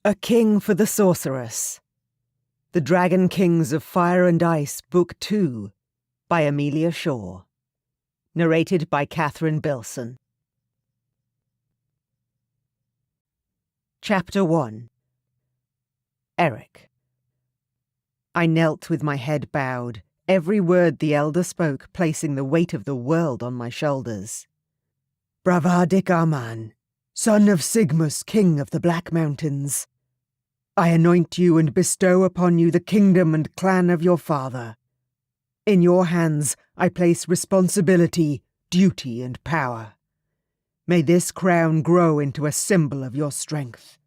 A King for the Sorceress. The Dragon Kings of Fire and Ice, Book 2, by Amelia Shaw. Narrated by Catherine Bilson. Chapter 1. Eric. I knelt with my head bowed, every word the elder spoke placing the weight of the world on my shoulders. Bravadik Aman, son of Sigmus, king of the Black Mountains, I anoint you and bestow upon you the kingdom and clan of your father. In your hands I place responsibility, duty, and power. May this crown grow into a symbol of your strength.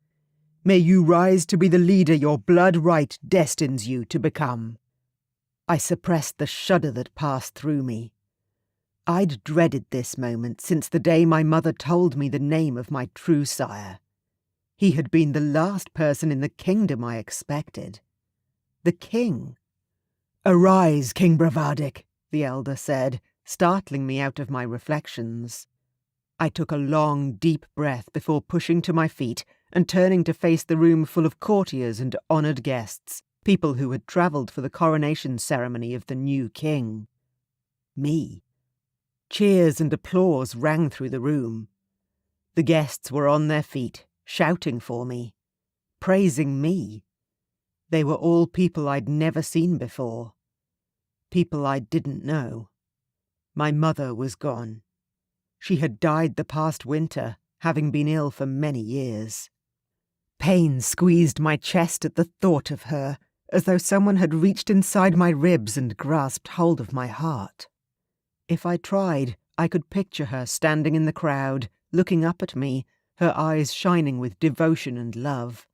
May you rise to be the leader your blood right destines you to become. I suppressed the shudder that passed through me. I'd dreaded this moment since the day my mother told me the name of my true sire. He had been the last person in the kingdom I expected. The king. "Arise, King Bravadik," the elder said, startling me out of my reflections. I took a long, deep breath before pushing to my feet and turning to face the room full of courtiers and honoured guests, people who had travelled for the coronation ceremony of the new king. Me. Cheers and applause rang through the room. The guests were on their feet, shouting for me, praising me. They were all people I'd never seen before, people I didn't know. My mother was gone. She had died the past winter, having been ill for many years. Pain squeezed my chest at the thought of her, as though someone had reached inside my ribs and grasped hold of my heart. If I tried, I could picture her standing in the crowd, looking up at me, her eyes shining with devotion and love.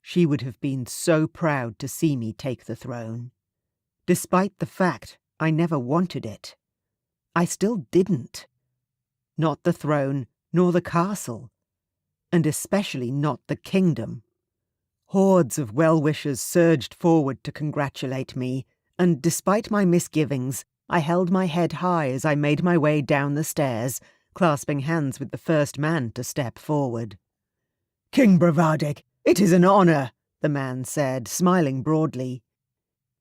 She would have been so proud to see me take the throne. Despite the fact I never wanted it. I still didn't. Not the throne, nor the castle. And especially not the kingdom. Hordes of well-wishers surged forward to congratulate me, and despite my misgivings, I held my head high as I made my way down the stairs, clasping hands with the first man to step forward. "King Bravadik, it is an honour," the man said, smiling broadly.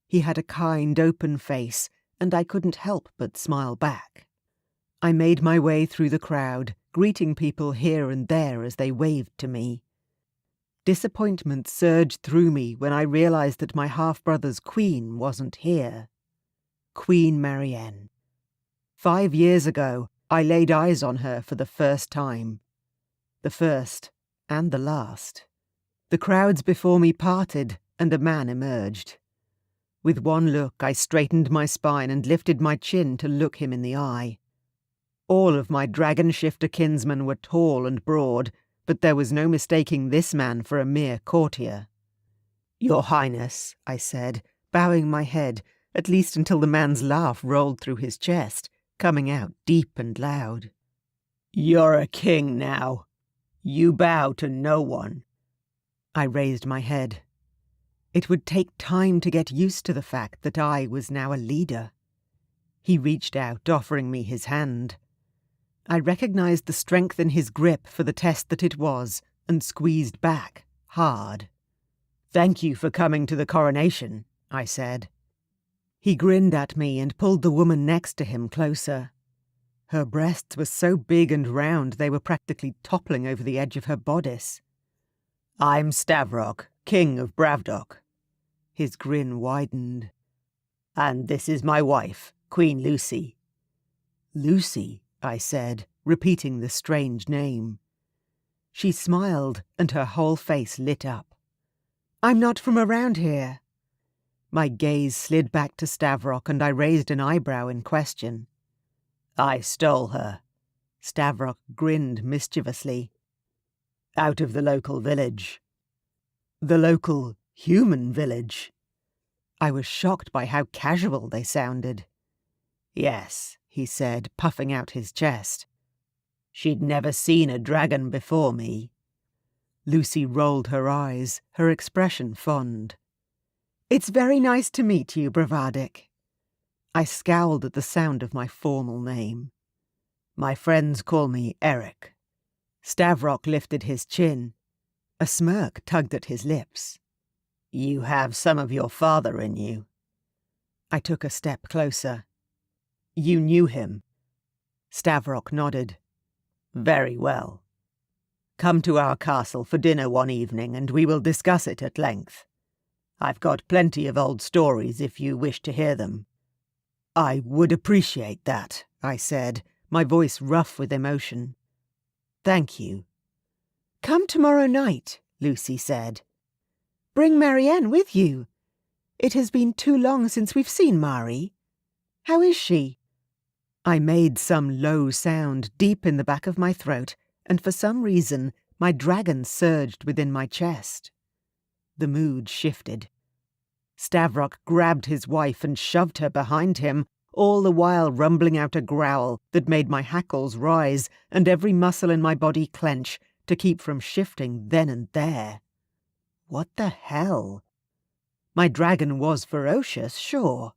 He had a kind, open face, and I couldn't help but smile back. I made my way through the crowd, greeting people here and there as they waved to me. Disappointment surged through me when I realised that my half-brother's queen wasn't here. Queen Marianne. 5 years ago, I laid eyes on her for the first time. The first and the last. The crowds before me parted, and a man emerged. With one look, I straightened my spine and lifted my chin to look him in the eye. All of my dragon-shifter kinsmen were tall and broad, but there was no mistaking this man for a mere courtier. "Your Highness," I said, bowing my head, at least until the man's laugh rolled through his chest, coming out deep and loud. "You're a king now. You bow to no one." I raised my head. It would take time to get used to the fact that I was now a leader. He reached out, offering me his hand. I recognized the strength in his grip for the test that it was, and squeezed back, hard. "Thank you for coming to the coronation," I said. He grinned at me and pulled the woman next to him closer. Her breasts were so big and round they were practically toppling over the edge of her bodice. "I'm Stavrok, king of Bravdok." His grin widened. "And this is my wife, Queen Lucy." "Lucy," I said, repeating the strange name. She smiled, and her whole face lit up. "I'm not from around here." My gaze slid back to Stavrok, and I raised an eyebrow in question. "I stole her." Stavrok grinned mischievously. "Out of the local village." "The local human village?" I was shocked by how casual they sounded. "Yes," he said, puffing out his chest. "She'd never seen a dragon before me." Lucy rolled her eyes, her expression fond. "It's very nice to meet you, Bravadik." I scowled at the sound of my formal name. "My friends call me Eric." Stavrok lifted his chin. A smirk tugged at his lips. "You have some of your father in you." I took a step closer. "You knew him?" Stavrock nodded. "Very well. Come to our castle for dinner one evening and we will discuss it at length. I've got plenty of old stories if you wish to hear them." "I would appreciate that," I said, my voice rough with emotion. "Thank you." "Come tomorrow night," Lucy said. "Bring Marianne with you. It has been too long since we've seen Mari. How is she?" I made some low sound deep in the back of my throat, and for some reason my dragon surged within my chest. The mood shifted. Stavrock grabbed his wife and shoved her behind him, all the while rumbling out a growl that made my hackles rise and every muscle in my body clench to keep from shifting then and there. What the hell? My dragon was ferocious, sure,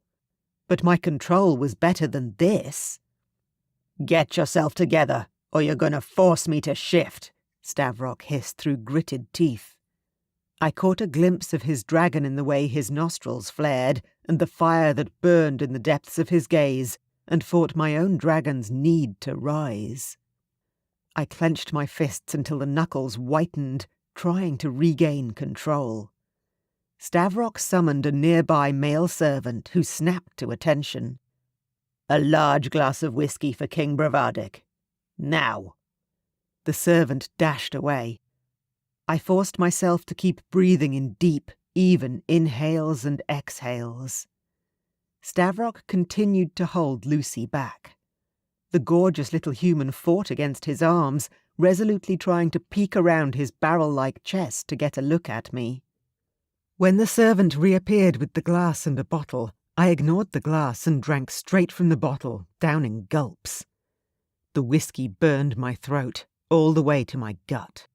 but my control was better than this. "Get yourself together, or you're going to force me to shift," Stavrock hissed through gritted teeth. I caught a glimpse of his dragon in the way his nostrils flared, and the fire that burned in the depths of his gaze, and fought my own dragon's need to rise. I clenched my fists until the knuckles whitened, trying to regain control. Stavrock summoned a nearby male servant who snapped to attention. "A large glass of whiskey for King Bravadic. Now." The servant dashed away. I forced myself to keep breathing in deep, even inhales and exhales. Stavrock continued to hold Lucy back. The gorgeous little human fought against his arms, resolutely trying to peek around his barrel-like chest to get a look at me. When the servant reappeared with the glass and a bottle, I ignored the glass and drank straight from the bottle, down in gulps. The whiskey burned my throat, all the way to my gut.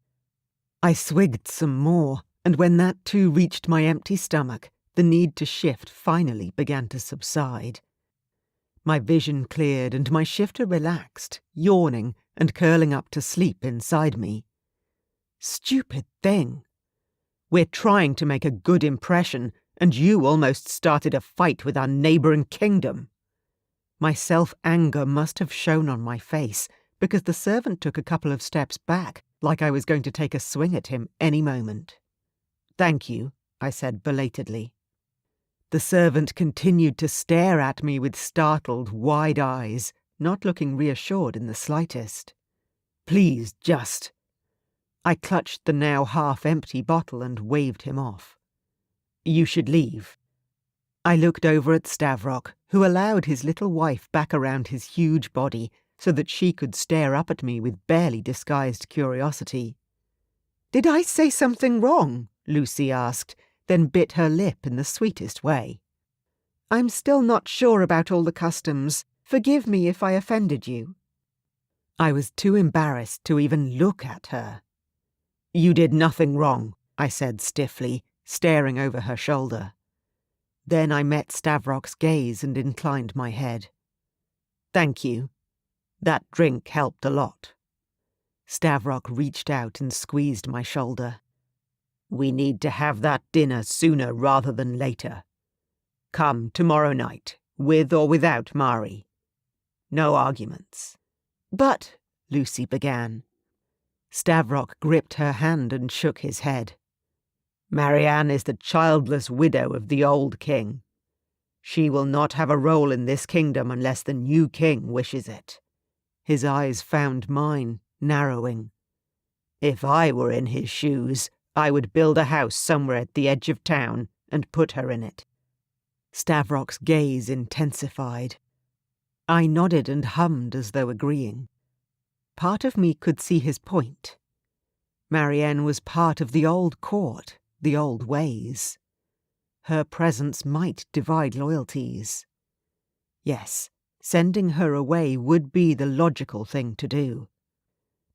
I swigged some more, and when that too reached my empty stomach, the need to shift finally began to subside. My vision cleared and my shifter relaxed, yawning and curling up to sleep inside me. Stupid thing. We're trying to make a good impression, and you almost started a fight with our neighbouring kingdom. My self-anger must have shown on my face, because the servant took a couple of steps back, like I was going to take a swing at him any moment. "Thank you," I said belatedly. The servant continued to stare at me with startled, wide eyes, not looking reassured in the slightest. "Please, just—" I clutched the now half-empty bottle and waved him off. "You should leave." I looked over at Stavrock, who allowed his little wife back around his huge body so that she could stare up at me with barely disguised curiosity. "Did I say something wrong?" Lucy asked, then bit her lip in the sweetest way. "I'm still not sure about all the customs. Forgive me if I offended you." I was too embarrassed to even look at her. "You did nothing wrong," I said stiffly, staring over her shoulder. Then I met Stavrock's gaze and inclined my head. "Thank you. That drink helped a lot." Stavrock reached out and squeezed my shoulder. "We need to have that dinner sooner rather than later. Come tomorrow night, with or without Mari. No arguments." "But—" Lucy began. Stavrock gripped her hand and shook his head. "Marianne is the childless widow of the old king. She will not have a role in this kingdom unless the new king wishes it." His eyes found mine, narrowing. "If I were in his shoes, I would build a house somewhere at the edge of town and put her in it." Stavrock's gaze intensified. I nodded and hummed as though agreeing. Part of me could see his point. Marianne was part of the old court, the old ways. Her presence might divide loyalties. Yes, sending her away would be the logical thing to do.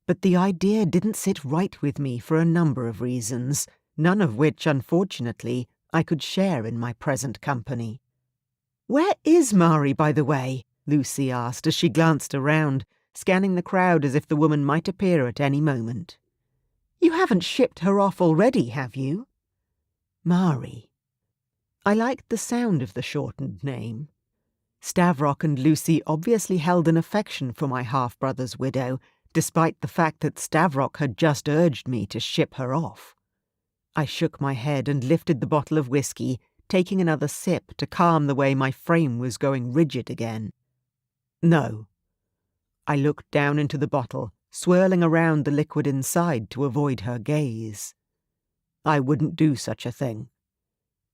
But the idea didn't sit right with me for a number of reasons, none of which, unfortunately, I could share in my present company. "Where is Mari, by the way?" Lucy asked as she glanced around, scanning the crowd as if the woman might appear at any moment. You haven't shipped her off already, have you? Mari. I liked the sound of the shortened name. Stavrock and Lucy obviously held an affection for my half-brother's widow, despite the fact that Stavrock had just urged me to ship her off. I shook my head and lifted the bottle of whiskey, taking another sip to calm the way my frame was going rigid again. No. I looked down into the bottle, swirling around the liquid inside to avoid her gaze. I wouldn't do such a thing.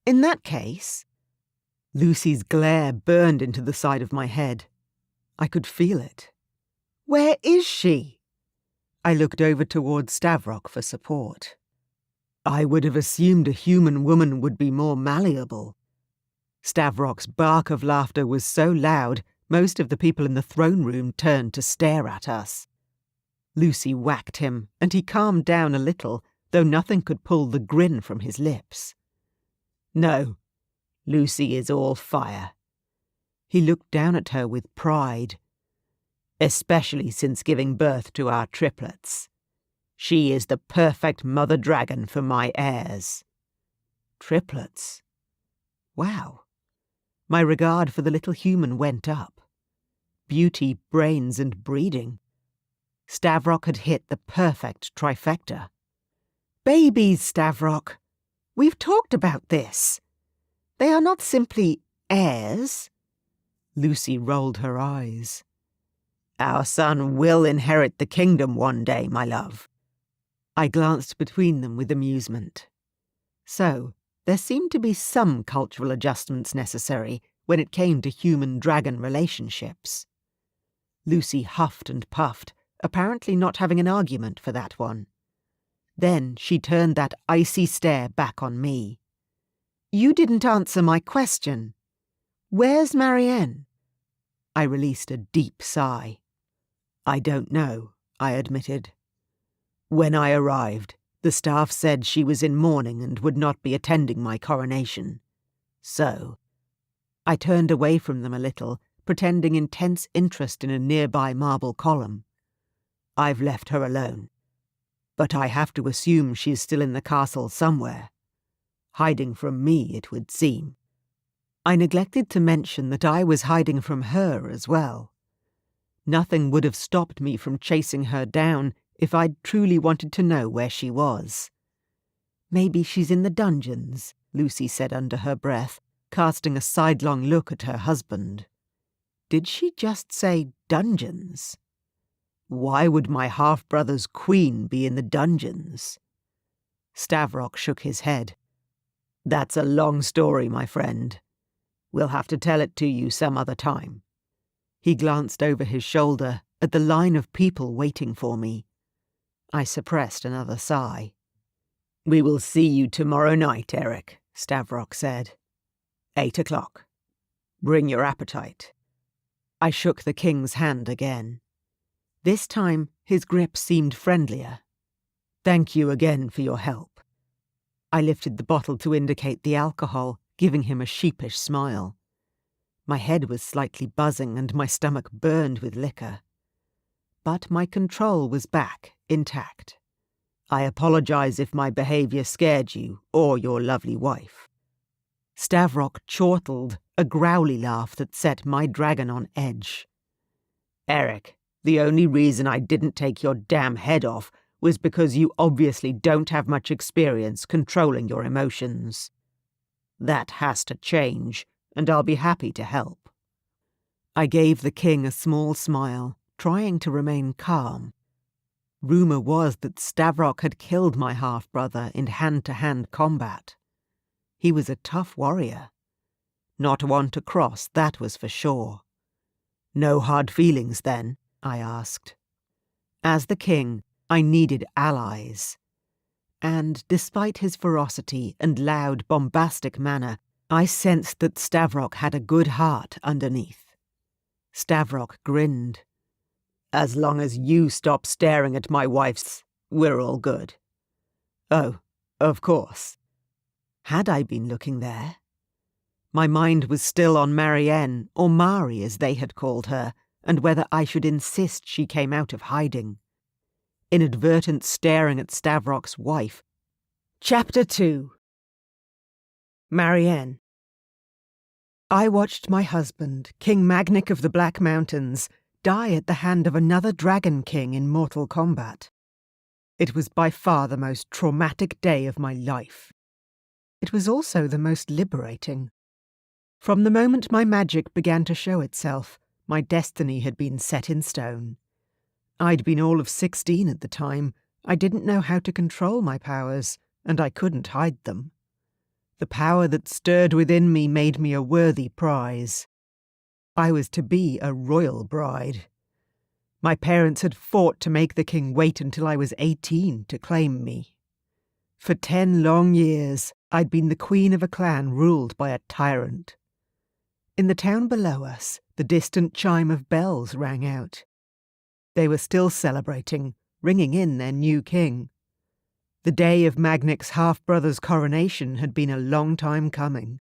In that case... Lucy's glare burned into the side of my head. I could feel it. Where is she? I looked over towards Stavrock for support. I would have assumed a human woman would be more malleable. Stavrock's bark of laughter was so loud, most of the people in the throne room turned to stare at us. Lucy whacked him, and he calmed down a little, though nothing could pull the grin from his lips. No, Lucy is all fire. He looked down at her with pride. Especially since giving birth to our triplets. She is the perfect mother dragon for my heirs. Triplets? Wow. My regard for the little human went up. Beauty, brains, and breeding. Stavrock had hit the perfect trifecta. Babies, Stavrock. We've talked about this. They are not simply heirs. Lucy rolled her eyes. Our son will inherit the kingdom one day, my love. I glanced between them with amusement. So, there seemed to be some cultural adjustments necessary when it came to human-dragon relationships. Lucy huffed and puffed, apparently not having an argument for that one. Then she turned that icy stare back on me. You didn't answer my question. Where's Marianne? I released a deep sigh. I don't know, I admitted. When I arrived, the staff said she was in mourning and would not be attending my coronation. So, I turned away from them a little, pretending intense interest in a nearby marble column. I've left her alone. But I have to assume she's still in the castle somewhere. Hiding from me, it would seem. I neglected to mention that I was hiding from her as well. Nothing would have stopped me from chasing her down if I'd truly wanted to know where she was. Maybe she's in the dungeons, Lucy said under her breath, casting a sidelong look at her husband. Did she just say dungeons? Why would my half-brother's queen be in the dungeons? Stavrock shook his head. That's a long story, my friend. We'll have to tell it to you some other time. He glanced over his shoulder at the line of people waiting for me. I suppressed another sigh. We will see you tomorrow night, Eric, Stavrock said. 8 o'clock. Bring your appetite. I shook the king's hand again. This time his grip seemed friendlier. Thank you again for your help. I lifted the bottle to indicate the alcohol, giving him a sheepish smile. My head was slightly buzzing and my stomach burned with liquor. But my control was back, intact. I apologize if my behavior scared you or your lovely wife. Stavrock chortled, a growly laugh that set my dragon on edge. Eric, the only reason I didn't take your damn head off was because you obviously don't have much experience controlling your emotions. That has to change, and I'll be happy to help. I gave the king a small smile, trying to remain calm. Rumour was that Stavrock had killed my half-brother in hand-to-hand combat. He was a tough warrior. Not one to cross, that was for sure. No hard feelings, then? I asked. As the king, I needed allies. And despite his ferocity and loud, bombastic manner, I sensed that Stavrock had a good heart underneath. Stavrock grinned. As long as you stop staring at my wife's, we're all good. Oh, of course. Had I been looking there? My mind was still on Marianne, or Mari as they had called her, and whether I should insist she came out of hiding. inadvertent staring at Stavrok's wife. Chapter 2. Marianne. I watched my husband, King Magnic of the Black Mountains, die at the hand of another Dragon King in mortal combat. It was by far the most traumatic day of my life. It was also the most liberating. From the moment my magic began to show itself, my destiny had been set in stone. I'd been all of 16 at the time. I didn't know how to control my powers, and I couldn't hide them. The power that stirred within me made me a worthy prize. I was to be a royal bride. My parents had fought to make the king wait until I was 18 to claim me. For 10 long years, I'd been the queen of a clan ruled by a tyrant. In the town below us, the distant chime of bells rang out. They were still celebrating, ringing in their new king. The day of Magnic's half-brother's coronation had been a long time coming.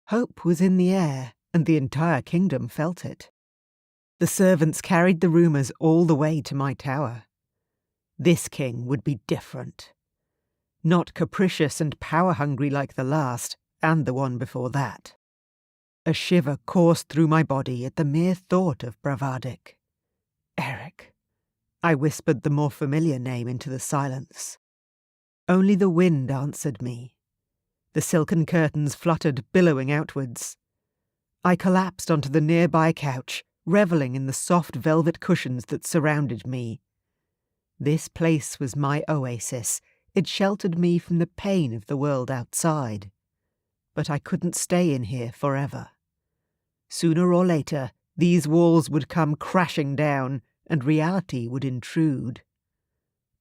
Hope was in the air, and the entire kingdom felt it. The servants carried the rumours all the way to my tower. This king would be different. Not capricious and power-hungry like the last, and the one before that. A shiver coursed through my body at the mere thought of Bravadik. Eric. I whispered the more familiar name into the silence. Only the wind answered me. The silken curtains fluttered, billowing outwards. I collapsed onto the nearby couch, revelling in the soft velvet cushions that surrounded me. This place was my oasis. It sheltered me from the pain of the world outside. But I couldn't stay in here forever. Sooner or later, these walls would come crashing down, and reality would intrude.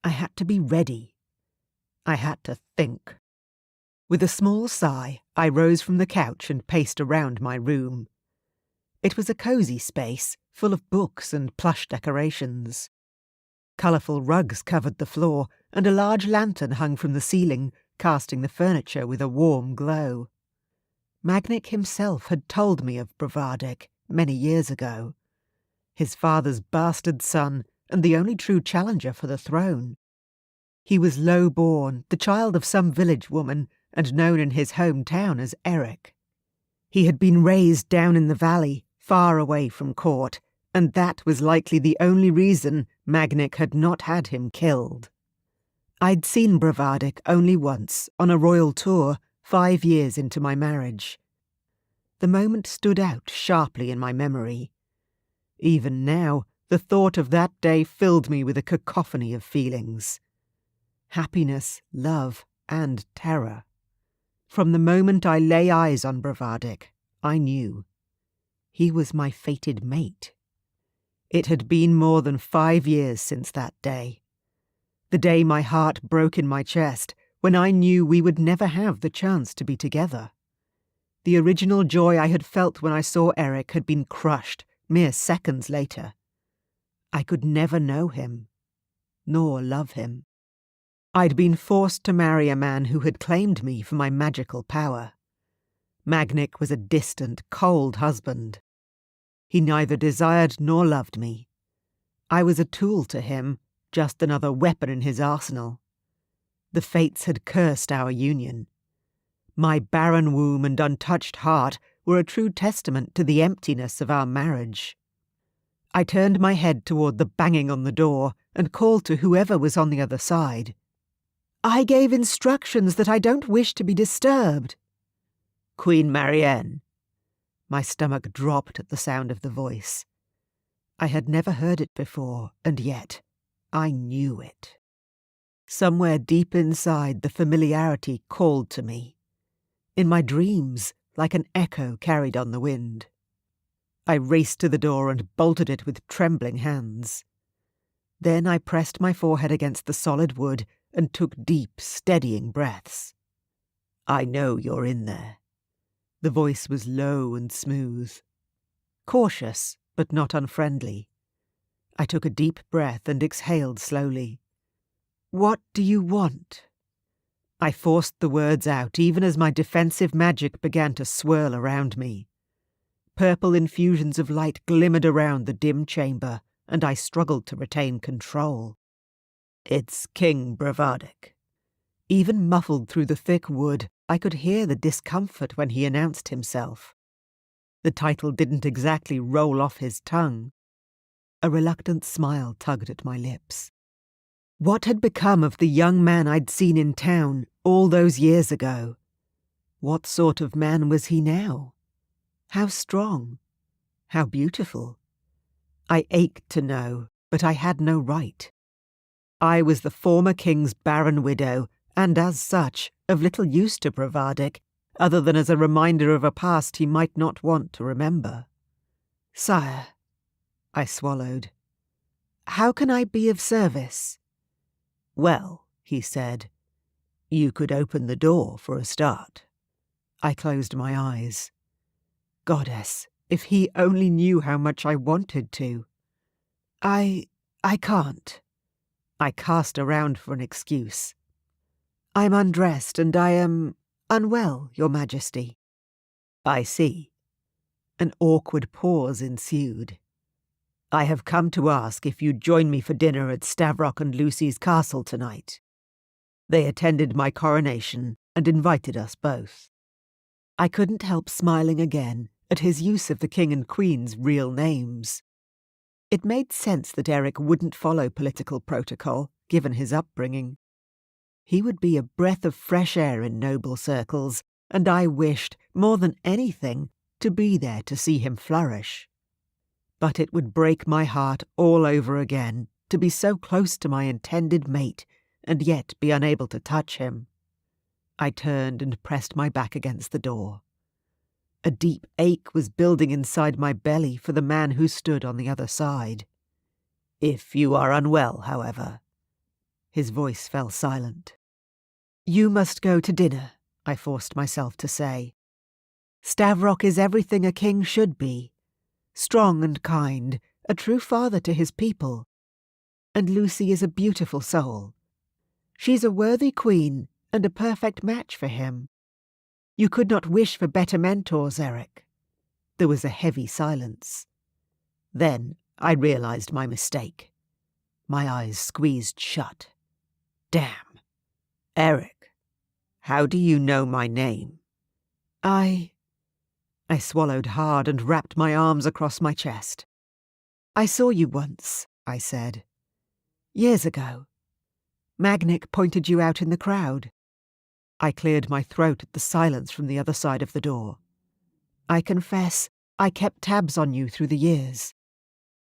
I had to be ready. I had to think. With a small sigh, I rose from the couch and paced around my room. It was a cosy space, full of books and plush decorations. Colourful rugs covered the floor, and a large lantern hung from the ceiling, casting the furniture with a warm glow. Magnic himself had told me of Bravadik many years ago. His father's bastard son, and the only true challenger for the throne. He was low-born, the child of some village woman, and known in his hometown as Eric. He had been raised down in the valley, far away from court, and that was likely the only reason Magnic had not had him killed. I'd seen Bravadik only once, on a royal tour, 5 years into my marriage. The moment stood out sharply in my memory. Even now, the thought of that day filled me with a cacophony of feelings. Happiness, love, and terror. From the moment I lay eyes on Bravadik, I knew. He was my fated mate. It had been more than 5 years since that day. The day my heart broke in my chest, when I knew we would never have the chance to be together. The original joy I had felt when I saw Eric had been crushed mere seconds later. I could never know him, nor love him. I'd been forced to marry a man who had claimed me for my magical power. Magnic was a distant, cold husband. He neither desired nor loved me. I was a tool to him, just another weapon in his arsenal. The fates had cursed our union. My barren womb and untouched heart were a true testament to the emptiness of our marriage. I turned my head toward the banging on the door and called to whoever was on the other side. "I gave instructions that I don't wish to be disturbed." "Queen Marianne." My stomach dropped at the sound of the voice. I had never heard it before, and yet I knew it. Somewhere deep inside, the familiarity called to me. In my dreams, like an echo carried on the wind. I raced to the door and bolted it with trembling hands. Then I pressed my forehead against the solid wood and took deep, steadying breaths. "I know you're in there." The voice was low and smooth. Cautious, but not unfriendly. I took a deep breath and exhaled slowly. "What do you want?" I forced the words out even as my defensive magic began to swirl around me. Purple infusions of light glimmered around the dim chamber, and I struggled to retain control. It's King Bravadic. Even muffled through the thick wood, I could hear the discomfort when he announced himself. The title didn't exactly roll off his tongue. A reluctant smile tugged at my lips. What had become of the young man I'd seen in town all those years ago? What sort of man was he now? How strong? How beautiful? I ached to know, but I had no right. I was the former king's barren widow, and as such, of little use to Bravadic, other than as a reminder of a past he might not want to remember. "Sire," I swallowed. "How can I be of service?" "Well," he said, "you could open the door for a start." I closed my eyes. Goddess, if he only knew how much I wanted to. I can't. I cast around for an excuse. "I'm undressed and I am unwell, Your Majesty." "I see." An awkward pause ensued. "I have come to ask if you'd join me for dinner at Stavrock and Lucy's castle tonight. They attended my coronation and invited us both." I couldn't help smiling again at his use of the King and Queen's real names. It made sense that Eric wouldn't follow political protocol, given his upbringing. He would be a breath of fresh air in noble circles, and I wished, more than anything, to be there to see him flourish. But it would break my heart all over again to be so close to my intended mate and yet be unable to touch him. I turned and pressed my back against the door. A deep ache was building inside my belly for the man who stood on the other side. "If you are unwell, however." His voice fell silent. "You must go to dinner," I forced myself to say. "Stavrock is everything a king should be. Strong and kind, a true father to his people. And Lucy is a beautiful soul. She's a worthy queen and a perfect match for him. You could not wish for better mentors, Eric." There was a heavy silence. Then I realized my mistake. My eyes squeezed shut. Damn. "Eric, how do you know my name?" I swallowed hard and wrapped my arms across my chest. "I saw you once," I said. "Years ago. Magnic pointed you out in the crowd." I cleared my throat at the silence from the other side of the door. "I confess, I kept tabs on you through the years.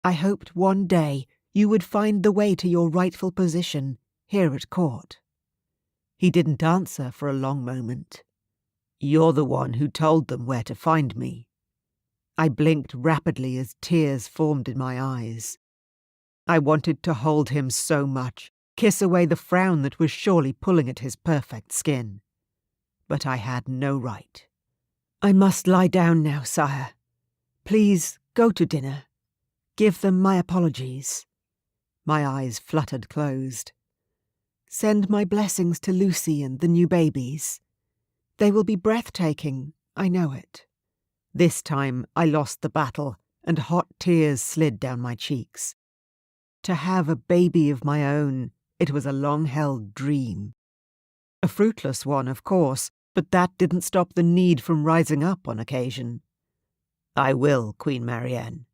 I hoped one day you would find the way to your rightful position here at court." He didn't answer for a long moment. "You're the one who told them where to find me." I blinked rapidly as tears formed in my eyes. I wanted to hold him so much, kiss away the frown that was surely pulling at his perfect skin. But I had no right. "I must lie down now, sire. Please go to dinner. Give them my apologies." My eyes fluttered closed. "Send my blessings to Lucy and the new babies. They will be breathtaking, I know it." This time I lost the battle, and hot tears slid down my cheeks. To have a baby of my own, it was a long-held dream. A fruitless one, of course, but that didn't stop the need from rising up on occasion. "I will, Queen Marianne."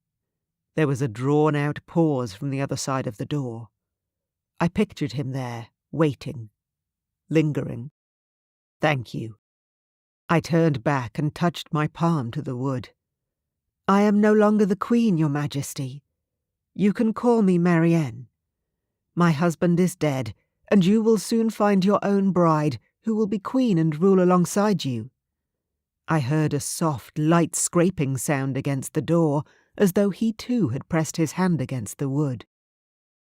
There was a drawn-out pause from the other side of the door. I pictured him there, waiting, lingering. "Thank you." I turned back and touched my palm to the wood. "I am no longer the Queen, Your Majesty. You can call me Marianne. My husband is dead, and you will soon find your own bride who will be queen and rule alongside you." I heard a soft, light scraping sound against the door, as though he too had pressed his hand against the wood.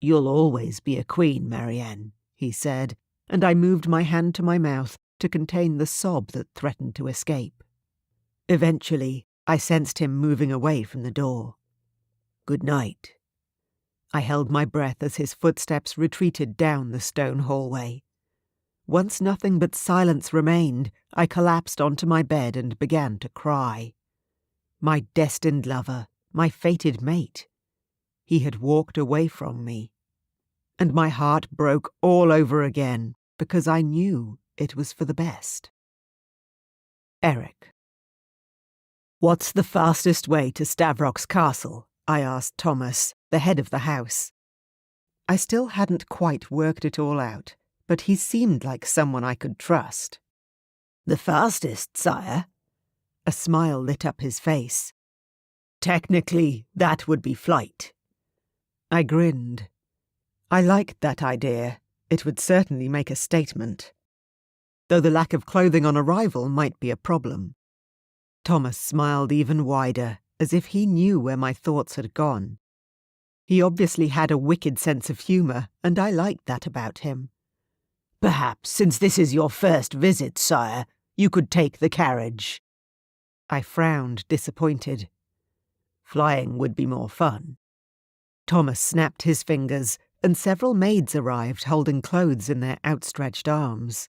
"You'll always be a queen, Marianne," he said, and I moved my hand to my mouth to contain the sob that threatened to escape. Eventually, I sensed him moving away from the door. "Good night." I held my breath as his footsteps retreated down the stone hallway. Once nothing but silence remained, I collapsed onto my bed and began to cry. My destined lover, my fated mate. He had walked away from me. and my heart broke all over again because I knew it was for the best. Eric. "What's the fastest way to Stavrock's castle?" I asked Thomas, the head of the house. I still hadn't quite worked it all out, but he seemed like someone I could trust. "The fastest, sire?" A smile lit up his face. "Technically, that would be flight." I grinned. I liked that idea. It would certainly make a statement. Though the lack of clothing on arrival might be a problem. Thomas smiled even wider, as if he knew where my thoughts had gone. He obviously had a wicked sense of humour, and I liked that about him. "Perhaps, since this is your first visit, sire, you could take the carriage." I frowned, disappointed. Flying would be more fun. Thomas snapped his fingers, and several maids arrived holding clothes in their outstretched arms.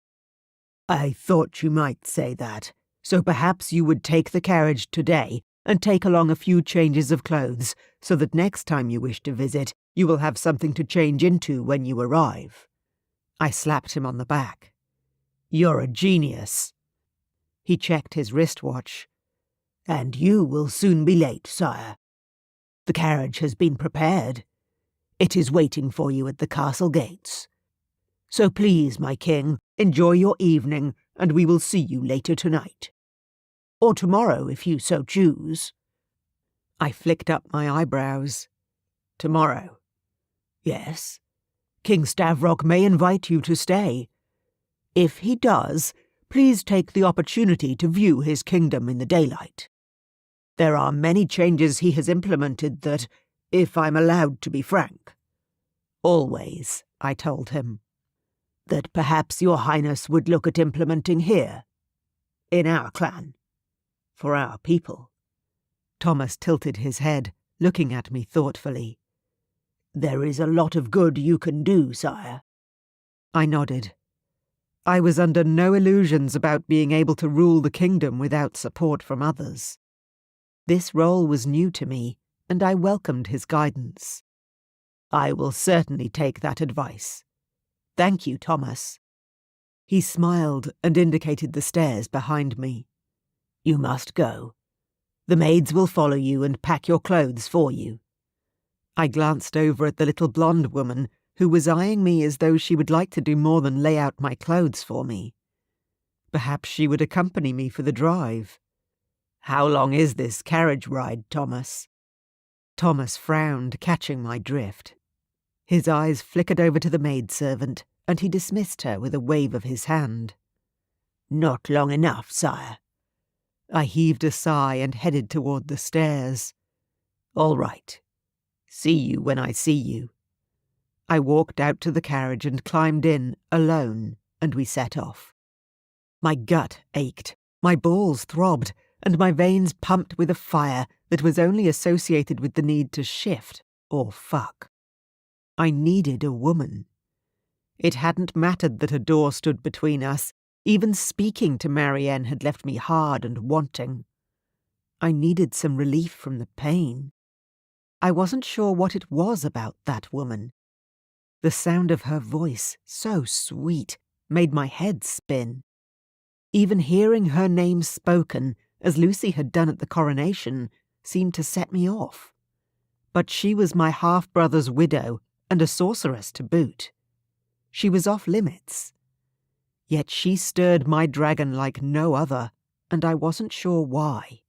"I thought you might say that, so perhaps you would take the carriage today and take along a few changes of clothes, so that next time you wish to visit, you will have something to change into when you arrive." I slapped him on the back. "You're a genius." He checked his wristwatch. "And you will soon be late, sire. The carriage has been prepared. It is waiting for you at the castle gates. So please, my king, enjoy your evening, and we will see you later tonight. Or tomorrow, if you so choose." I flicked up my eyebrows. "Tomorrow?" "Yes. King Stavrock may invite you to stay. If he does, please take the opportunity to view his kingdom in the daylight. There are many changes he has implemented that, if I'm allowed to be frank—" "Always," I told him. "That perhaps your highness would look at implementing here. In our clan. For our people." Thomas tilted his head, looking at me thoughtfully. "There is a lot of good you can do, sire." I nodded. I was under no illusions about being able to rule the kingdom without support from others. This role was new to me, and I welcomed his guidance. "I will certainly take that advice. Thank you, Thomas." He smiled and indicated the stairs behind me. "You must go. The maids will follow you and pack your clothes for you." I glanced over at the little blonde woman, who was eyeing me as though she would like to do more than lay out my clothes for me. Perhaps she would accompany me for the drive. "How long is this carriage ride, Thomas?" Thomas frowned, catching my drift. His eyes flickered over to the maidservant, and he dismissed her with a wave of his hand. "Not long enough, sire." I heaved a sigh and headed toward the stairs. "All right. See you when I see you." I walked out to the carriage and climbed in, alone, and we set off. My gut ached, my balls throbbed, and my veins pumped with a fire that was only associated with the need to shift or fuck. I needed a woman. It hadn't mattered that a door stood between us. Even speaking to Marianne had left me hard and wanting. I needed some relief from the pain. I wasn't sure what it was about that woman. The sound of her voice, so sweet, made my head spin. Even hearing her name spoken, as Lucy had done at the coronation, seemed to set me off. But she was my half-brother's widow, and a sorceress to boot. She was off limits. Yet she stirred my dragon like no other, and I wasn't sure why.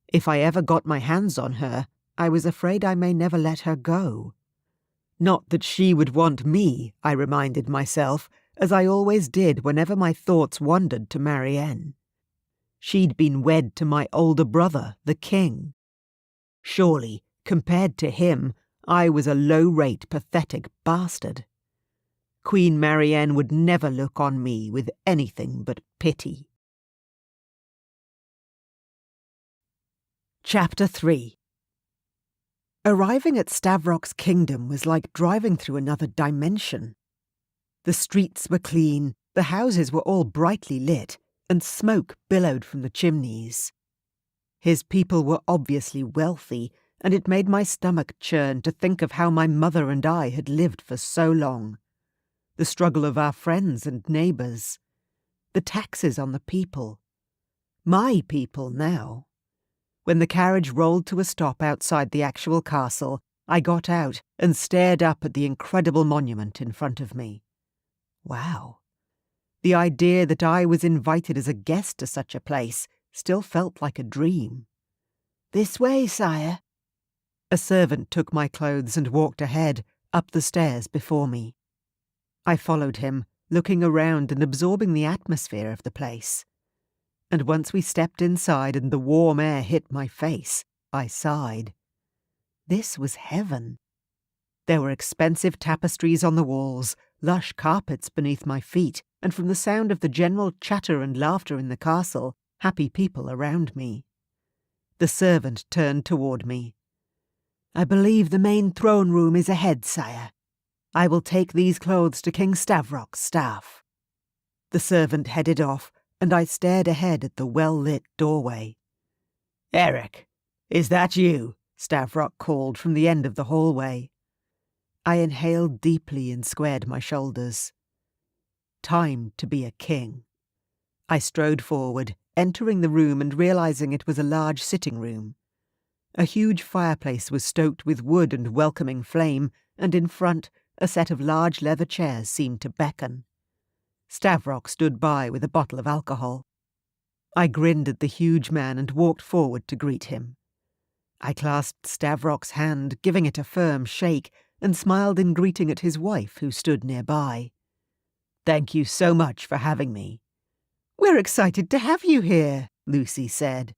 If I ever got my hands on her, I was afraid I may never let her go. Not that she would want me, I reminded myself, as I always did whenever my thoughts wandered to Marianne. She'd been wed to my older brother, the king. Surely, compared to him, I was a low-rate, pathetic bastard. Queen Marianne would never look on me with anything but pity. Chapter 3. Arriving at Stavrock's kingdom was like driving through another dimension. The streets were clean, the houses were all brightly lit, and smoke billowed from the chimneys. His people were obviously wealthy, and it made my stomach churn to think of how my mother and I had lived for so long. The struggle of our friends and neighbours. The taxes on the people. My people now. When the carriage rolled to a stop outside the actual castle, I got out and stared up at the incredible monument in front of me. Wow. The idea that I was invited as a guest to such a place still felt like a dream. "This way, sire." A servant took my clothes and walked ahead, up the stairs before me. I followed him, looking around and absorbing the atmosphere of the place. And once we stepped inside and the warm air hit my face, I sighed. This was heaven. There were expensive tapestries on the walls, lush carpets beneath my feet, and from the sound of the general chatter and laughter in the castle, happy people around me. The servant turned toward me. "I believe the main throne room is ahead, sire. I will take these clothes to King Stavrock's staff." The servant headed off, and I stared ahead at the well-lit doorway. "Eric, is that you?" Stavrock called from the end of the hallway. I inhaled deeply and squared my shoulders. Time to be a king. I strode forward, entering the room and realizing it was a large sitting room. A huge fireplace was stoked with wood and welcoming flame, and in front, a set of large leather chairs seemed to beckon. Stavrock stood by with a bottle of alcohol. I grinned at the huge man and walked forward to greet him. I clasped Stavrock's hand, giving it a firm shake, and smiled in greeting at his wife, who stood nearby. "Thank you so much for having me." "We're excited to have you here," Lucy said.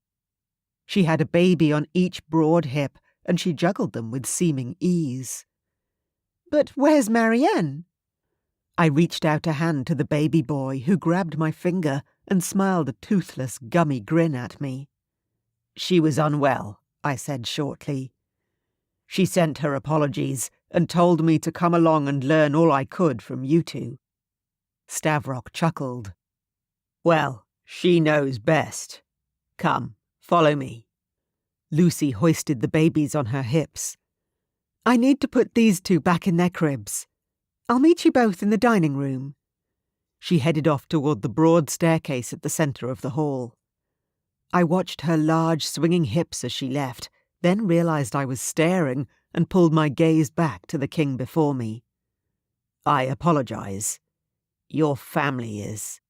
She had a baby on each broad hip, and she juggled them with seeming ease. "But where's Marianne?" I reached out a hand to the baby boy, who grabbed my finger and smiled a toothless, gummy grin at me. "She was unwell," I said shortly. "She sent her apologies and told me to come along and learn all I could from you two." Stavrock chuckled. "Well, she knows best. Come, follow me." Lucy hoisted the babies on her hips. "I need to put these two back in their cribs. I'll meet you both in the dining room." She headed off toward the broad staircase at the centre of the hall. I watched her large swinging hips as she left, then realized I was staring and pulled my gaze back to the king before me. "I apologize. Your family is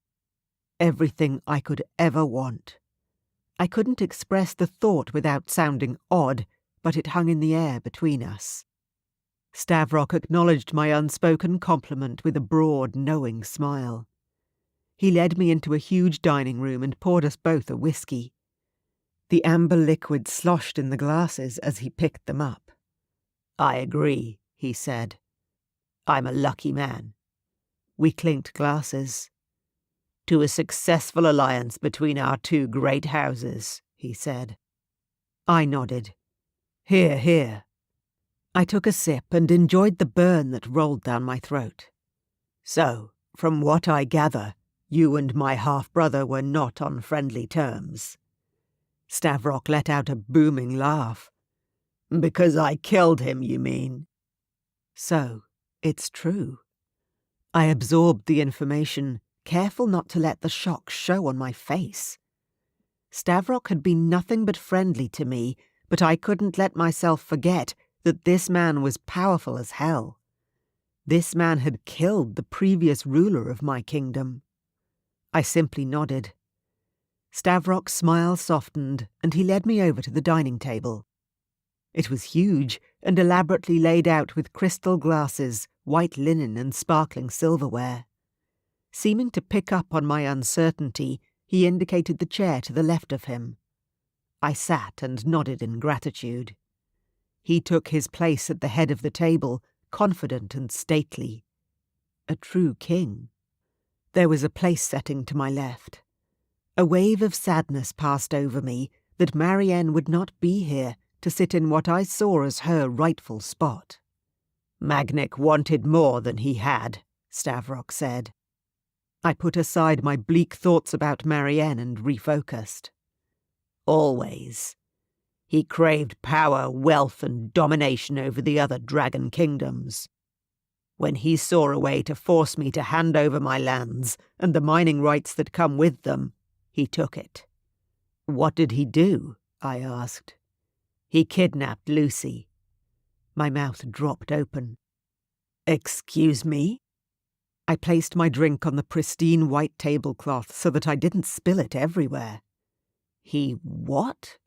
everything I could ever want." I couldn't express the thought without sounding odd, but it hung in the air between us. Stavrock acknowledged my unspoken compliment with a broad, knowing smile. He led me into a huge dining room and poured us both a whiskey. The amber liquid sloshed in the glasses as he picked them up. "I agree," he said. "I'm a lucky man." We clinked glasses. "To a successful alliance between our two great houses," he said. I nodded. "Hear, hear." I took a sip and enjoyed the burn that rolled down my throat. "So, from what I gather, you and my half-brother were not on friendly terms." Stavrock let out a booming laugh. "Because I killed him, you mean?" So, it's true. I absorbed the information, careful not to let the shock show on my face. Stavrock had been nothing but friendly to me, but I couldn't let myself forget that this man was powerful as hell. This man had killed the previous ruler of my kingdom. I simply nodded. Stavrock's smile softened, and he led me over to the dining table. It was huge and elaborately laid out with crystal glasses, white linen and sparkling silverware. Seeming to pick up on my uncertainty, he indicated the chair to the left of him. I sat and nodded in gratitude. He took his place at the head of the table, confident and stately. A true king. There was a place setting to my left. A wave of sadness passed over me that Marianne would not be here to sit in what I saw as her rightful spot. "Magnic wanted more than he had," Stavrock said. I put aside my bleak thoughts about Marianne and refocused. "Always. He craved power, wealth, and domination over the other dragon kingdoms. When he saw a way to force me to hand over my lands and the mining rights that come with them, he took it. What did he do? I asked. He kidnapped Lucy. My mouth dropped open. Excuse me? I placed my drink on the pristine white tablecloth so that I didn't spill it everywhere. He what?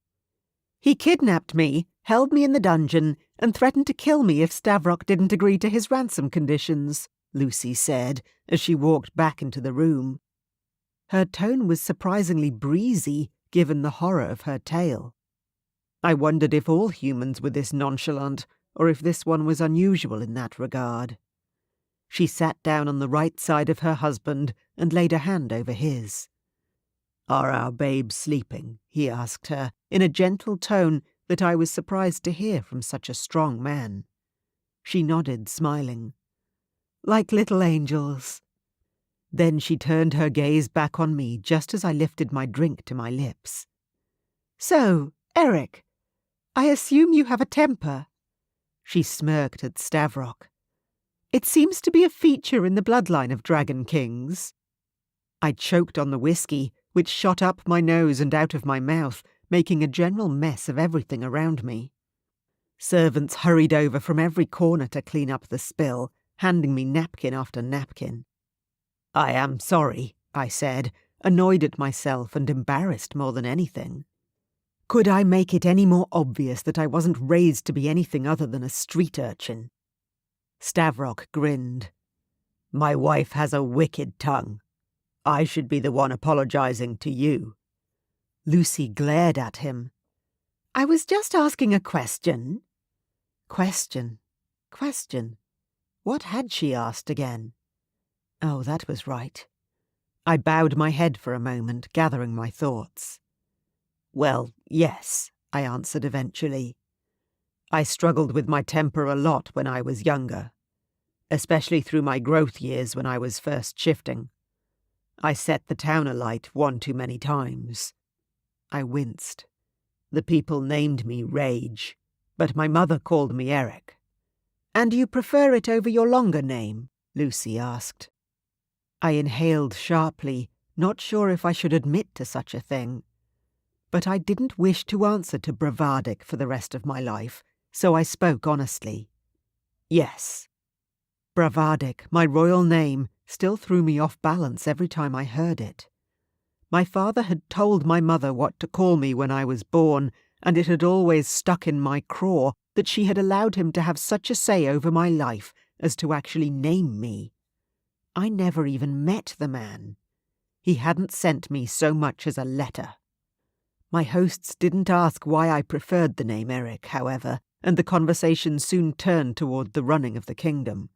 He kidnapped me, held me in the dungeon, and threatened to kill me if Stavrock didn't agree to his ransom conditions, Lucy said, as she walked back into the room. Her tone was surprisingly breezy, given the horror of her tale. I wondered if all humans were this nonchalant, or if this one was unusual in that regard. She sat down on the right side of her husband and laid a hand over his. "Are our babes sleeping?" he asked her, in a gentle tone that I was surprised to hear from such a strong man. She nodded, smiling. "Like little angels." Then she turned her gaze back on me just as I lifted my drink to my lips. "So, Eric, I assume you have a temper." She smirked at Stavrock. "It seems to be a feature in the bloodline of Dragon Kings." I choked on the whiskey, which shot up my nose and out of my mouth, making a general mess of everything around me. Servants hurried over from every corner to clean up the spill, handing me napkin after napkin. "I am sorry," I said, annoyed at myself and embarrassed more than anything. Could I make it any more obvious that I wasn't raised to be anything other than a street urchin? Stavrock grinned. "My wife has a wicked tongue. I should be the one apologizing to you." Lucy glared at him. "I was just asking a question." Question. What had she asked again? Oh, that was right. I bowed my head for a moment, gathering my thoughts. "Well, yes," I answered eventually. "I struggled with my temper a lot when I was younger, especially through my growth years when I was first shifting. I set the town alight one too many times." I winced. The people named me Rage, but my mother called me Eric. "And you prefer it over your longer name?" Lucy asked. I inhaled sharply, not sure if I should admit to such a thing. But I didn't wish to answer to Bravadic for the rest of my life, so I spoke honestly. "Yes." Bravadic, my royal name, still threw me off balance every time I heard it. My father had told my mother what to call me when I was born, and it had always stuck in my craw that she had allowed him to have such a say over my life as to actually name me. I never even met the man. He hadn't sent me so much as a letter. My hosts didn't ask why I preferred the name Eric, however, and the conversation soon turned toward the running of the kingdom.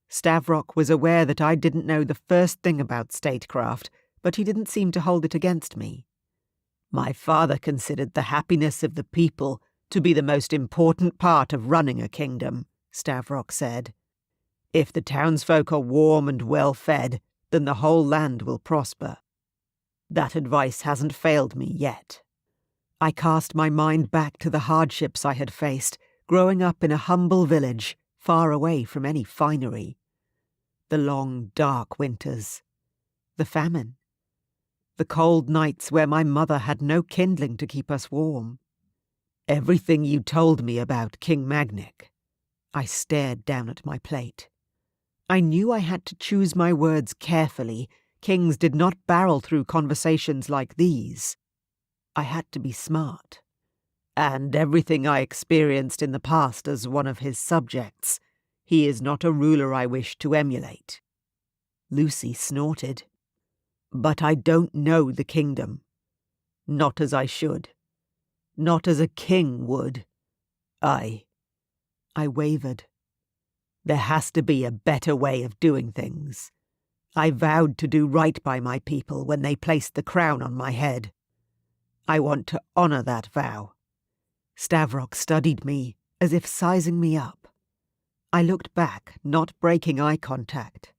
Stavrock was aware that I didn't know the first thing about statecraft, but he didn't seem to hold it against me. "My father considered the happiness of the people to be the most important part of running a kingdom," Stavrock said. "If the townsfolk are warm and well-fed, then the whole land will prosper. That advice hasn't failed me yet." I cast my mind back to the hardships I had faced, growing up in a humble village, far away from any finery. The long, dark winters. The famine. The cold nights where my mother had no kindling to keep us warm. Everything you told me about King Magnic. I stared down at my plate. I knew I had to choose my words carefully. Kings did not barrel through conversations like these. I had to be smart. "And everything I experienced in the past as one of his subjects. He is not a ruler I wish to emulate." Lucy snorted. "But I don't know the kingdom. Not as I should. Not as a king would. I wavered. There has to be a better way of doing things. I vowed to do right by my people when they placed the crown on my head. I want to honor that vow." Stavrock studied me, as if sizing me up. I looked back, not breaking eye contact.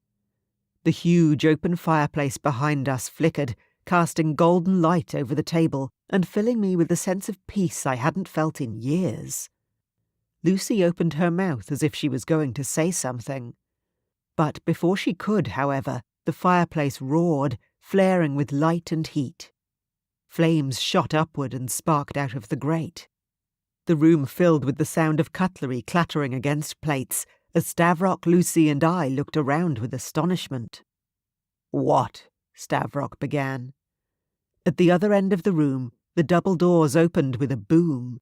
The huge open fireplace behind us flickered, casting golden light over the table and filling me with a sense of peace I hadn't felt in years. Lucy opened her mouth as if she was going to say something. But before she could, however, the fireplace roared, flaring with light and heat. Flames shot upward and sparked out of the grate. The room filled with the sound of cutlery clattering against plates as Stavrock, Lucy and I looked around with astonishment. "What?" Stavrock began. At the other end of the room, the double doors opened with a boom.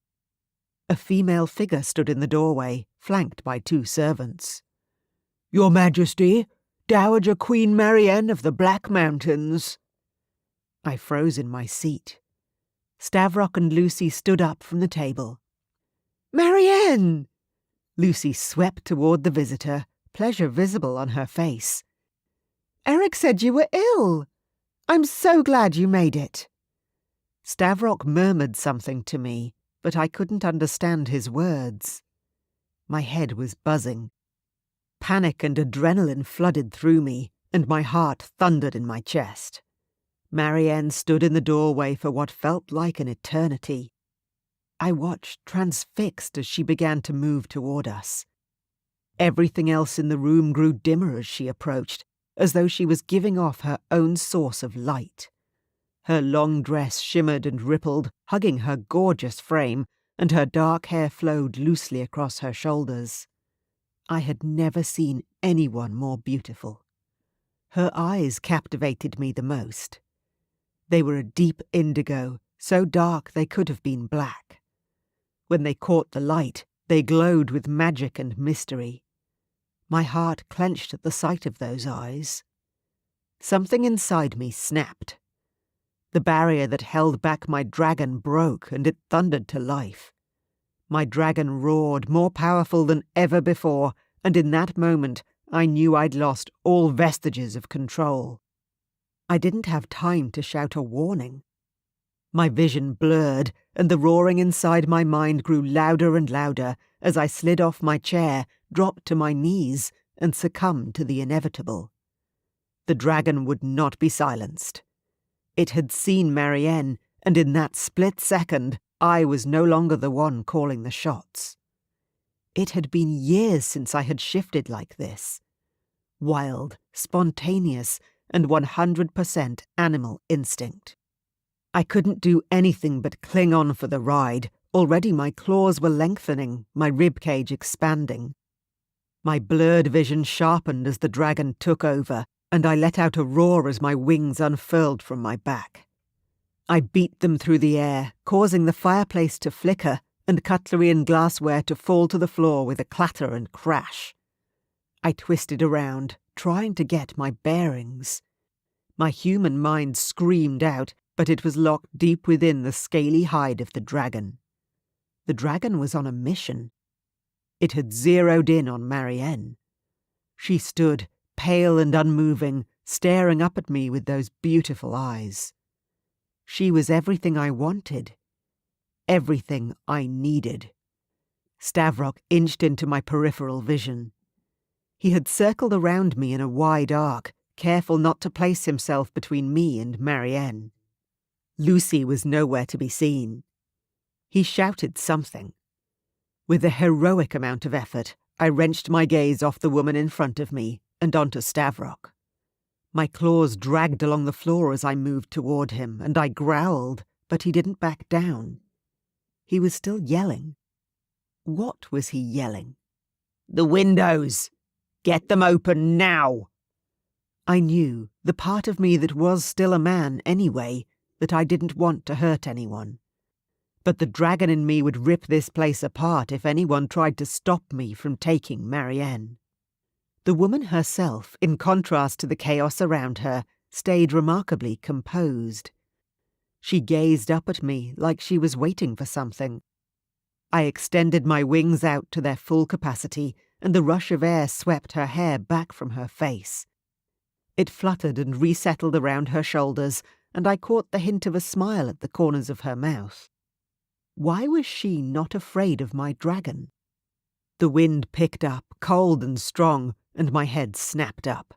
A female figure stood in the doorway, flanked by 2 servants. "Your Majesty, Dowager Queen Marianne of the Black Mountains." I froze in my seat. Stavrock and Lucy stood up from the table. "Marianne!" Lucy swept toward the visitor, pleasure visible on her face. "Eric said you were ill. I'm so glad you made it." Stavrock murmured something to me, but I couldn't understand his words. My head was buzzing. Panic and adrenaline flooded through me, and my heart thundered in my chest. Marianne stood in the doorway for what felt like an eternity. I watched, transfixed, as she began to move toward us. Everything else in the room grew dimmer as she approached, as though she was giving off her own source of light. Her long dress shimmered and rippled, hugging her gorgeous frame, and her dark hair flowed loosely across her shoulders. I had never seen anyone more beautiful. Her eyes captivated me the most. They were a deep indigo, so dark they could have been black. When they caught the light, they glowed with magic and mystery. My heart clenched at the sight of those eyes. Something inside me snapped. The barrier that held back my dragon broke, and it thundered to life. My dragon roared, more powerful than ever before, and in that moment I knew I'd lost all vestiges of control. I didn't have time to shout a warning. My vision blurred, and the roaring inside my mind grew louder and louder as I slid off my chair, dropped to my knees, and succumbed to the inevitable. The dragon would not be silenced. It had seen Marianne, and in that split second, I was no longer the one calling the shots. It had been years since I had shifted like this. Wild, spontaneous, and 100% animal instinct. I couldn't do anything but cling on for the ride. Already my claws were lengthening, my ribcage expanding. My blurred vision sharpened as the dragon took over, and I let out a roar as my wings unfurled from my back. I beat them through the air, causing the fireplace to flicker and cutlery and glassware to fall to the floor with a clatter and crash. I twisted around, trying to get my bearings. My human mind screamed out, but it was locked deep within the scaly hide of the dragon. The dragon was on a mission. It had zeroed in on Marianne. She stood, pale and unmoving, staring up at me with those beautiful eyes. She was everything I wanted. Everything I needed. Stavrock inched into my peripheral vision. He had circled around me in a wide arc, careful not to place himself between me and Marianne. Lucy was nowhere to be seen. He shouted something. With a heroic amount of effort, I wrenched my gaze off the woman in front of me and onto Stavrock. My claws dragged along the floor as I moved toward him, and I growled, but he didn't back down. He was still yelling. What was he yelling? "The windows! Get them open now!" I knew, the part of me that was still a man anyway, that I didn't want to hurt anyone. But the dragon in me would rip this place apart if anyone tried to stop me from taking Marianne. The woman herself, in contrast to the chaos around her, stayed remarkably composed. She gazed up at me like she was waiting for something. I extended my wings out to their full capacity, and the rush of air swept her hair back from her face. It fluttered and resettled around her shoulders, and I caught the hint of a smile at the corners of her mouth. Why was she not afraid of my dragon? The wind picked up, cold and strong, and my head snapped up.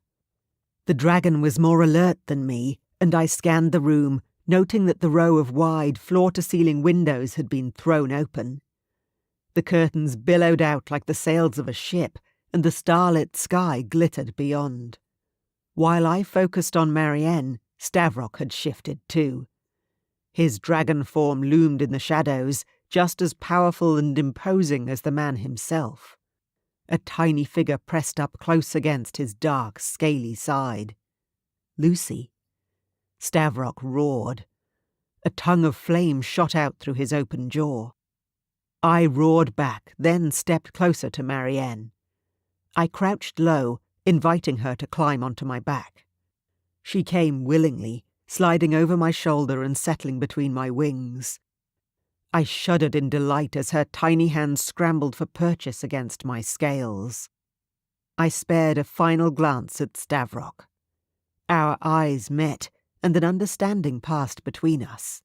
The dragon was more alert than me, and I scanned the room, noting that the row of wide, floor-to-ceiling windows had been thrown open. The curtains billowed out like the sails of a ship, and the starlit sky glittered beyond. While I focused on Marianne, Stavrock had shifted too. His dragon form loomed in the shadows, just as powerful and imposing as the man himself. A tiny figure pressed up close against his dark, scaly side. Lucy. Stavrock roared. A tongue of flame shot out through his open jaw. I roared back, then stepped closer to Marianne. I crouched low, inviting her to climb onto my back. She came willingly, sliding over my shoulder and settling between my wings. I shuddered in delight as her tiny hands scrambled for purchase against my scales. I spared a final glance at Stavrock. Our eyes met, and an understanding passed between us.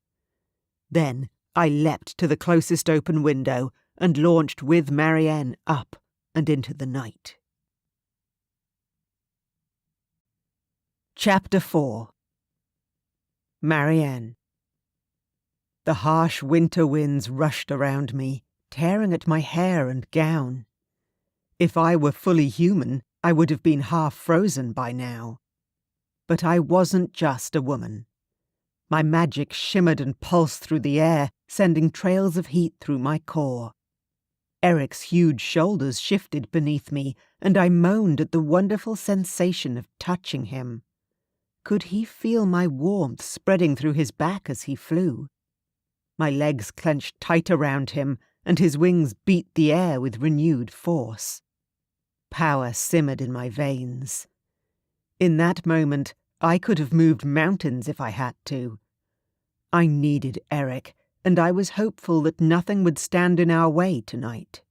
Then I leapt to the closest open window and launched with Marianne up and into the night. Chapter 4. Marianne. The harsh winter winds rushed around me, tearing at my hair and gown. If I were fully human, I would have been half frozen by now. But I wasn't just a woman. My magic shimmered and pulsed through the air, sending trails of heat through my core. Eric's huge shoulders shifted beneath me, and I moaned at the wonderful sensation of touching him. Could he feel my warmth spreading through his back as he flew? My legs clenched tight around him, and his wings beat the air with renewed force. Power simmered in my veins. In that moment, I could have moved mountains if I had to. I needed Eric, and I was hopeful that nothing would stand in our way tonight.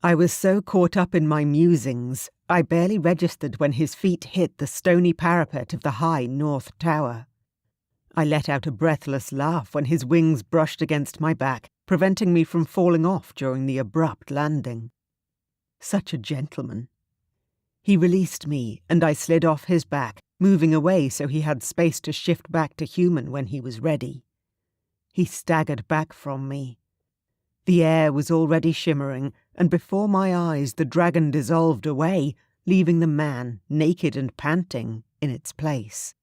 I was so caught up in my musings, I barely registered when his feet hit the stony parapet of the high north tower. I let out a breathless laugh when his wings brushed against my back, preventing me from falling off during the abrupt landing. Such a gentleman. He released me, and I slid off his back, moving away so he had space to shift back to human when he was ready. He staggered back from me. The air was already shimmering, and before my eyes the dragon dissolved away, leaving the man, naked and panting, in its place.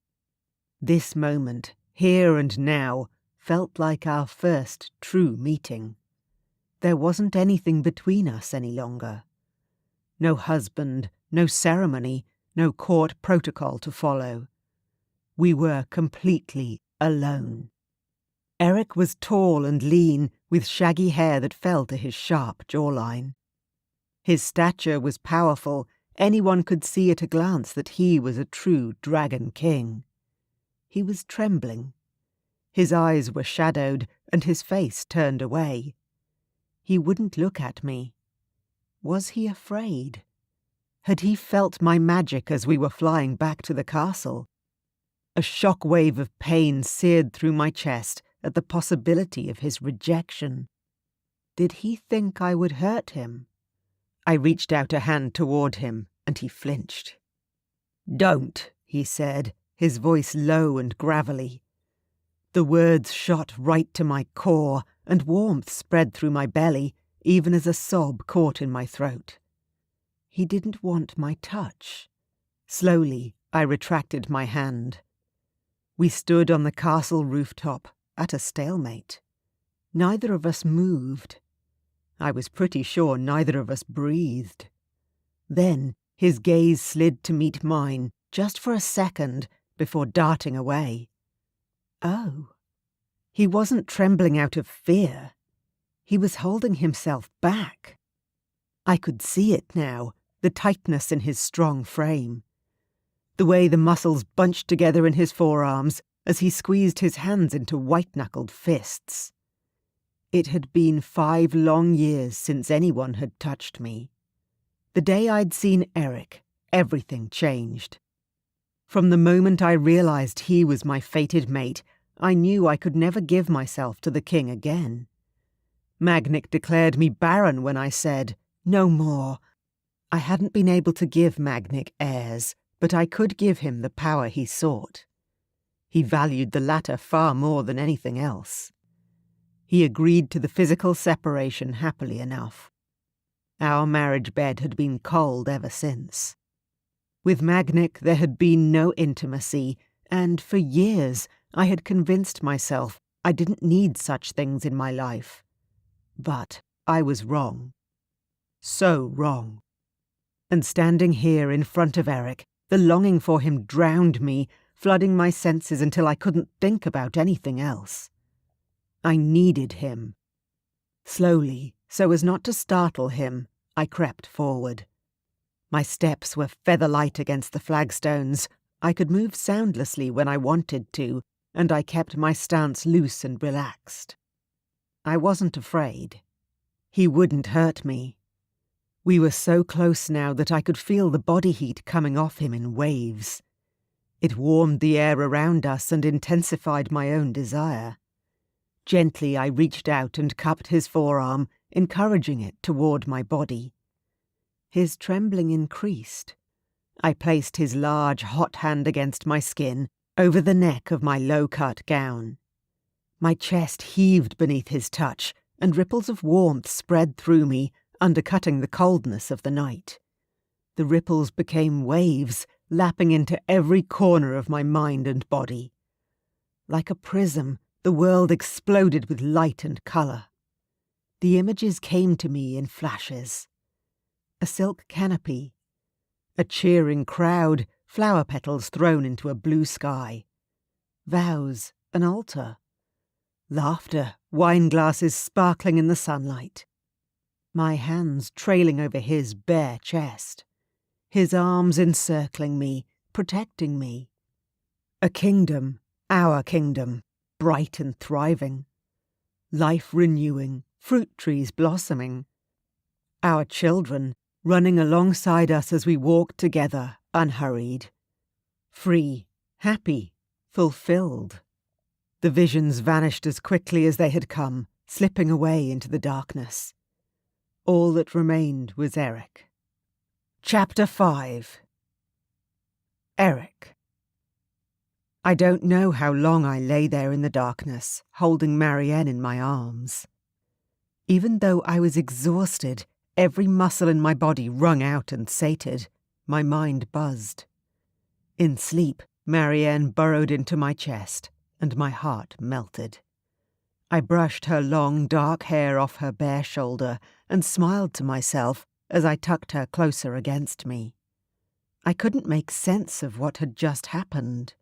This moment, here and now, felt like our first true meeting. There wasn't anything between us any longer. No husband, no ceremony, no court protocol to follow. We were completely alone. Eric was tall and lean, with shaggy hair that fell to his sharp jawline. His stature was powerful. Anyone could see at a glance that he was a true dragon king. He was trembling. His eyes were shadowed, and his face turned away. He wouldn't look at me. Was he afraid? Had he felt my magic as we were flying back to the castle? A shock wave of pain seared through my chest at the possibility of his rejection. Did he think I would hurt him? I reached out a hand toward him, and he flinched. "Don't," he said, his voice low and gravelly. The words shot right to my core, and warmth spread through my belly, even as a sob caught in my throat. He didn't want my touch. Slowly, I retracted my hand. We stood on the castle rooftop, at a stalemate. Neither of us moved. I was pretty sure neither of us breathed. Then his gaze slid to meet mine, just for a second, before darting away. Oh. He wasn't trembling out of fear. He was holding himself back. I could see it now, the tightness in his strong frame. The way the muscles bunched together in his forearms as he squeezed his hands into white-knuckled fists. It had been 5 long years since anyone had touched me. The day I'd seen Eric, everything changed. From the moment I realized he was my fated mate, I knew I could never give myself to the king again. Magnic declared me barren when I said, "No more." I hadn't been able to give Magnic heirs, but I could give him the power he sought. He valued the latter far more than anything else. He agreed to the physical separation happily enough. Our marriage bed had been cold ever since. With Magnic there had been no intimacy, and for years I had convinced myself I didn't need such things in my life. But I was wrong. So wrong. And standing here in front of Eric, the longing for him drowned me, flooding my senses until I couldn't think about anything else. I needed him. Slowly, so as not to startle him, I crept forward. My steps were feather-light against the flagstones. I could move soundlessly when I wanted to, and I kept my stance loose and relaxed. I wasn't afraid. He wouldn't hurt me. We were so close now that I could feel the body heat coming off him in waves. It warmed the air around us and intensified my own desire. Gently I reached out and cupped his forearm, encouraging it toward my body. His trembling increased. I placed his large, hot hand against my skin, over the neck of my low-cut gown. My chest heaved beneath his touch, and ripples of warmth spread through me, undercutting the coldness of the night. The ripples became waves, lapping into every corner of my mind and body. Like a prism, the world exploded with light and colour. The images came to me in flashes. A silk canopy, a cheering crowd, flower petals thrown into a blue sky. Vows, an altar. Laughter, wine glasses sparkling in the sunlight. My hands trailing over his bare chest. His arms encircling me, protecting me. A kingdom, our kingdom, bright and thriving. Life renewing, fruit trees blossoming. Our children running alongside us as we walked together, unhurried. Free, happy, fulfilled. The visions vanished as quickly as they had come, slipping away into the darkness. All that remained was Eric. Chapter 5. Eric. I don't know how long I lay there in the darkness, holding Marianne in my arms. Even though I was exhausted, every muscle in my body wrung out and sated, my mind buzzed. In sleep, Marianne burrowed into my chest, and my heart melted. I brushed her long, dark hair off her bare shoulder and smiled to myself as I tucked her closer against me. I couldn't make sense of what had just happened.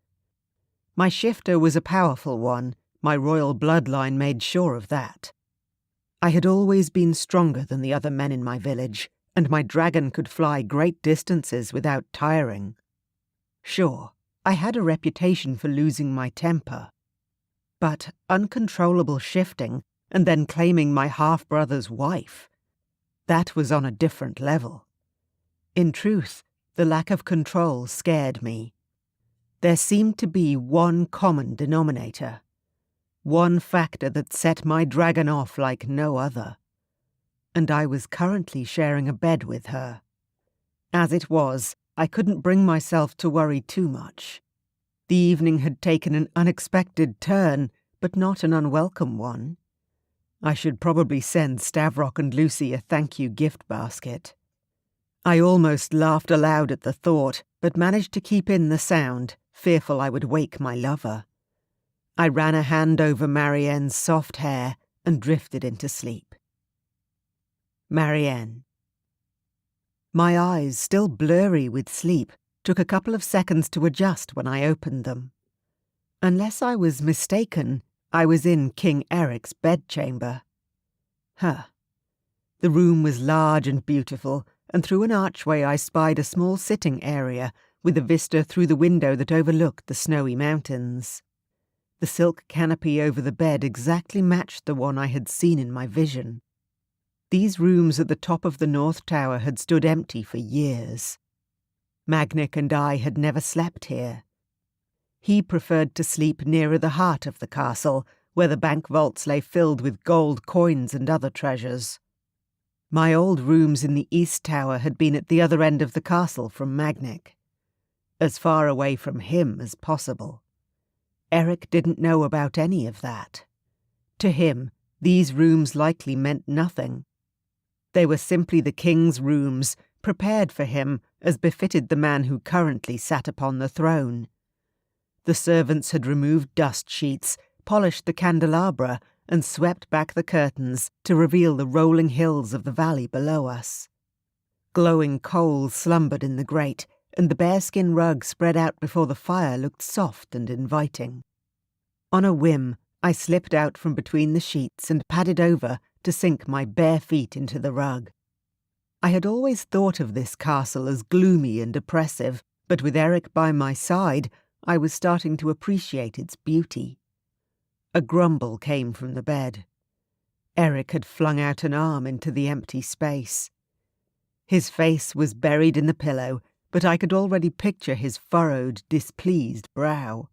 My shifter was a powerful one, my royal bloodline made sure of that. I had always been stronger than the other men in my village, and my dragon could fly great distances without tiring. Sure, I had a reputation for losing my temper. But uncontrollable shifting, and then claiming my half-brother's wife, that was on a different level. In truth, the lack of control scared me. There seemed to be one common denominator. One factor that set my dragon off like no other. And I was currently sharing a bed with her. As it was, I couldn't bring myself to worry too much. The evening had taken an unexpected turn, but not an unwelcome one. I should probably send Stavrock and Lucy a thank-you gift basket. I almost laughed aloud at the thought, but managed to keep in the sound, fearful I would wake my lover. I ran a hand over Marianne's soft hair and drifted into sleep. Marianne. My eyes, still blurry with sleep, took a couple of seconds to adjust when I opened them. Unless I was mistaken, I was in King Eric's bedchamber. The room was large and beautiful, and through an archway I spied a small sitting area with a vista through the window that overlooked the snowy mountains. The silk canopy over the bed exactly matched the one I had seen in my vision. These rooms at the top of the North Tower had stood empty for years. Magnic and I had never slept here. He preferred to sleep nearer the heart of the castle, where the bank vaults lay filled with gold coins and other treasures. My old rooms in the East Tower had been at the other end of the castle from Magnic. As far away from him as possible. Eric didn't know about any of that. To him, these rooms likely meant nothing. They were simply the king's rooms, prepared for him as befitted the man who currently sat upon the throne. The servants had removed dust sheets, polished the candelabra, and swept back the curtains to reveal the rolling hills of the valley below us. Glowing coals slumbered in the grate, and the bearskin rug spread out before the fire looked soft and inviting. On a whim, I slipped out from between the sheets and padded over to sink my bare feet into the rug. I had always thought of this castle as gloomy and oppressive, but with Eric by my side, I was starting to appreciate its beauty. A grumble came from the bed. Eric had flung out an arm into the empty space. His face was buried in the pillow, but I could already picture his furrowed, displeased brow.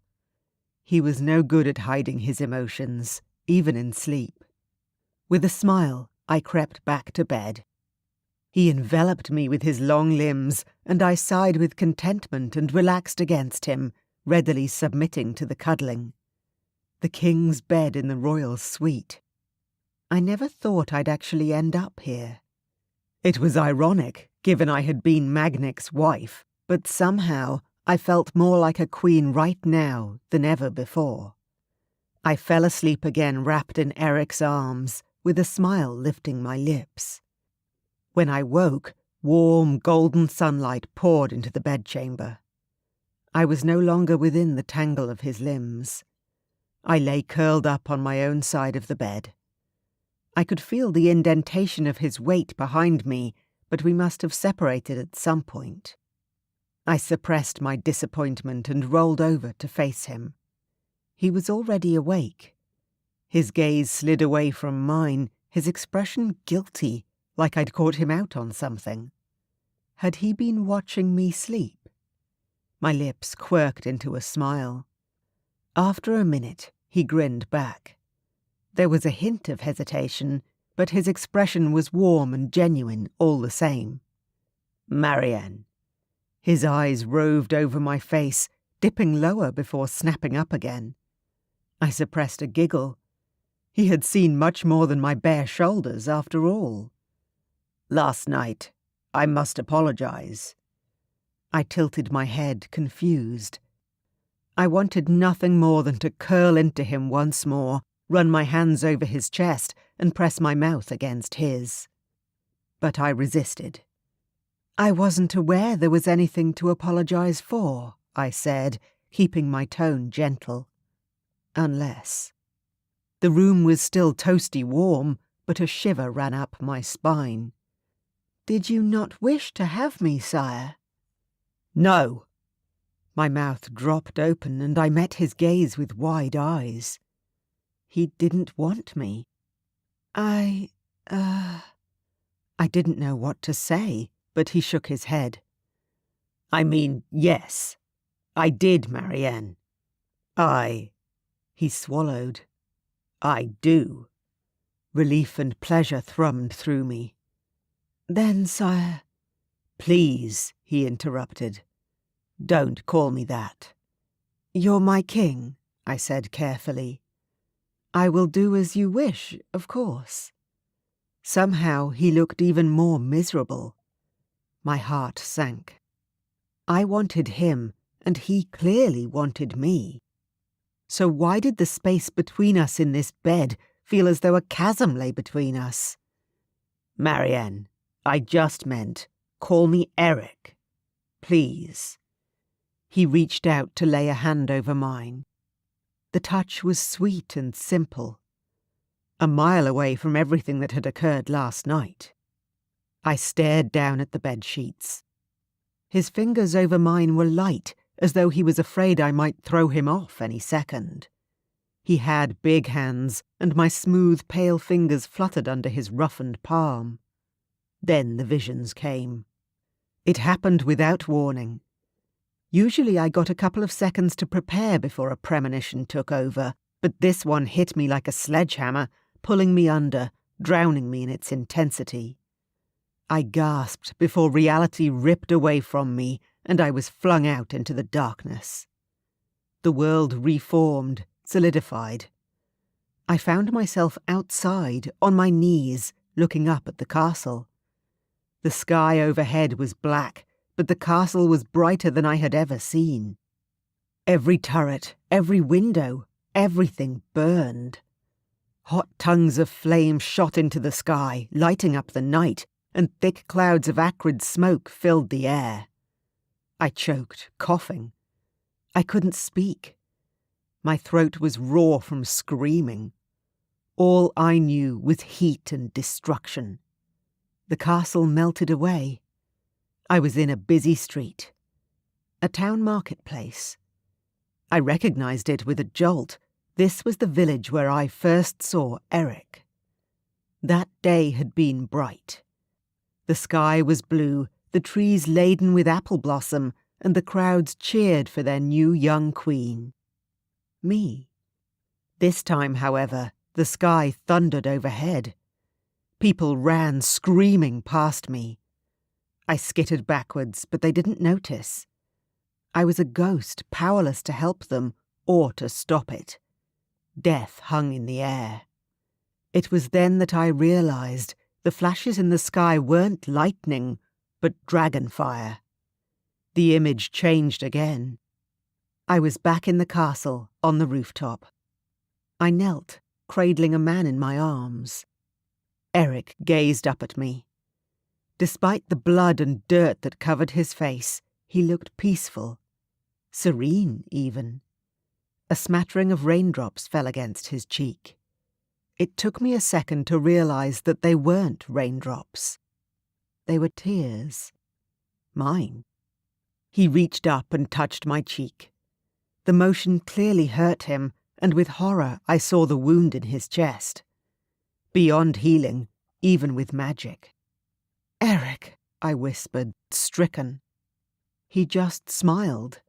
He was no good at hiding his emotions, even in sleep. With a smile, I crept back to bed. He enveloped me with his long limbs, and I sighed with contentment and relaxed against him, readily submitting to the cuddling. The king's bed in the royal suite. I never thought I'd actually end up here. It was ironic, given I had been Magnic's wife, but somehow I felt more like a queen right now than ever before. I fell asleep again wrapped in Eric's arms, with a smile lifting my lips. When I woke, warm, golden sunlight poured into the bedchamber. I was no longer within the tangle of his limbs. I lay curled up on my own side of the bed. I could feel the indentation of his weight behind me, but we must have separated at some point. I suppressed my disappointment and rolled over to face him. He was already awake. His gaze slid away from mine, his expression guilty, like I'd caught him out on something. Had he been watching me sleep? My lips quirked into a smile. After a minute, he grinned back. There was a hint of hesitation, but his expression was warm and genuine all the same. Marianne. His eyes roved over my face, dipping lower before snapping up again. I suppressed a giggle. He had seen much more than my bare shoulders, after all. Last night, I must apologize. I tilted my head, confused. I wanted nothing more than to curl into him once more, run my hands over his chest, and press my mouth against his. But I resisted. I wasn't aware there was anything to apologize for, I said, keeping my tone gentle. Unless. The room was still toasty warm, but a shiver ran up my spine. Did you not wish to have me, sire? No. My mouth dropped open, and I met his gaze with wide eyes. He didn't want me. I didn't know what to say, but he shook his head. I mean, yes. I did, Marianne. He swallowed. I do. Relief and pleasure thrummed through me. Then, sire... Please, he interrupted. Don't call me that. You're my king, I said carefully. I will do as you wish, of course. Somehow he looked even more miserable. My heart sank. I wanted him, and he clearly wanted me. So why did the space between us in this bed feel as though a chasm lay between us? Marianne, I just meant, call me Eric. Please. He reached out to lay a hand over mine. The touch was sweet and simple, a mile away from everything that had occurred last night. I stared down at the bedsheets. His fingers over mine were light, as though he was afraid I might throw him off any second. He had big hands, and my smooth, pale fingers fluttered under his roughened palm. Then the visions came. It happened without warning. Usually I got a couple of seconds to prepare before a premonition took over, but this one hit me like a sledgehammer, pulling me under, drowning me in its intensity. I gasped before reality ripped away from me, and I was flung out into the darkness. The world reformed, solidified. I found myself outside, on my knees, looking up at the castle. The sky overhead was black, but the castle was brighter than I had ever seen. Every turret, every window, everything burned. Hot tongues of flame shot into the sky, lighting up the night, and thick clouds of acrid smoke filled the air. I choked, coughing. I couldn't speak. My throat was raw from screaming. All I knew was heat and destruction. The castle melted away. I was in a busy street. A town marketplace. I recognized it with a jolt. This was the village where I first saw Eric. That day had been bright. The sky was blue, the trees laden with apple blossom, and the crowds cheered for their new young queen. Me. This time, however, the sky thundered overhead. People ran screaming past me. I skittered backwards, but they didn't notice. I was a ghost, powerless to help them or to stop it. Death hung in the air. It was then that I realized the flashes in the sky weren't lightning, but dragonfire. The image changed again. I was back in the castle, on the rooftop. I knelt, cradling a man in my arms. Eric gazed up at me. Despite the blood and dirt that covered his face, he looked peaceful, serene even. A smattering of raindrops fell against his cheek. It took me a second to realize that they weren't raindrops. They were tears. Mine. He reached up and touched my cheek. The motion clearly hurt him, and with horror I saw the wound in his chest. Beyond healing, even with magic. "Eric," I whispered, stricken. He just smiled.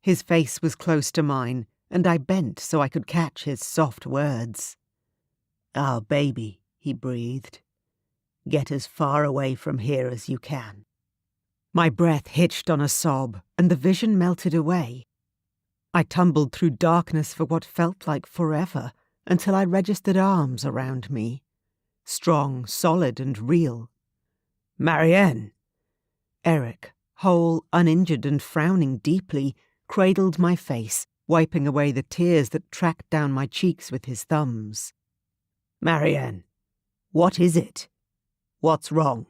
His face was close to mine, and I bent so I could catch his soft words. "Our baby," he breathed. "Get as far away from here as you can." My breath hitched on a sob, and the vision melted away. I tumbled through darkness for what felt like forever, until I registered arms around me. Strong, solid, and real. "Marianne!" Eric, whole, uninjured, and frowning deeply, cradled my face, wiping away the tears that tracked down my cheeks with his thumbs. "Marianne, what is it? What's wrong?"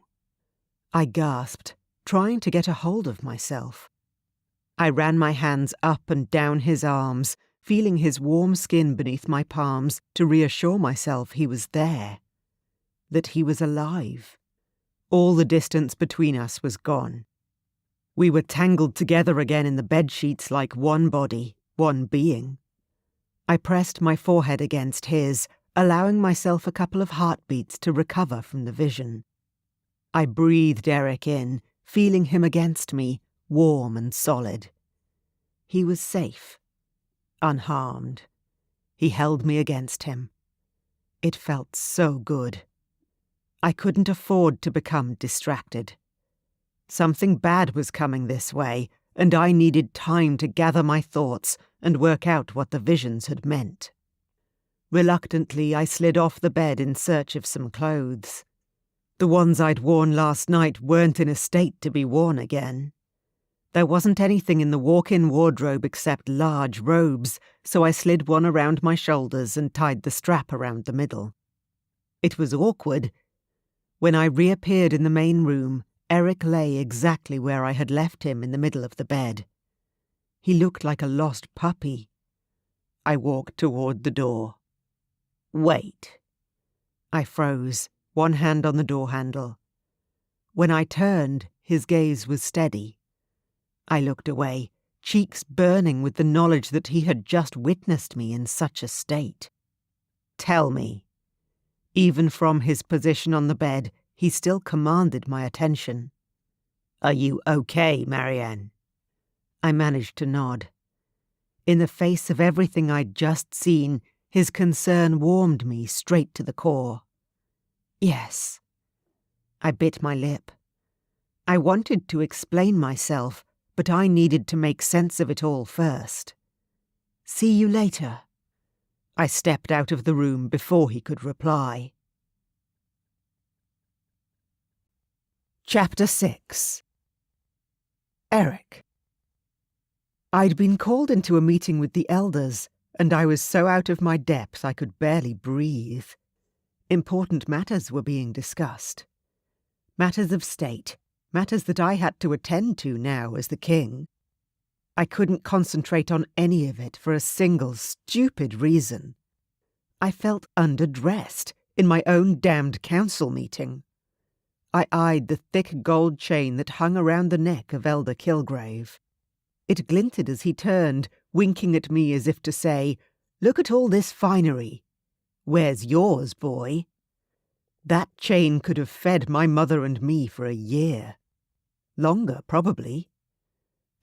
I gasped, trying to get a hold of myself. I ran my hands up and down his arms, feeling his warm skin beneath my palms to reassure myself he was there. That he was alive. All the distance between us was gone. We were tangled together again in the bedsheets like one body, one being. I pressed my forehead against his, allowing myself a couple of heartbeats to recover from the vision. I breathed Eric in, feeling him against me, warm and solid. He was safe, unharmed. He held me against him. It felt so good. I couldn't afford to become distracted. Something bad was coming this way, and I needed time to gather my thoughts and work out what the visions had meant. Reluctantly, I slid off the bed in search of some clothes. The ones I'd worn last night weren't in a state to be worn again. There wasn't anything in the walk-in wardrobe except large robes, so I slid one around my shoulders and tied the strap around the middle. It was awkward. When I reappeared in the main room, Eric lay exactly where I had left him in the middle of the bed. He looked like a lost puppy. I walked toward the door. "Wait." I froze, one hand on the door handle. When I turned, his gaze was steady. I looked away, cheeks burning with the knowledge that he had just witnessed me in such a state. "Tell me." Even from his position on the bed, he still commanded my attention. "Are you okay, Marianne?" I managed to nod. In the face of everything I'd just seen, his concern warmed me straight to the core. "Yes." I bit my lip. I wanted to explain myself, but I needed to make sense of it all first. See you later. I stepped out of the room before he could reply. Chapter 6. Eric. I'd been called into a meeting with the elders, and I was so out of my depth I could barely breathe. Important matters were being discussed. Matters of state, matters that I had to attend to now as the king. I couldn't concentrate on any of it for a single stupid reason. I felt underdressed in my own damned council meeting. I eyed the thick gold chain that hung around the neck of Elder Kilgrave. It glinted as he turned, winking at me as if to say, "Look at all this finery. Where's yours, boy?" That chain could have fed my mother and me for a year. Longer, probably.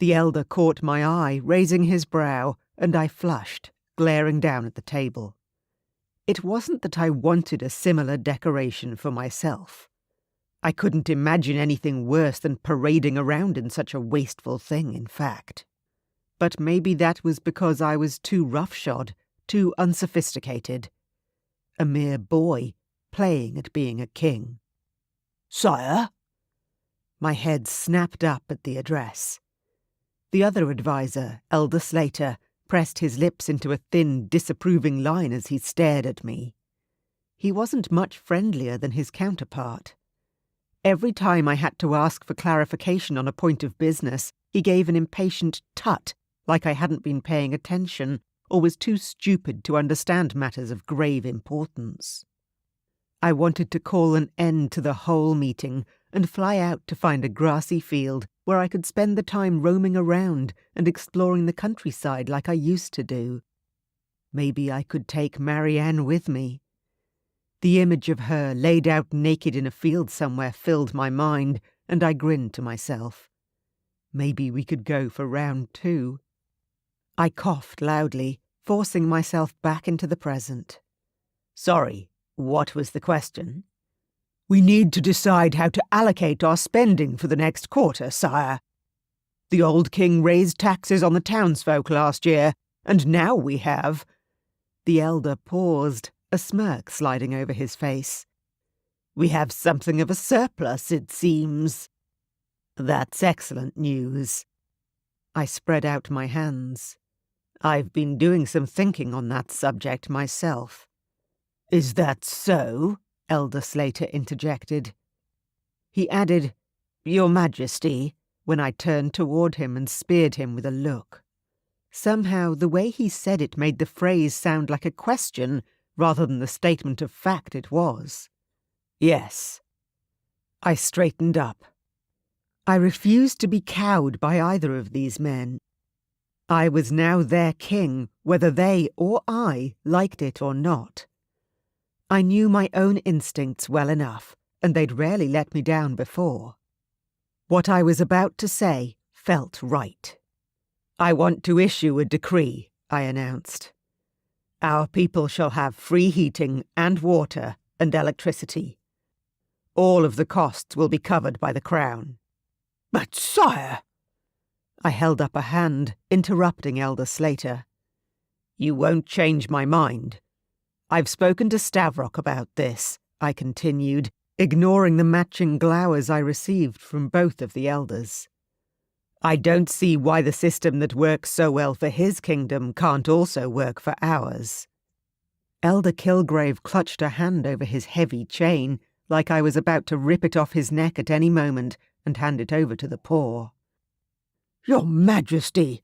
The elder caught my eye, raising his brow, and I flushed, glaring down at the table. It wasn't that I wanted a similar decoration for myself. I couldn't imagine anything worse than parading around in such a wasteful thing, in fact. But maybe that was because I was too roughshod, too unsophisticated. A mere boy, playing at being a king. "Sire?" My head snapped up at the address. The other advisor, Elder Slater, pressed his lips into a thin, disapproving line as he stared at me. He wasn't much friendlier than his counterpart. Every time I had to ask for clarification on a point of business, he gave an impatient tut, like I hadn't been paying attention, or was too stupid to understand matters of grave importance. I wanted to call an end to the whole meeting and fly out to find a grassy field where I could spend the time roaming around and exploring the countryside like I used to do. Maybe I could take Marianne with me. The image of her laid out naked in a field somewhere filled my mind, and I grinned to myself. Maybe we could go for round 2. I coughed loudly, forcing myself back into the present. "Sorry, what was the question?" "We need to decide how to allocate our spending for the next quarter, sire. The old king raised taxes on the townsfolk last year, and now we have—" The elder paused, a smirk sliding over his face. "We have something of a surplus, it seems." "That's excellent news." I spread out my hands. I've been doing some thinking on that subject myself. "Is that so?" Elder Slater interjected. He added, "Your Majesty," when I turned toward him and speared him with a look. Somehow the way he said it made the phrase sound like a question rather than the statement of fact it was. "Yes." I straightened up. I refused to be cowed by either of these men. I was now their king, whether they or I liked it or not. I knew my own instincts well enough, and they'd rarely let me down before. What I was about to say felt right. "I want to issue a decree," I announced. "Our people shall have free heating and water and electricity. All of the costs will be covered by the crown." "But, sire—" I held up a hand, interrupting Elder Slater. "You won't change my mind. I've spoken to Stavrock about this," I continued, ignoring the matching glowers I received from both of the elders. "I don't see why the system that works so well for his kingdom can't also work for ours." Elder Kilgrave clutched a hand over his heavy chain, like I was about to rip it off his neck at any moment and hand it over to the poor. "Your Majesty,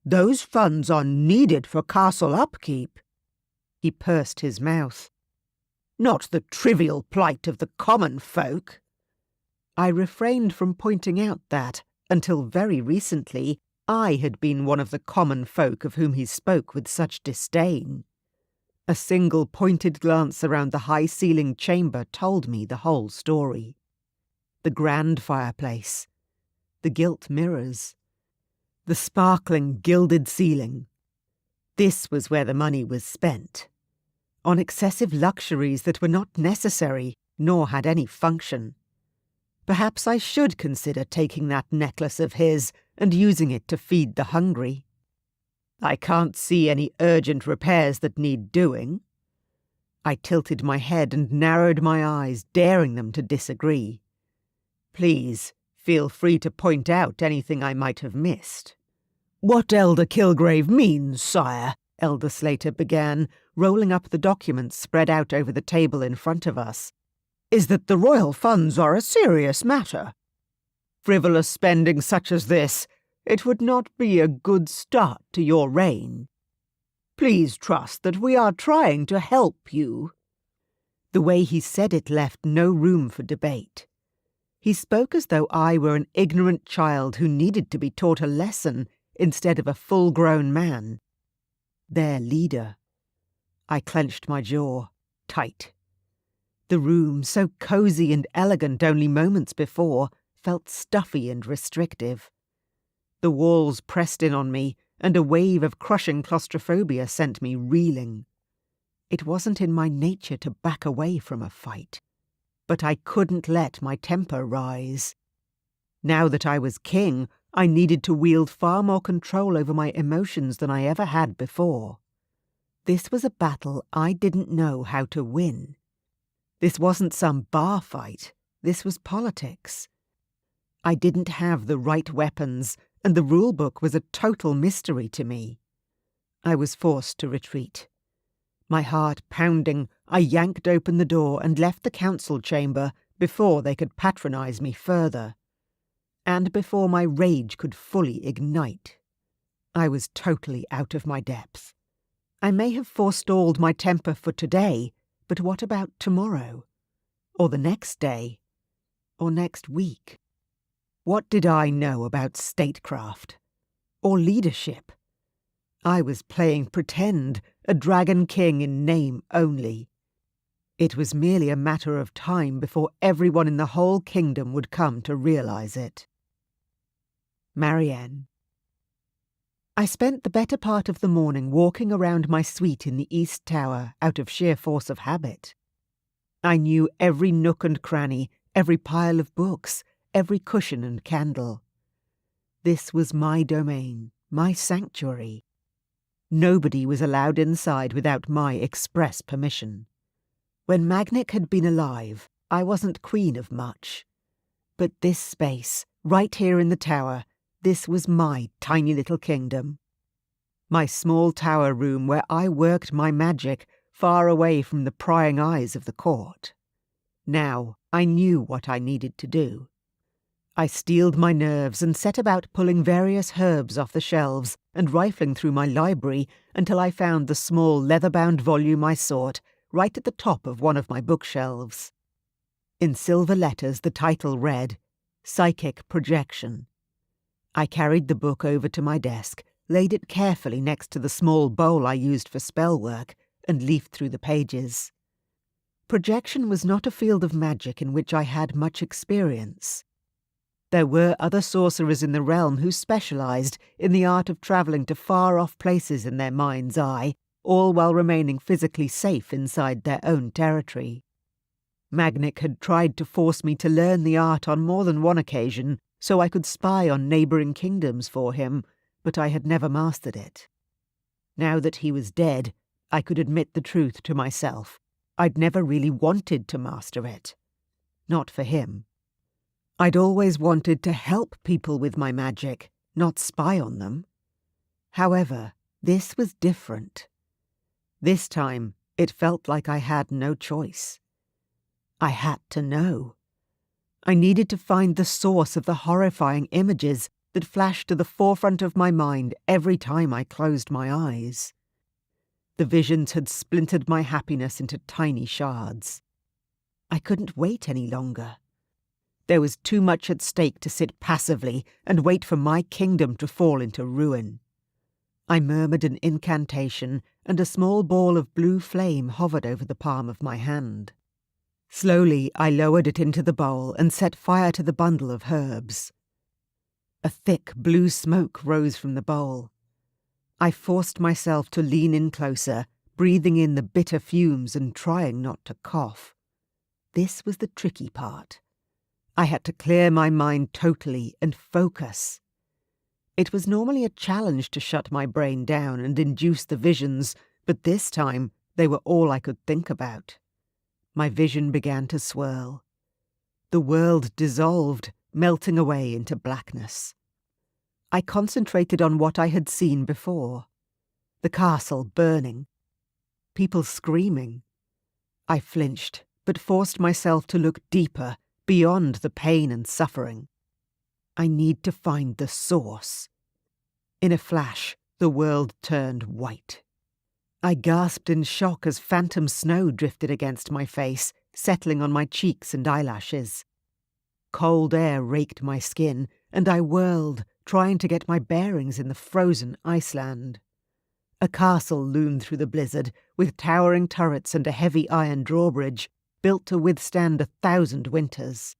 those funds are needed for castle upkeep." He pursed his mouth. "Not the trivial plight of the common folk." I refrained from pointing out that, until very recently, I had been one of the common folk of whom he spoke with such disdain. A single pointed glance around the high-ceilinged chamber told me the whole story. The grand fireplace, the gilt mirrors, the sparkling gilded ceiling. This was where the money was spent. On excessive luxuries that were not necessary, nor had any function. Perhaps I should consider taking that necklace of his and using it to feed the hungry. I can't see any urgent repairs that need doing. I tilted my head and narrowed my eyes, daring them to disagree. Please, feel free to point out anything I might have missed. What Elder Kilgrave means, sire, Elder Slater began, rolling up the documents spread out over the table in front of us, is that the royal funds are a serious matter. Frivolous spending such as this, it would not be a good start to your reign. Please trust that we are trying to help you. The way he said it left no room for debate. He spoke as though I were an ignorant child who needed to be taught a lesson instead of a full-grown man. Their leader. I clenched my jaw, tight. The room, so cosy and elegant only moments before, felt stuffy and restrictive. The walls pressed in on me, and a wave of crushing claustrophobia sent me reeling. It wasn't in my nature to back away from a fight, but I couldn't let my temper rise. Now that I was king, I needed to wield far more control over my emotions than I ever had before. This was a battle I didn't know how to win. This wasn't some bar fight. This was politics. I didn't have the right weapons, and the rulebook was a total mystery to me. I was forced to retreat. My heart pounding, I yanked open the door and left the council chamber before they could patronize me further, and before my rage could fully ignite. I was totally out of my depth. I may have forestalled my temper for today, but what about tomorrow? Or the next day? Or next week? What did I know about statecraft? Or leadership? I was playing pretend, a dragon king in name only. It was merely a matter of time before everyone in the whole kingdom would come to realize it. Marianne. I spent the better part of the morning walking around my suite in the East Tower out of sheer force of habit. I knew every nook and cranny, every pile of books, every cushion and candle. This was my domain, my sanctuary. Nobody was allowed inside without my express permission. When Magnic had been alive, I wasn't queen of much. But this space, right here in the tower, this was my tiny little kingdom. My small tower room where I worked my magic far away from the prying eyes of the court. Now I knew what I needed to do. I steeled my nerves and set about pulling various herbs off the shelves and rifling through my library until I found the small leather-bound volume I sought right at the top of one of my bookshelves. In silver letters the title read, Psychic Projection. I carried the book over to my desk, laid it carefully next to the small bowl I used for spell work, and leafed through the pages. Projection was not a field of magic in which I had much experience. There were other sorcerers in the realm who specialized in the art of traveling to far-off places in their mind's eye, all while remaining physically safe inside their own territory. Magnic had tried to force me to learn the art on more than one occasion, so I could spy on neighbouring kingdoms for him, but I had never mastered it. Now that he was dead, I could admit the truth to myself. I'd never really wanted to master it. Not for him. I'd always wanted to help people with my magic, not spy on them. However, this was different. This time, it felt like I had no choice. I had to know. I needed to find the source of the horrifying images that flashed to the forefront of my mind every time I closed my eyes. The visions had splintered my happiness into tiny shards. I couldn't wait any longer. There was too much at stake to sit passively and wait for my kingdom to fall into ruin. I murmured an incantation, and a small ball of blue flame hovered over the palm of my hand. Slowly I lowered it into the bowl and set fire to the bundle of herbs. A thick blue smoke rose from the bowl. I forced myself to lean in closer, breathing in the bitter fumes and trying not to cough. This was the tricky part. I had to clear my mind totally and focus. It was normally a challenge to shut my brain down and induce the visions, but this time they were all I could think about. My vision began to swirl. The world dissolved, melting away into blackness. I concentrated on what I had seen before. The castle burning. People screaming. I flinched, but forced myself to look deeper, beyond the pain and suffering. I need to find the source. In a flash, the world turned white. I gasped in shock as phantom snow drifted against my face, settling on my cheeks and eyelashes. Cold air raked my skin, and I whirled, trying to get my bearings in the frozen Iceland. A castle loomed through the blizzard, with towering turrets and a heavy iron drawbridge, built to withstand 1,000 winters.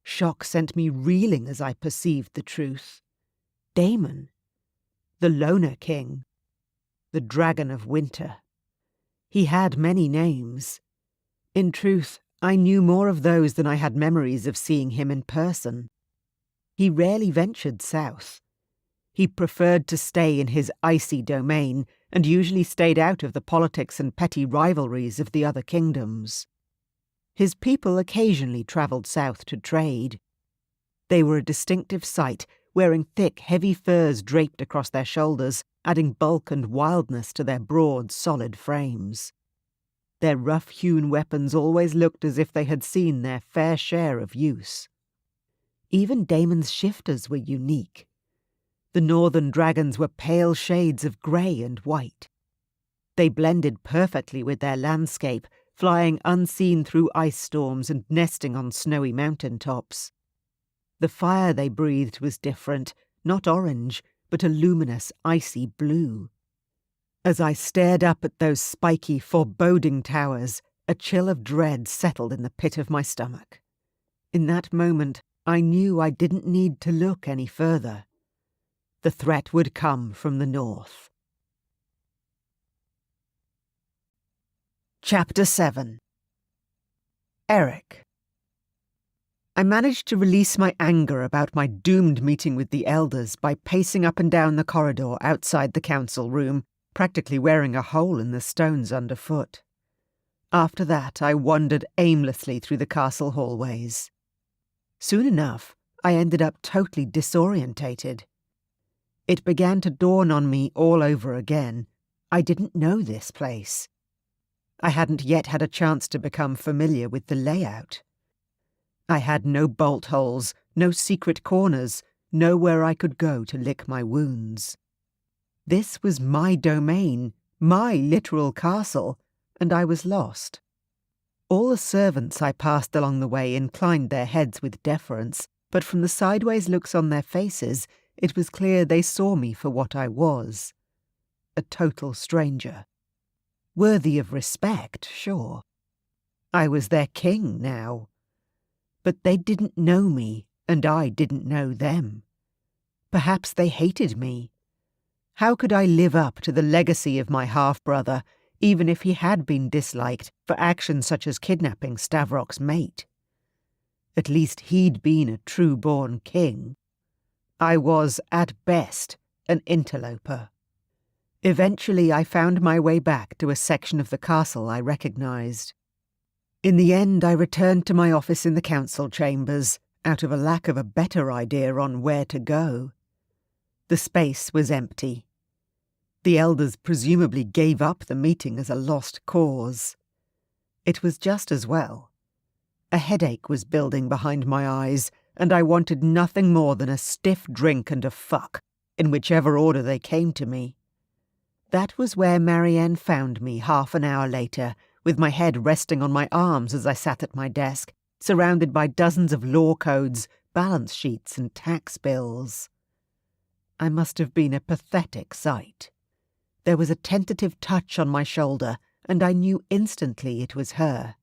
Shock sent me reeling as I perceived the truth. Damon. The Loner King. The Dragon of Winter. He had many names. In truth, I knew more of those than I had memories of seeing him in person. He rarely ventured south. He preferred to stay in his icy domain, and usually stayed out of the politics and petty rivalries of the other kingdoms. His people occasionally travelled south to trade. They were a distinctive sight, wearing thick, heavy furs draped across their shoulders, adding bulk and wildness to their broad, solid frames. Their rough-hewn weapons always looked as if they had seen their fair share of use. Even Damon's shifters were unique. The northern dragons were pale shades of grey and white. They blended perfectly with their landscape, flying unseen through ice storms and nesting on snowy mountain tops. The fire they breathed was different, not orange, but a luminous, icy blue. As I stared up at those spiky, foreboding towers, a chill of dread settled in the pit of my stomach. In that moment, I knew I didn't need to look any further. The threat would come from the north. Chapter 7. Eric. I managed to release my anger about my doomed meeting with the elders by pacing up and down the corridor outside the council room, practically wearing a hole in the stones underfoot. After that, I wandered aimlessly through the castle hallways. Soon enough, I ended up totally disorientated. It began to dawn on me all over again. I didn't know this place. I hadn't yet had a chance to become familiar with the layout. I had no bolt holes, no secret corners, nowhere I could go to lick my wounds. This was my domain, my literal castle, and I was lost. All the servants I passed along the way inclined their heads with deference, but from the sideways looks on their faces, it was clear they saw me for what I was. A total stranger. Worthy of respect, sure. I was their king now. But they didn't know me, and I didn't know them. Perhaps they hated me. How could I live up to the legacy of my half-brother, even if he had been disliked for actions such as kidnapping Stavrok's mate? At least he'd been a true-born king. I was, at best, an interloper. Eventually I found my way back to a section of the castle I recognized. In the end, I returned to my office in the council chambers, out of a lack of a better idea on where to go. The space was empty. The elders presumably gave up the meeting as a lost cause. It was just as well. A headache was building behind my eyes, and I wanted nothing more than a stiff drink and a fuck, in whichever order they came to me. That was where Marianne found me half an hour later, with my head resting on my arms as I sat at my desk, surrounded by dozens of law codes, balance sheets, and tax bills. I must have been a pathetic sight. There was a tentative touch on my shoulder, and I knew instantly it was her.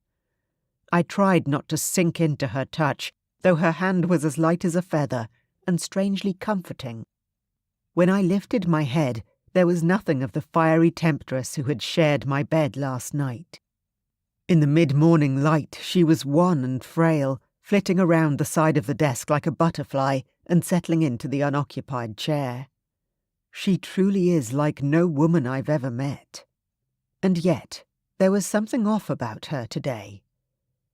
I tried not to sink into her touch, though her hand was as light as a feather, and strangely comforting. When I lifted my head, there was nothing of the fiery temptress who had shared my bed last night. In the mid-morning light, she was wan and frail, flitting around the side of the desk like a butterfly, and settling into the unoccupied chair. She truly is like no woman I've ever met. And yet, there was something off about her today.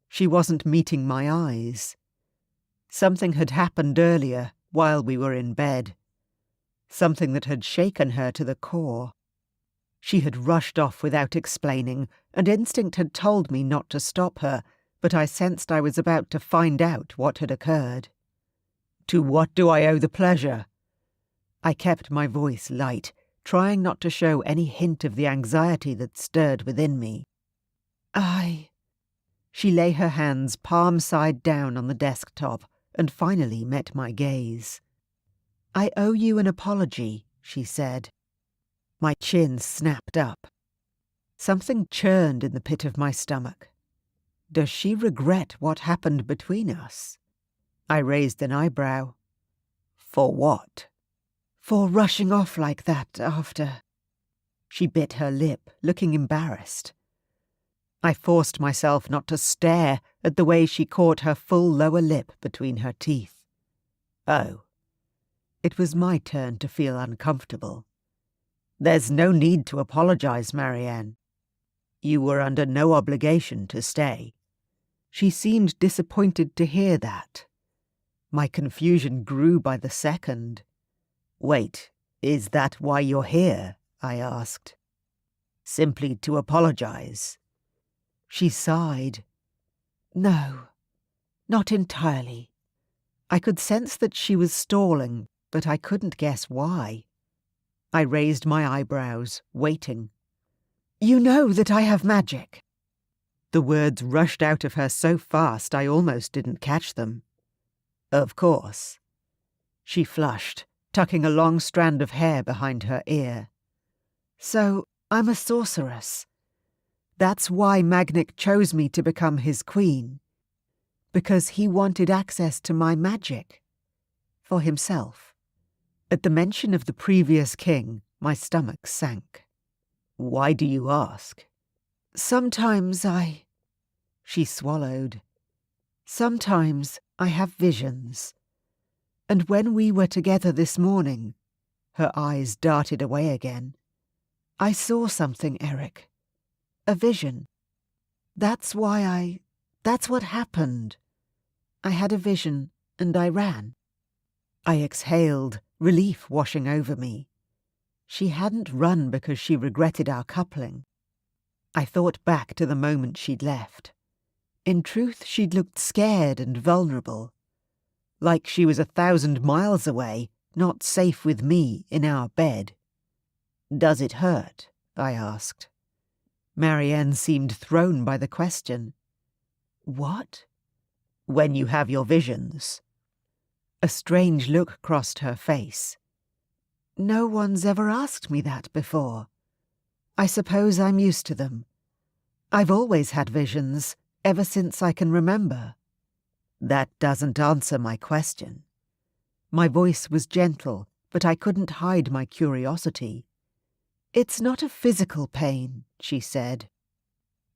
She wasn't meeting my eyes. Something had happened earlier, while we were in bed. Something that had shaken her to the core. She had rushed off without explaining, and instinct had told me not to stop her, but I sensed I was about to find out what had occurred. To what do I owe the pleasure? I kept my voice light, trying not to show any hint of the anxiety that stirred within me. She lay her hands palm side down on the desktop and finally met my gaze. I owe you an apology, she said. My chin snapped up. Something churned in the pit of my stomach. Does she regret what happened between us? I raised an eyebrow. For what? For rushing off like that after. She bit her lip, looking embarrassed. I forced myself not to stare at the way she caught her full lower lip between her teeth. Oh. It was my turn to feel uncomfortable. There's no need to apologize, Marianne. You were under no obligation to stay. She seemed disappointed to hear that. My confusion grew by the second. Wait, is that why you're here? I asked. Simply to apologize. She sighed. No, not entirely. I could sense that she was stalling, but I couldn't guess why. I raised my eyebrows, waiting. You know that I have magic. The words rushed out of her so fast I almost didn't catch them. Of course. She flushed, tucking a long strand of hair behind her ear. So, I'm a sorceress. That's why Magnic chose me to become his queen. Because he wanted access to my magic. For himself. At the mention of the previous king, my stomach sank. Why do you ask? Sometimes She swallowed. Sometimes I have visions. And when we were together this morning, her eyes darted away again. I saw something, Eric. A vision. That's what happened. I had a vision, and I ran. I exhaled, relief washing over me. She hadn't run because she regretted our coupling. I thought back to the moment she'd left. In truth, she'd looked scared and vulnerable. Like she was 1,000 miles away, not safe with me in our bed. Does it hurt? I asked. Marianne seemed thrown by the question. What? When you have your visions. A strange look crossed her face. No one's ever asked me that before. I suppose I'm used to them. I've always had visions, ever since I can remember. That doesn't answer my question. My voice was gentle, but I couldn't hide my curiosity. It's not a physical pain, she said.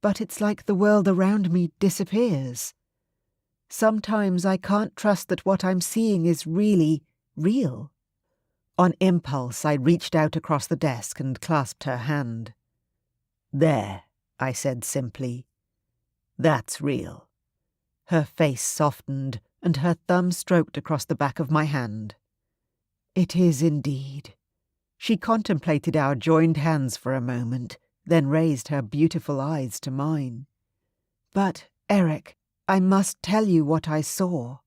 But it's like the world around me disappears. Sometimes I can't trust that what I'm seeing is really real. On impulse, I reached out across the desk and clasped her hand. There, I said simply. That's real. Her face softened, and her thumb stroked across the back of my hand. It is indeed. She contemplated our joined hands for a moment, then raised her beautiful eyes to mine. But, Eric, I must tell you what I saw.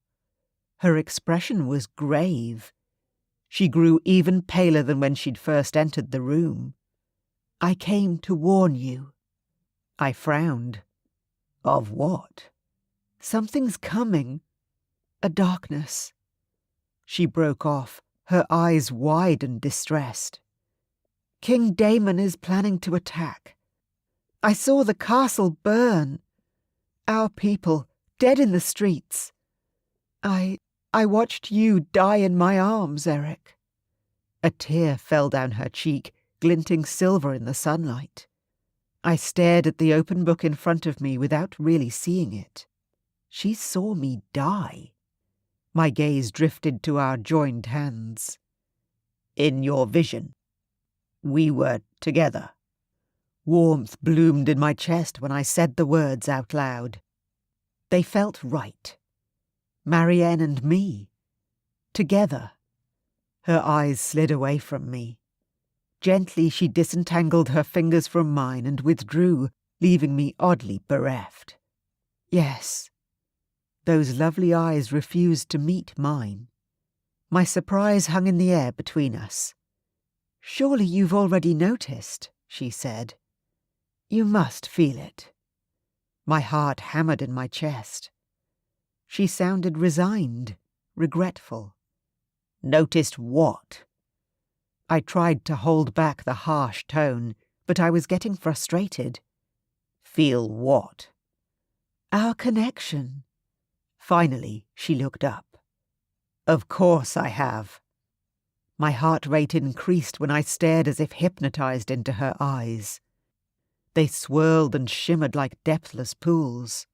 Her expression was grave. She grew even paler than when she'd first entered the room. I came to warn you. I frowned. Of what? Something's coming. A darkness. She broke off, her eyes wide and distressed. King Damon is planning to attack. I saw the castle burn. Our people, dead in the streets. I watched you die in my arms, Eric. A tear fell down her cheek, glinting silver in the sunlight. I stared at the open book in front of me without really seeing it. She saw me die. My gaze drifted to our joined hands. In your vision, we were together. Warmth bloomed in my chest when I said the words out loud. They felt right. Marianne and me. Together. Her eyes slid away from me. Gently she disentangled her fingers from mine and withdrew, leaving me oddly bereft. Yes. Those lovely eyes refused to meet mine. My surprise hung in the air between us. Surely you've already noticed, she said. You must feel it. My heart hammered in my chest. She sounded resigned, regretful. Noticed what? I tried to hold back the harsh tone, but I was getting frustrated. Feel what? Our connection. Finally, she looked up. Of course I have. My heart rate increased when I stared as if hypnotized into her eyes. They swirled and shimmered like depthless pools.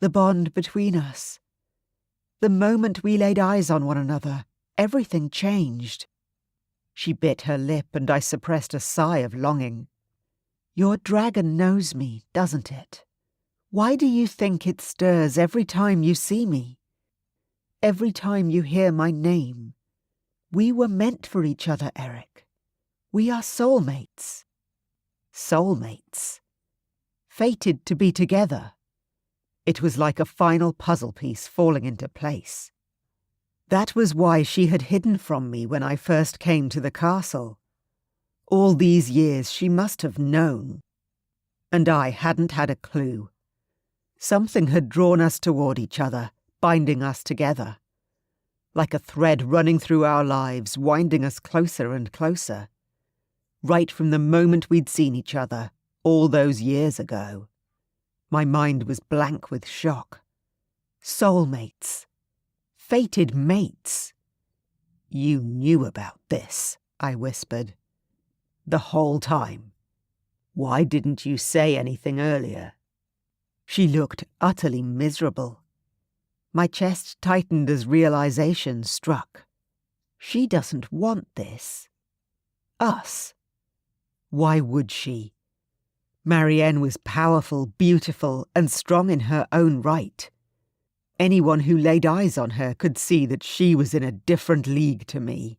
The bond between us. The moment we laid eyes on one another, everything changed. She bit her lip and I suppressed a sigh of longing. Your dragon knows me, doesn't it? Why do you think it stirs every time you see me? Every time you hear my name? We were meant for each other, Eric. We are soulmates. Soulmates. Fated to be together. It was like a final puzzle piece falling into place. That was why she had hidden from me when I first came to the castle. All these years she must have known. And I hadn't had a clue. Something had drawn us toward each other, binding us together. Like a thread running through our lives, winding us closer and closer. Right from the moment we'd seen each other, all those years ago. My mind was blank with shock. Soulmates. Fated mates. You knew about this, I whispered. The whole time. Why didn't you say anything earlier? She looked utterly miserable. My chest tightened as realization struck. She doesn't want this. Us. Why would she? Marianne was powerful, beautiful, and strong in her own right. Anyone who laid eyes on her could see that she was in a different league to me.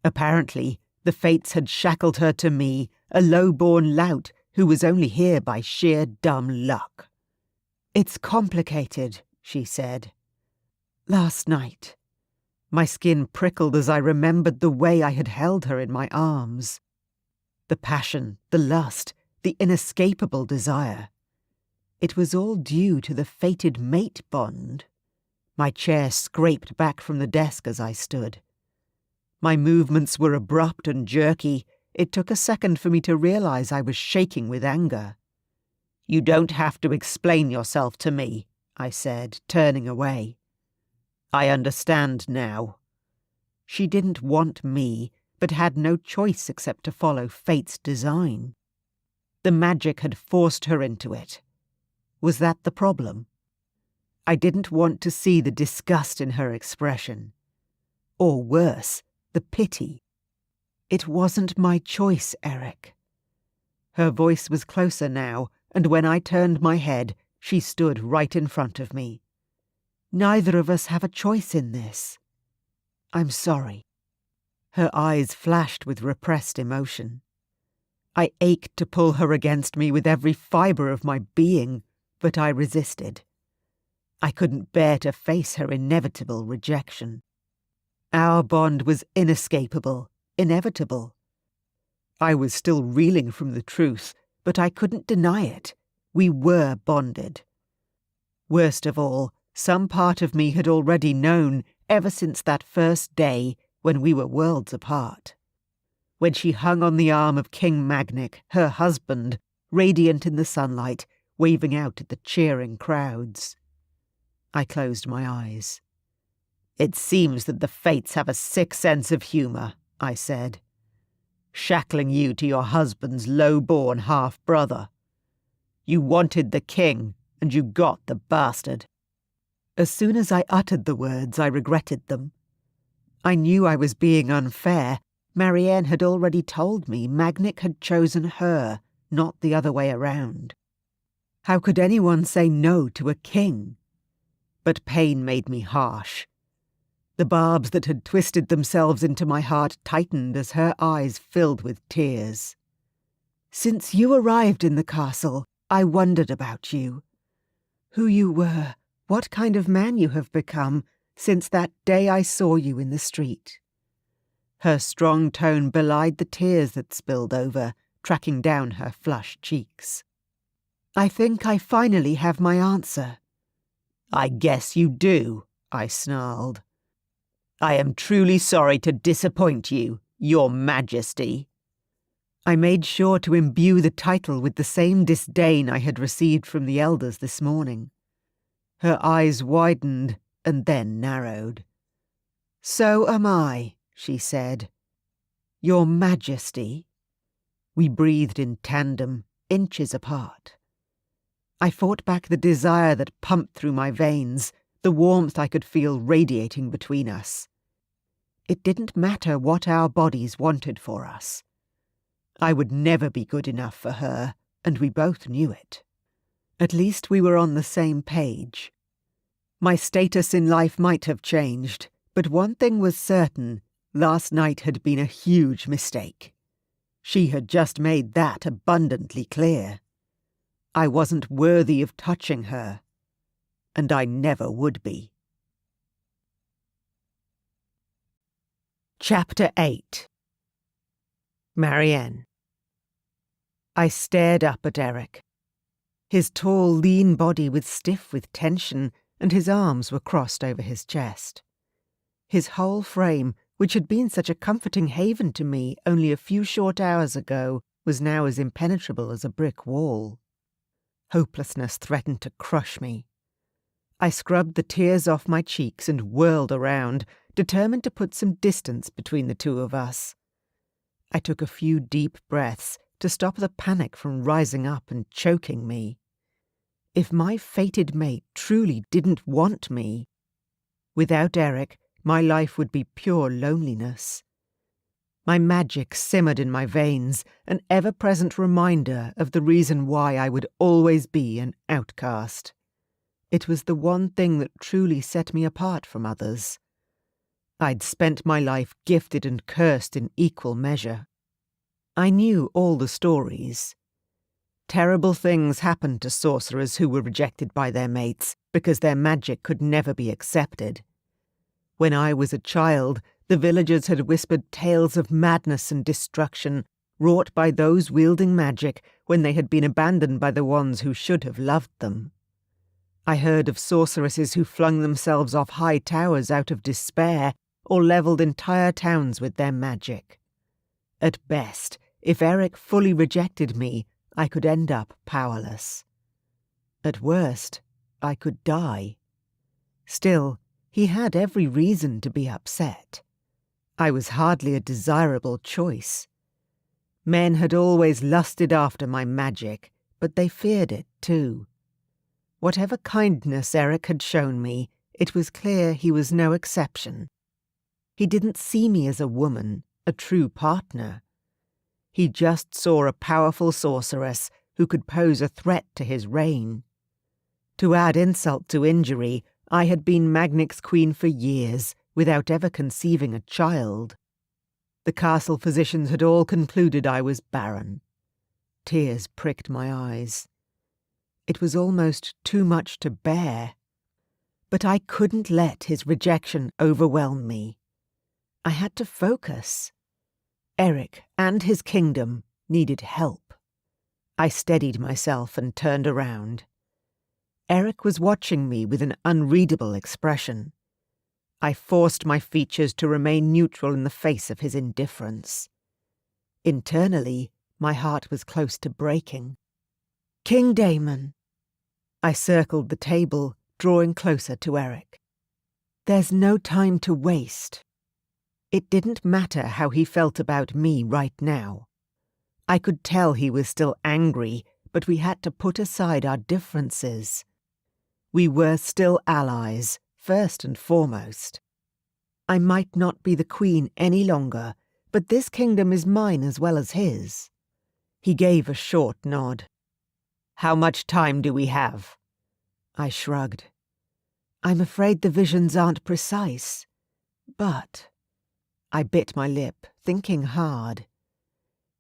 Apparently, the fates had shackled her to me, a low-born lout who was only here by sheer dumb luck. It's complicated, she said. Last night. My skin prickled as I remembered the way I had held her in my arms. The passion, the lust, the inescapable desire. It was all due to the fated mate bond. My chair scraped back from the desk as I stood. My movements were abrupt and jerky. It took a second for me to realize I was shaking with anger. You don't have to explain yourself to me, I said, turning away. I understand now. She didn't want me, but had no choice except to follow fate's design. The magic had forced her into it. Was that the problem? I didn't want to see the disgust in her expression. Or worse, the pity. It wasn't my choice, Eric. Her voice was closer now, and when I turned my head, she stood right in front of me. Neither of us have a choice in this. I'm sorry. Her eyes flashed with repressed emotion. I ached to pull her against me with every fibre of my being, but I resisted. I couldn't bear to face her inevitable rejection. Our bond was inescapable, inevitable. I was still reeling from the truth, but I couldn't deny it. We were bonded. Worst of all, some part of me had already known ever since that first day when we were worlds apart. When she hung on the arm of King Magnic, her husband, radiant in the sunlight, waving out at the cheering crowds. I closed my eyes. It seems that the fates have a sick sense of humour, I said. Shackling you to your husband's low-born half-brother. You wanted the king, and you got the bastard. As soon as I uttered the words, I regretted them. I knew I was being unfair. Marianne had already told me Magnic had chosen her, not the other way around. How could anyone say no to a king? But pain made me harsh. The barbs that had twisted themselves into my heart tightened as her eyes filled with tears. Since you arrived in the castle, I wondered about you. Who you were, what kind of man you have become since that day I saw you in the street. Her strong tone belied the tears that spilled over, tracking down her flushed cheeks. I think I finally have my answer. I guess you do, I snarled. I am truly sorry to disappoint you, Your Majesty. I made sure to imbue the title with the same disdain I had received from the elders this morning. Her eyes widened and then narrowed. So am I, she said. Your Majesty. We breathed in tandem, inches apart. I fought back the desire that pumped through my veins, the warmth I could feel radiating between us. It didn't matter what our bodies wanted for us. I would never be good enough for her, and we both knew it. At least we were on the same page. My status in life might have changed, but one thing was certain: last night had been a huge mistake. She had just made that abundantly clear. I wasn't worthy of touching her, and I never would be. Chapter 8. Marianne. I stared up at Eric. His tall, lean body was stiff with tension, and his arms were crossed over his chest. His whole frame, which had been such a comforting haven to me only a few short hours ago, was now as impenetrable as a brick wall. Hopelessness threatened to crush me. I scrubbed the tears off my cheeks and whirled around, determined to put some distance between the two of us. I took a few deep breaths to stop the panic from rising up and choking me. If my fated mate truly didn't want me, without Eric, my life would be pure loneliness. My magic simmered in my veins, an ever-present reminder of the reason why I would always be an outcast. It was the one thing that truly set me apart from others. I'd spent my life gifted and cursed in equal measure. I knew all the stories. Terrible things happened to sorcerers who were rejected by their mates because their magic could never be accepted. When I was a child, the villagers had whispered tales of madness and destruction wrought by those wielding magic when they had been abandoned by the ones who should have loved them. I heard of sorceresses who flung themselves off high towers out of despair or levelled entire towns with their magic. At best, if Eric fully rejected me, I could end up powerless. At worst, I could die. Still, he had every reason to be upset. I was hardly a desirable choice. Men had always lusted after my magic, but they feared it too. Whatever kindness Eric had shown me, it was clear he was no exception. He didn't see me as a woman, a true partner. He just saw a powerful sorceress who could pose a threat to his reign. To add insult to injury, I had been Magnic's queen for years, without ever conceiving a child. The castle physicians had all concluded I was barren. Tears pricked my eyes. It was almost too much to bear. But I couldn't let his rejection overwhelm me. I had to focus. Eric and his kingdom needed help. I steadied myself and turned around. Eric was watching me with an unreadable expression. I forced my features to remain neutral in the face of his indifference. Internally, my heart was close to breaking. King Damon. I circled the table, drawing closer to Eric. There's no time to waste. It didn't matter how he felt about me right now. I could tell he was still angry, but we had to put aside our differences. We were still allies, first and foremost. I might not be the queen any longer, but this kingdom is mine as well as his. He gave a short nod. How much time do we have? I shrugged. I'm afraid the visions aren't precise, but... I bit my lip, thinking hard.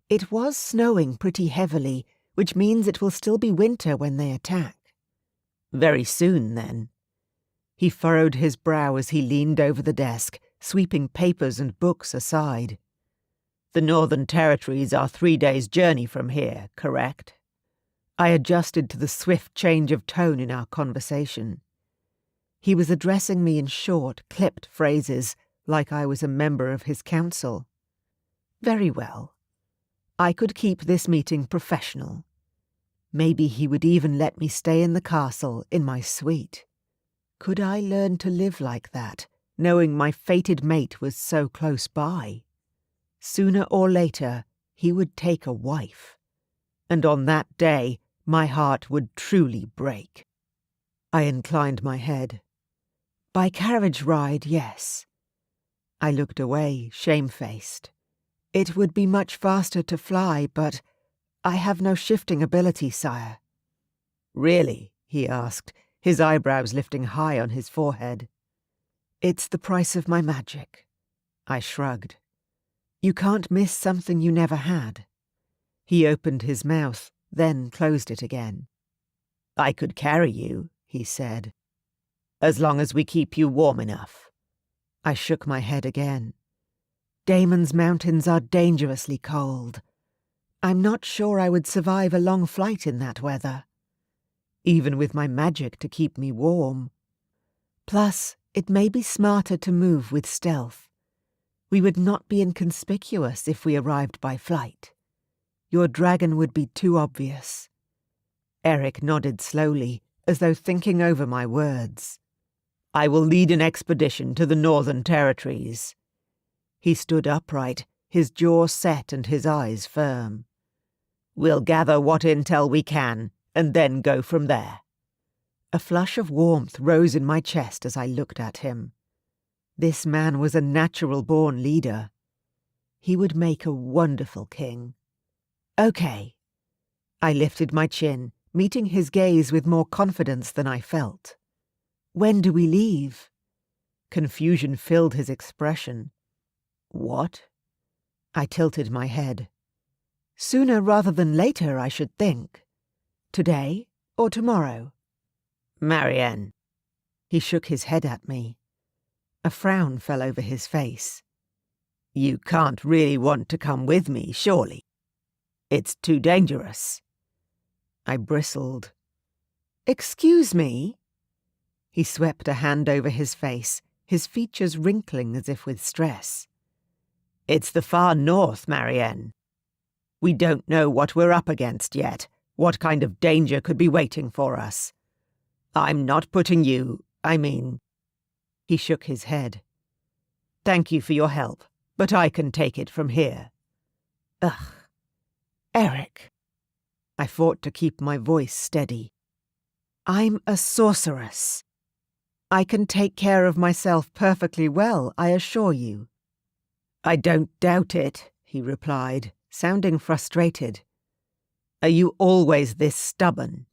It was snowing pretty heavily, which means it will still be winter when they attack. Very soon, then. He furrowed his brow as he leaned over the desk, sweeping papers and books aside. The Northern Territories are 3 days' journey from here, correct? I adjusted to the swift change of tone in our conversation. He was addressing me in short, clipped phrases, like I was a member of his council. Very well. I could keep this meeting professional. Maybe he would even let me stay in the castle, in my suite. Could I learn to live like that, knowing my fated mate was so close by? Sooner or later, he would take a wife. And on that day, my heart would truly break. I inclined my head. By carriage ride, yes. I looked away, shamefaced. It would be much faster to fly, but I have no shifting ability, sire. Really? He asked, his eyebrows lifting high on his forehead. It's the price of my magic. I shrugged. You can't miss something you never had. He opened his mouth, then closed it again. I could carry you, he said, as long as we keep you warm enough. I shook my head again. Damon's mountains are dangerously cold. I'm not sure I would survive a long flight in that weather, even with my magic to keep me warm. Plus, it may be smarter to move with stealth. We would not be inconspicuous if we arrived by flight. Your dragon would be too obvious. Eric nodded slowly, as though thinking over my words. I will lead an expedition to the Northern Territories. He stood upright, his jaw set and his eyes firm. We'll gather what intel we can, and then go from there. A flush of warmth rose in my chest as I looked at him. This man was a natural-born leader. He would make a wonderful king. Okay. I lifted my chin, meeting his gaze with more confidence than I felt. When do we leave? Confusion filled his expression. What? I tilted my head. Sooner rather than later, I should think. Today or tomorrow? Marianne. He shook his head at me. A frown fell over his face. You can't really want to come with me, surely. It's too dangerous. I bristled. Excuse me? He swept a hand over his face, his features wrinkling as if with stress. It's the far north, Marianne. We don't know what we're up against yet, what kind of danger could be waiting for us. I'm not putting you, He shook his head. Thank you for your help, but I can take it from here. Ugh. Eric. I fought to keep my voice steady. I'm a sorceress. I can take care of myself perfectly well, I assure you. I don't doubt it, he replied, sounding frustrated. Are you always this stubborn?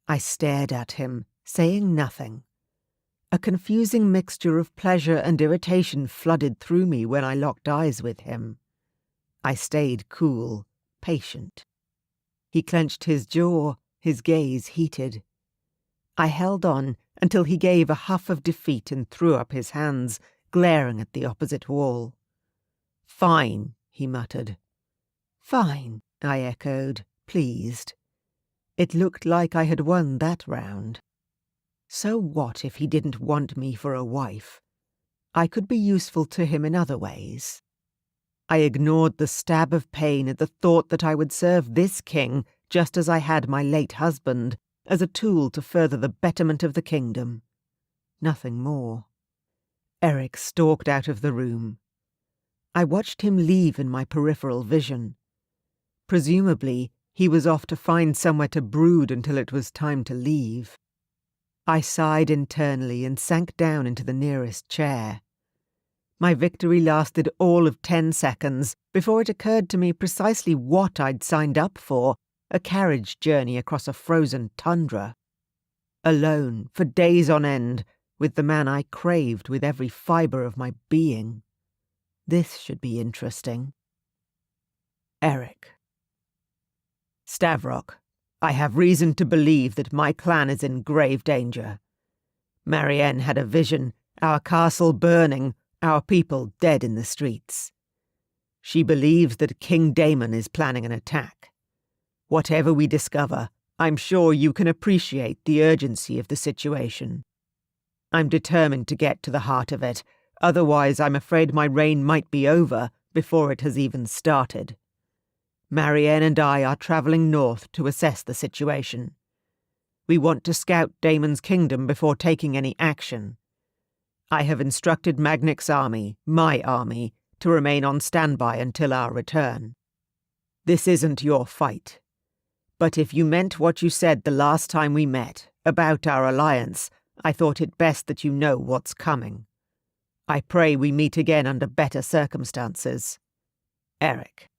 I stared at him, saying nothing. A confusing mixture of pleasure and irritation flooded through me when I locked eyes with him. I stayed cool, patient. He clenched his jaw, his gaze heated. I held on until he gave a huff of defeat and threw up his hands, glaring at the opposite wall. Fine, he muttered. Fine, I echoed, pleased. It looked like I had won that round. So what if he didn't want me for a wife? I could be useful to him in other ways. I ignored the stab of pain at the thought that I would serve this king just as I had my late husband, as a tool to further the betterment of the kingdom. Nothing more. Eric stalked out of the room. I watched him leave in my peripheral vision. Presumably, he was off to find somewhere to brood until it was time to leave. I sighed internally and sank down into the nearest chair. My victory lasted all of 10 seconds before it occurred to me precisely what I'd signed up for, a carriage journey across a frozen tundra. Alone, for days on end, with the man I craved with every fibre of my being. This should be interesting. Eric. Stavrock, I have reason to believe that my clan is in grave danger. Marianne had a vision, our castle burning, our people dead in the streets. She believes that King Damon is planning an attack. Whatever we discover, I'm sure you can appreciate the urgency of the situation. I'm determined to get to the heart of it, otherwise I'm afraid my reign might be over before it has even started. Marianne and I are travelling north to assess the situation. We want to scout Damon's kingdom before taking any action. I have instructed Magnic's army, my army, to remain on standby until our return. This isn't your fight. But if you meant what you said the last time we met, about our alliance, I thought it best that you know what's coming. I pray we meet again under better circumstances. Eric.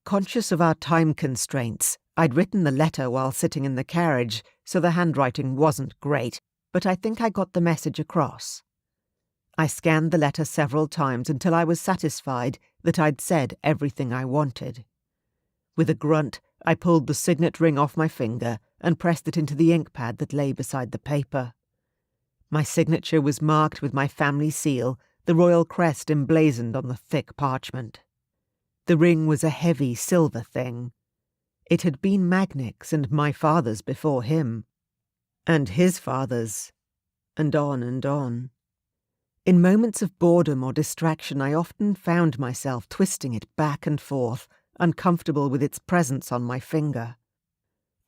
Conscious of our time constraints, I'd written the letter while sitting in the carriage, so the handwriting wasn't great, but I think I got the message across. I scanned the letter several times until I was satisfied that I'd said everything I wanted. With a grunt, I pulled the signet ring off my finger and pressed it into the ink pad that lay beside the paper. My signature was marked with my family seal, the royal crest emblazoned on the thick parchment. The ring was a heavy silver thing. It had been Magnic's and my father's before him. And his father's. And on and on. In moments of boredom or distraction, I often found myself twisting it back and forth, uncomfortable with its presence on my finger.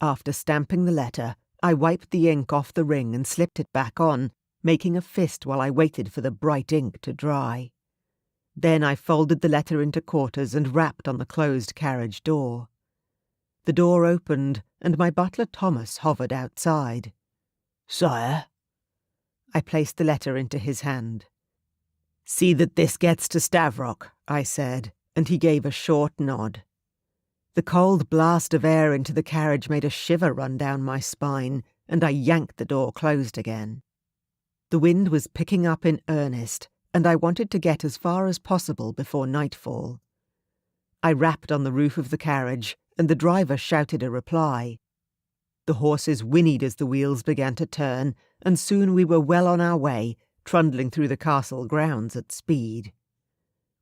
After stamping the letter, I wiped the ink off the ring and slipped it back on, making a fist while I waited for the bright ink to dry. Then I folded the letter into quarters and rapped on the closed carriage door. The door opened, and my butler Thomas hovered outside. "Sire?" I placed the letter into his hand. "See that this gets to Stavrock," I said, and he gave a short nod. The cold blast of air into the carriage made a shiver run down my spine, and I yanked the door closed again. The wind was picking up in earnest, and I wanted to get as far as possible before nightfall. I rapped on the roof of the carriage, and the driver shouted a reply. The horses whinnied as the wheels began to turn, and soon we were well on our way, trundling through the castle grounds at speed.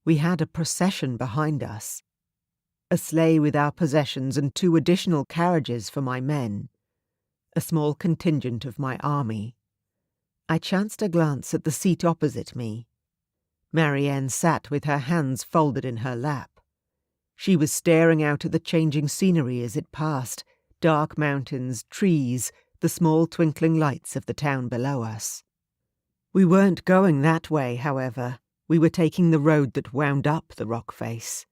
We had a procession behind us. A sleigh with our possessions and 2 additional carriages for my men. A small contingent of my army. I chanced a glance at the seat opposite me. Marianne sat with her hands folded in her lap. She was staring out at the changing scenery as it passed, dark mountains, trees, the small twinkling lights of the town below us. We weren't going that way, however. We were taking the road that wound up the rock face.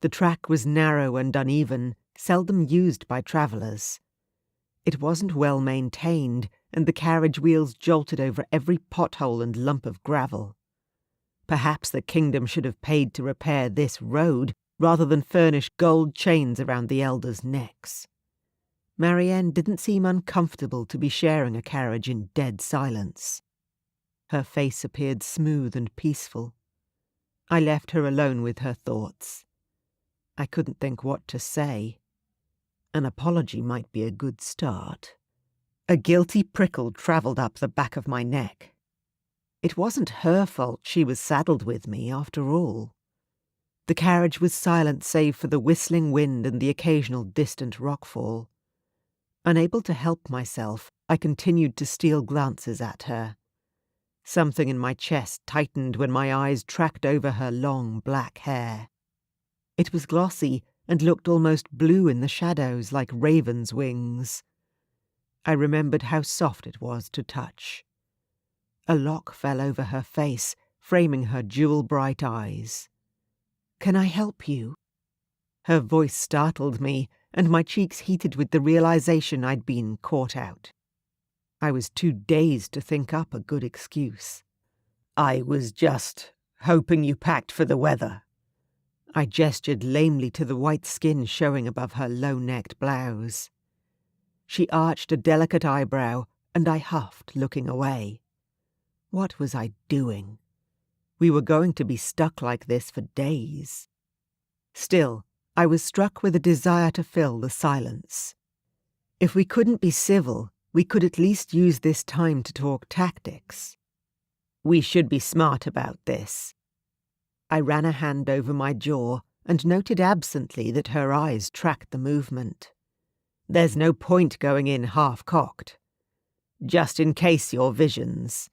The track was narrow and uneven, seldom used by travellers. It wasn't well maintained, and the carriage wheels jolted over every pothole and lump of gravel. Perhaps the kingdom should have paid to repair this road rather than furnish gold chains around the elders' necks. Marianne didn't seem uncomfortable to be sharing a carriage in dead silence. Her face appeared smooth and peaceful. I left her alone with her thoughts. I couldn't think what to say. An apology might be a good start. A guilty prickle travelled up the back of my neck. It wasn't her fault she was saddled with me, after all. The carriage was silent save for the whistling wind and the occasional distant rockfall. Unable to help myself, I continued to steal glances at her. Something in my chest tightened when my eyes tracked over her long black hair. It was glossy and looked almost blue in the shadows like ravens' wings. I remembered how soft it was to touch. A lock fell over her face, framing her jewel-bright eyes. "Can I help you?" Her voice startled me, and my cheeks heated with the realization I'd been caught out. I was too dazed to think up a good excuse. "I was just hoping you packed for the weather." I gestured lamely to the white skin showing above her low-necked blouse. She arched a delicate eyebrow, and I huffed, looking away. What was I doing? We were going to be stuck like this for days. Still, I was struck with a desire to fill the silence. If we couldn't be civil, we could at least use this time to talk tactics. "We should be smart about this." I ran a hand over my jaw and noted absently that her eyes tracked the movement. "There's no point going in half-cocked. Just in case your visions—"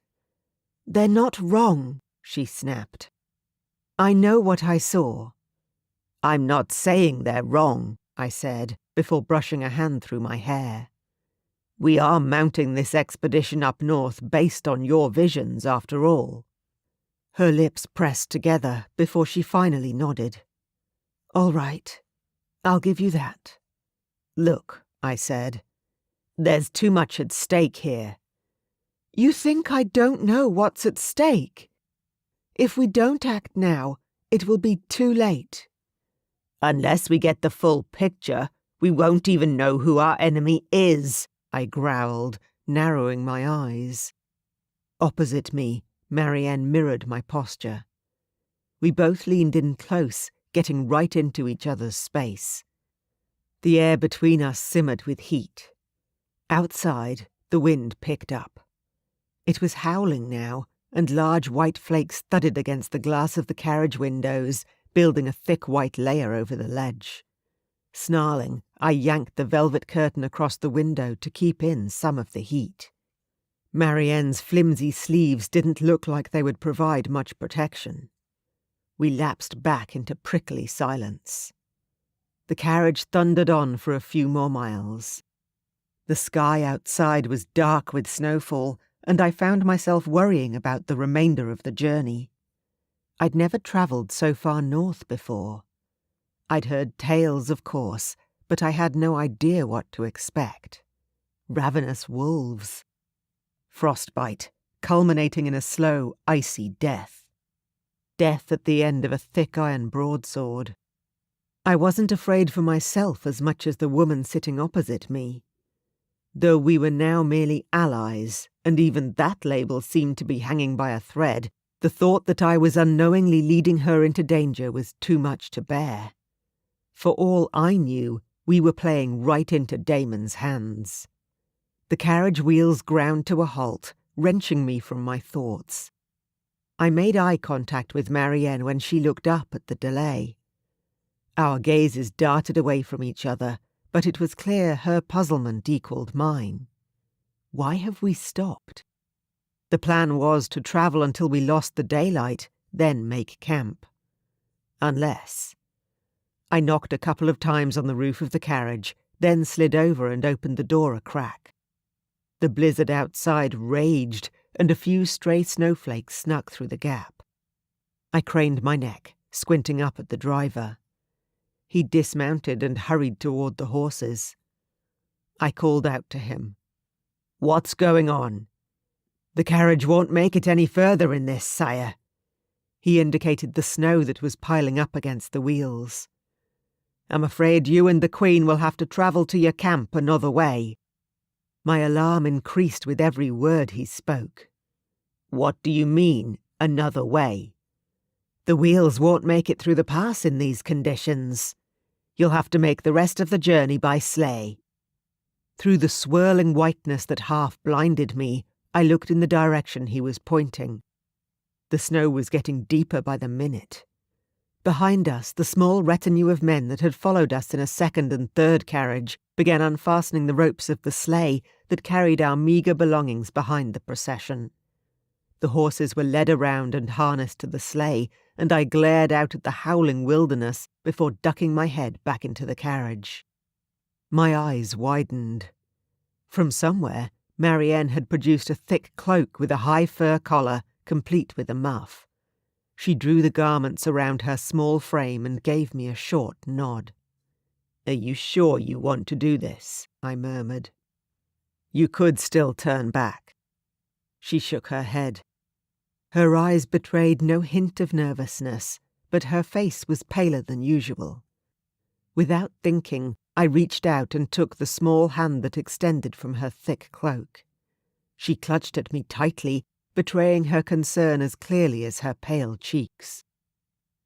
"They're not wrong," she snapped. "I know what I saw." "I'm not saying they're wrong," I said, before brushing a hand through my hair. "We are mounting this expedition up north based on your visions, after all." Her lips pressed together before she finally nodded. "All right, I'll give you that." "Look," I said, "there's too much at stake here." "You think I don't know what's at stake? If we don't act now, it will be too late." "Unless we get the full picture, we won't even know who our enemy is," I growled, narrowing my eyes. Opposite me, Marianne mirrored my posture. We both leaned in close, getting right into each other's space. The air between us simmered with heat. Outside, the wind picked up. It was howling now, and large white flakes thudded against the glass of the carriage windows, building a thick white layer over the ledge. Snarling, I yanked the velvet curtain across the window to keep in some of the heat. Marianne's flimsy sleeves didn't look like they would provide much protection. We lapsed back into prickly silence. The carriage thundered on for a few more miles. The sky outside was dark with snowfall, and I found myself worrying about the remainder of the journey. I'd never travelled so far north before. I'd heard tales, of course, but I had no idea what to expect. Ravenous wolves. Frostbite, culminating in a slow, icy death. Death at the end of a thick iron broadsword. I wasn't afraid for myself as much as the woman sitting opposite me. Though we were now merely allies, and even that label seemed to be hanging by a thread, the thought that I was unknowingly leading her into danger was too much to bear. For all I knew, we were playing right into Damon's hands. The carriage wheels ground to a halt, wrenching me from my thoughts. I made eye contact with Marianne when she looked up at the delay. Our gazes darted away from each other, but it was clear her puzzlement equalled mine. Why have we stopped? The plan was to travel until we lost the daylight, then make camp. Unless... I knocked a couple of times on the roof of the carriage, then slid over and opened the door a crack. The blizzard outside raged, and a few stray snowflakes snuck through the gap. I craned my neck, squinting up at the driver. He dismounted and hurried toward the horses. I called out to him. "What's going on?" "The carriage won't make it any further in this, sire." He indicated the snow that was piling up against the wheels. "I'm afraid you and the Queen will have to travel to your camp another way." My alarm increased with every word he spoke. "What do you mean, another way?" "The wheels won't make it through the pass in these conditions. You'll have to make the rest of the journey by sleigh." Through the swirling whiteness that half blinded me, I looked in the direction he was pointing. The snow was getting deeper by the minute. Behind us, the small retinue of men that had followed us in a second and third carriage began unfastening the ropes of the sleigh that carried our meagre belongings behind the procession. The horses were led around and harnessed to the sleigh, and I glared out at the howling wilderness before ducking my head back into the carriage. My eyes widened. From somewhere, Marianne had produced a thick cloak with a high fur collar, complete with a muff. She drew the garments around her small frame and gave me a short nod. "Are you sure you want to do this?" I murmured. You could still turn back. She shook her head. Her eyes betrayed no hint of nervousness, but her face was paler than usual. Without thinking, I reached out and took the small hand that extended from her thick cloak. She clutched at me tightly, betraying her concern as clearly as her pale cheeks.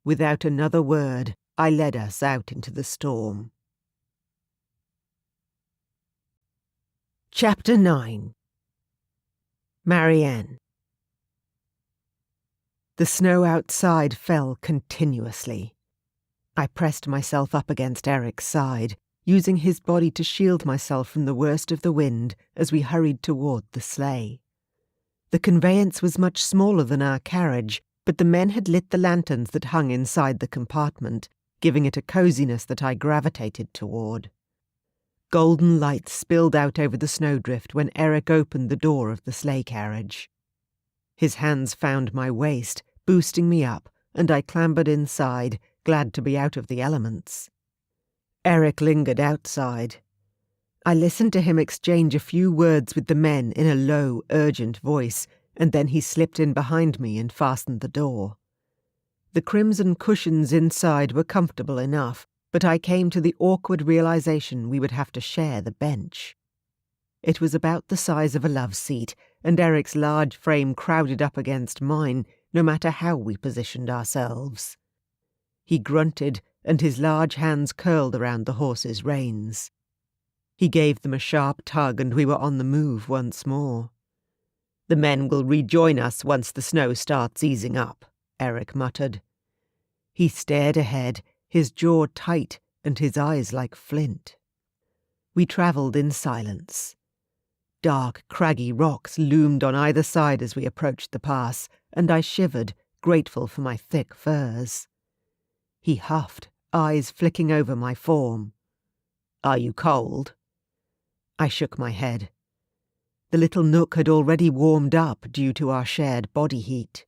Without another word, I led us out into the storm. Chapter 9. Marianne. The snow outside fell continuously. I pressed myself up against Eric's side, using his body to shield myself from the worst of the wind as we hurried toward the sleigh. The conveyance was much smaller than our carriage, but the men had lit the lanterns that hung inside the compartment, giving it a coziness that I gravitated toward. Golden light spilled out over the snowdrift when Eric opened the door of the sleigh carriage. His hands found my waist, boosting me up, and I clambered inside, glad to be out of the elements. Eric lingered outside. I listened to him exchange a few words with the men in a low, urgent voice, and then he slipped in behind me and fastened the door. The crimson cushions inside were comfortable enough, but I came to the awkward realization we would have to share the bench. It was about the size of a love seat, and Eric's large frame crowded up against mine, no matter how we positioned ourselves. He grunted, and his large hands curled around the horse's reins. He gave them a sharp tug, and we were on the move once more. "The men will rejoin us once the snow starts easing up," Eric muttered. He stared ahead, his jaw tight and his eyes like flint. We travelled in silence. Dark, craggy rocks loomed on either side as we approached the pass, and I shivered, grateful for my thick furs. He huffed, eyes flicking over my form. "Are you cold?" I shook my head. The little nook had already warmed up due to our shared body heat.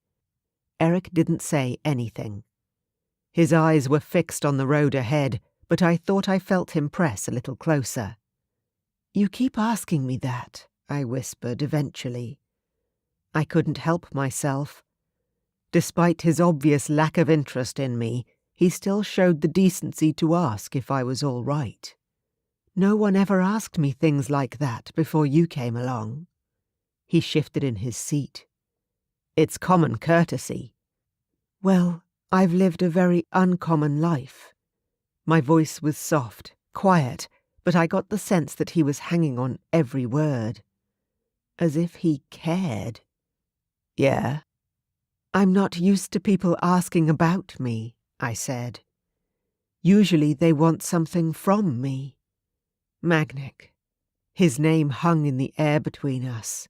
Eric didn't say anything. His eyes were fixed on the road ahead, but I thought I felt him press a little closer. "You keep asking me that," I whispered eventually. I couldn't help myself. Despite his obvious lack of interest in me, he still showed the decency to ask if I was all right. "No one ever asked me things like that before you came along." He shifted in his seat. "It's common courtesy." "Well, I've lived a very uncommon life." My voice was soft, quiet, but I got the sense that he was hanging on every word. As if he cared. "Yeah?" "I'm not used to people asking about me," I said. "Usually they want something from me." Magnic. His name hung in the air between us.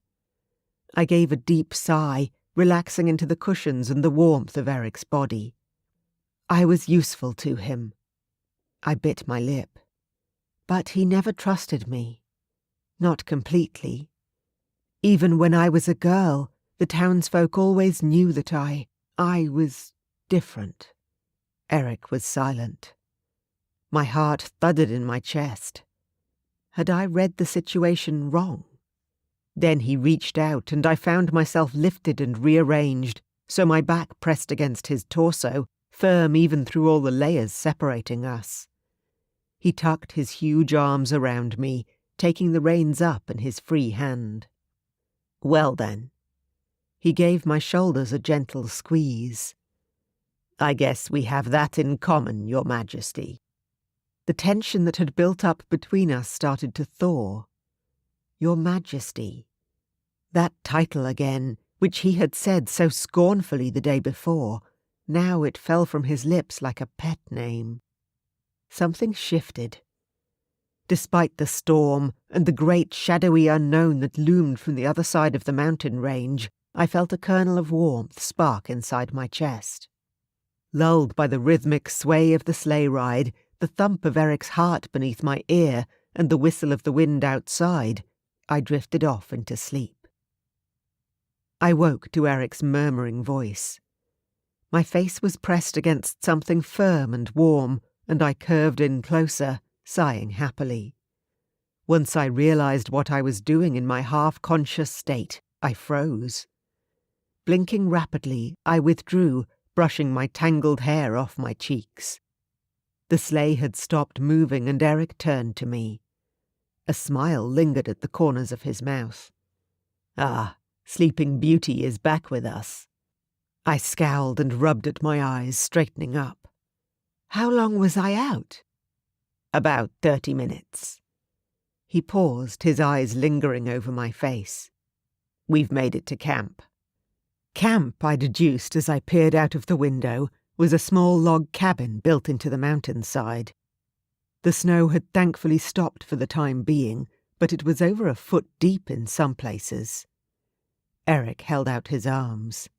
I gave a deep sigh, relaxing into the cushions and the warmth of Eric's body. I was useful to him. I bit my lip. But he never trusted me. Not completely. Even when I was a girl, the townsfolk always knew that I was different. Eric was silent. My heart thudded in my chest. Had I read the situation wrong? Then he reached out, and I found myself lifted and rearranged, so my back pressed against his torso, firm even through all the layers separating us. He tucked his huge arms around me, taking the reins up in his free hand. "Well then." He gave my shoulders a gentle squeeze. "I guess we have that in common, Your Majesty." The tension that had built up between us started to thaw. Your Majesty. That title again, which he had said so scornfully the day before, now it fell from his lips like a pet name. Something shifted. Despite the storm and the great shadowy unknown that loomed from the other side of the mountain range, I felt a kernel of warmth spark inside my chest. Lulled by the rhythmic sway of the sleigh ride, the thump of Eric's heart beneath my ear, and the whistle of the wind outside, I drifted off into sleep. I woke to Eric's murmuring voice. My face was pressed against something firm and warm, and I curved in closer, sighing happily. Once I realized what I was doing in my half-conscious state, I froze. Blinking rapidly, I withdrew, brushing my tangled hair off my cheeks. The sleigh had stopped moving and Eric turned to me. A smile lingered at the corners of his mouth. "Ah, Sleeping Beauty is back with us." I scowled and rubbed at my eyes, straightening up. "How long was I out?" "About 30 minutes. He paused, his eyes lingering over my face. "We've made it to camp." Camp, I deduced as I peered out of the window, was a small log cabin built into the mountainside. The snow had thankfully stopped for the time being, but it was over a foot deep in some places. Eric held out his arms.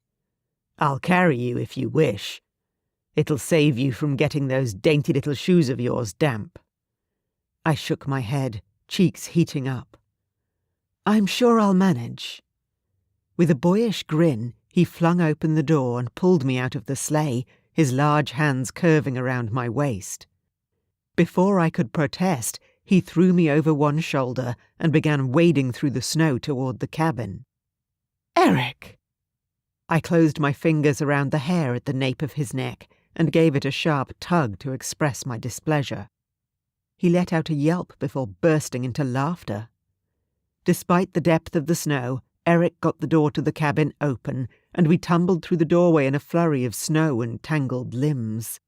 "I'll carry you if you wish. It'll save you from getting those dainty little shoes of yours damp." I shook my head, cheeks heating up. "I'm sure I'll manage." With a boyish grin, he flung open the door and pulled me out of the sleigh, his large hands curving around my waist. Before I could protest, he threw me over one shoulder and began wading through the snow toward the cabin. "Eric!" I closed my fingers around the hair at the nape of his neck and gave it a sharp tug to express my displeasure. He let out a yelp before bursting into laughter. Despite the depth of the snow, Eric got the door to the cabin open, and we tumbled through the doorway in a flurry of snow and tangled limbs.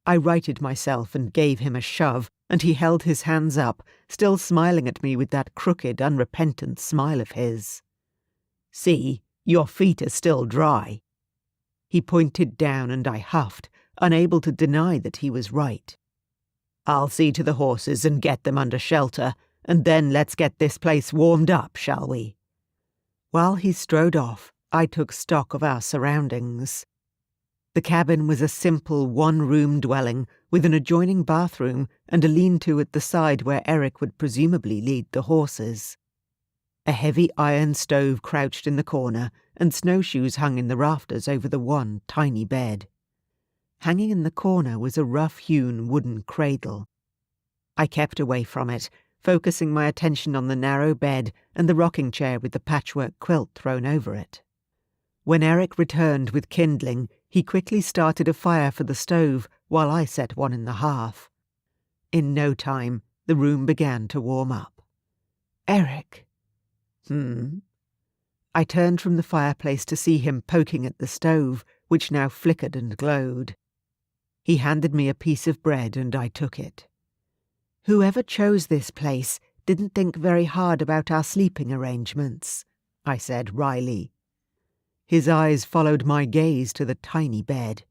I righted myself and gave him a shove, and he held his hands up, still smiling at me with that crooked, unrepentant smile of his. "See, your feet are still dry." He pointed down and I huffed, unable to deny that he was right. "I'll see to the horses and get them under shelter, and then let's get this place warmed up, shall we?" While he strode off, I took stock of our surroundings. The cabin was a simple one-room dwelling with an adjoining bathroom and a lean-to at the side where Eric would presumably lead the horses. A heavy iron stove crouched in the corner, and snowshoes hung in the rafters over the one tiny bed. Hanging in the corner was a rough-hewn wooden cradle. I kept away from it, focusing my attention on the narrow bed and the rocking chair with the patchwork quilt thrown over it. When Eric returned with kindling, he quickly started a fire for the stove while I set one in the hearth. In no time, the room began to warm up. "Eric." I turned from the fireplace to see him poking at the stove, which now flickered and glowed. He handed me a piece of bread and I took it. "Whoever chose this place didn't think very hard about our sleeping arrangements," I said wryly. His eyes followed my gaze to the tiny bed.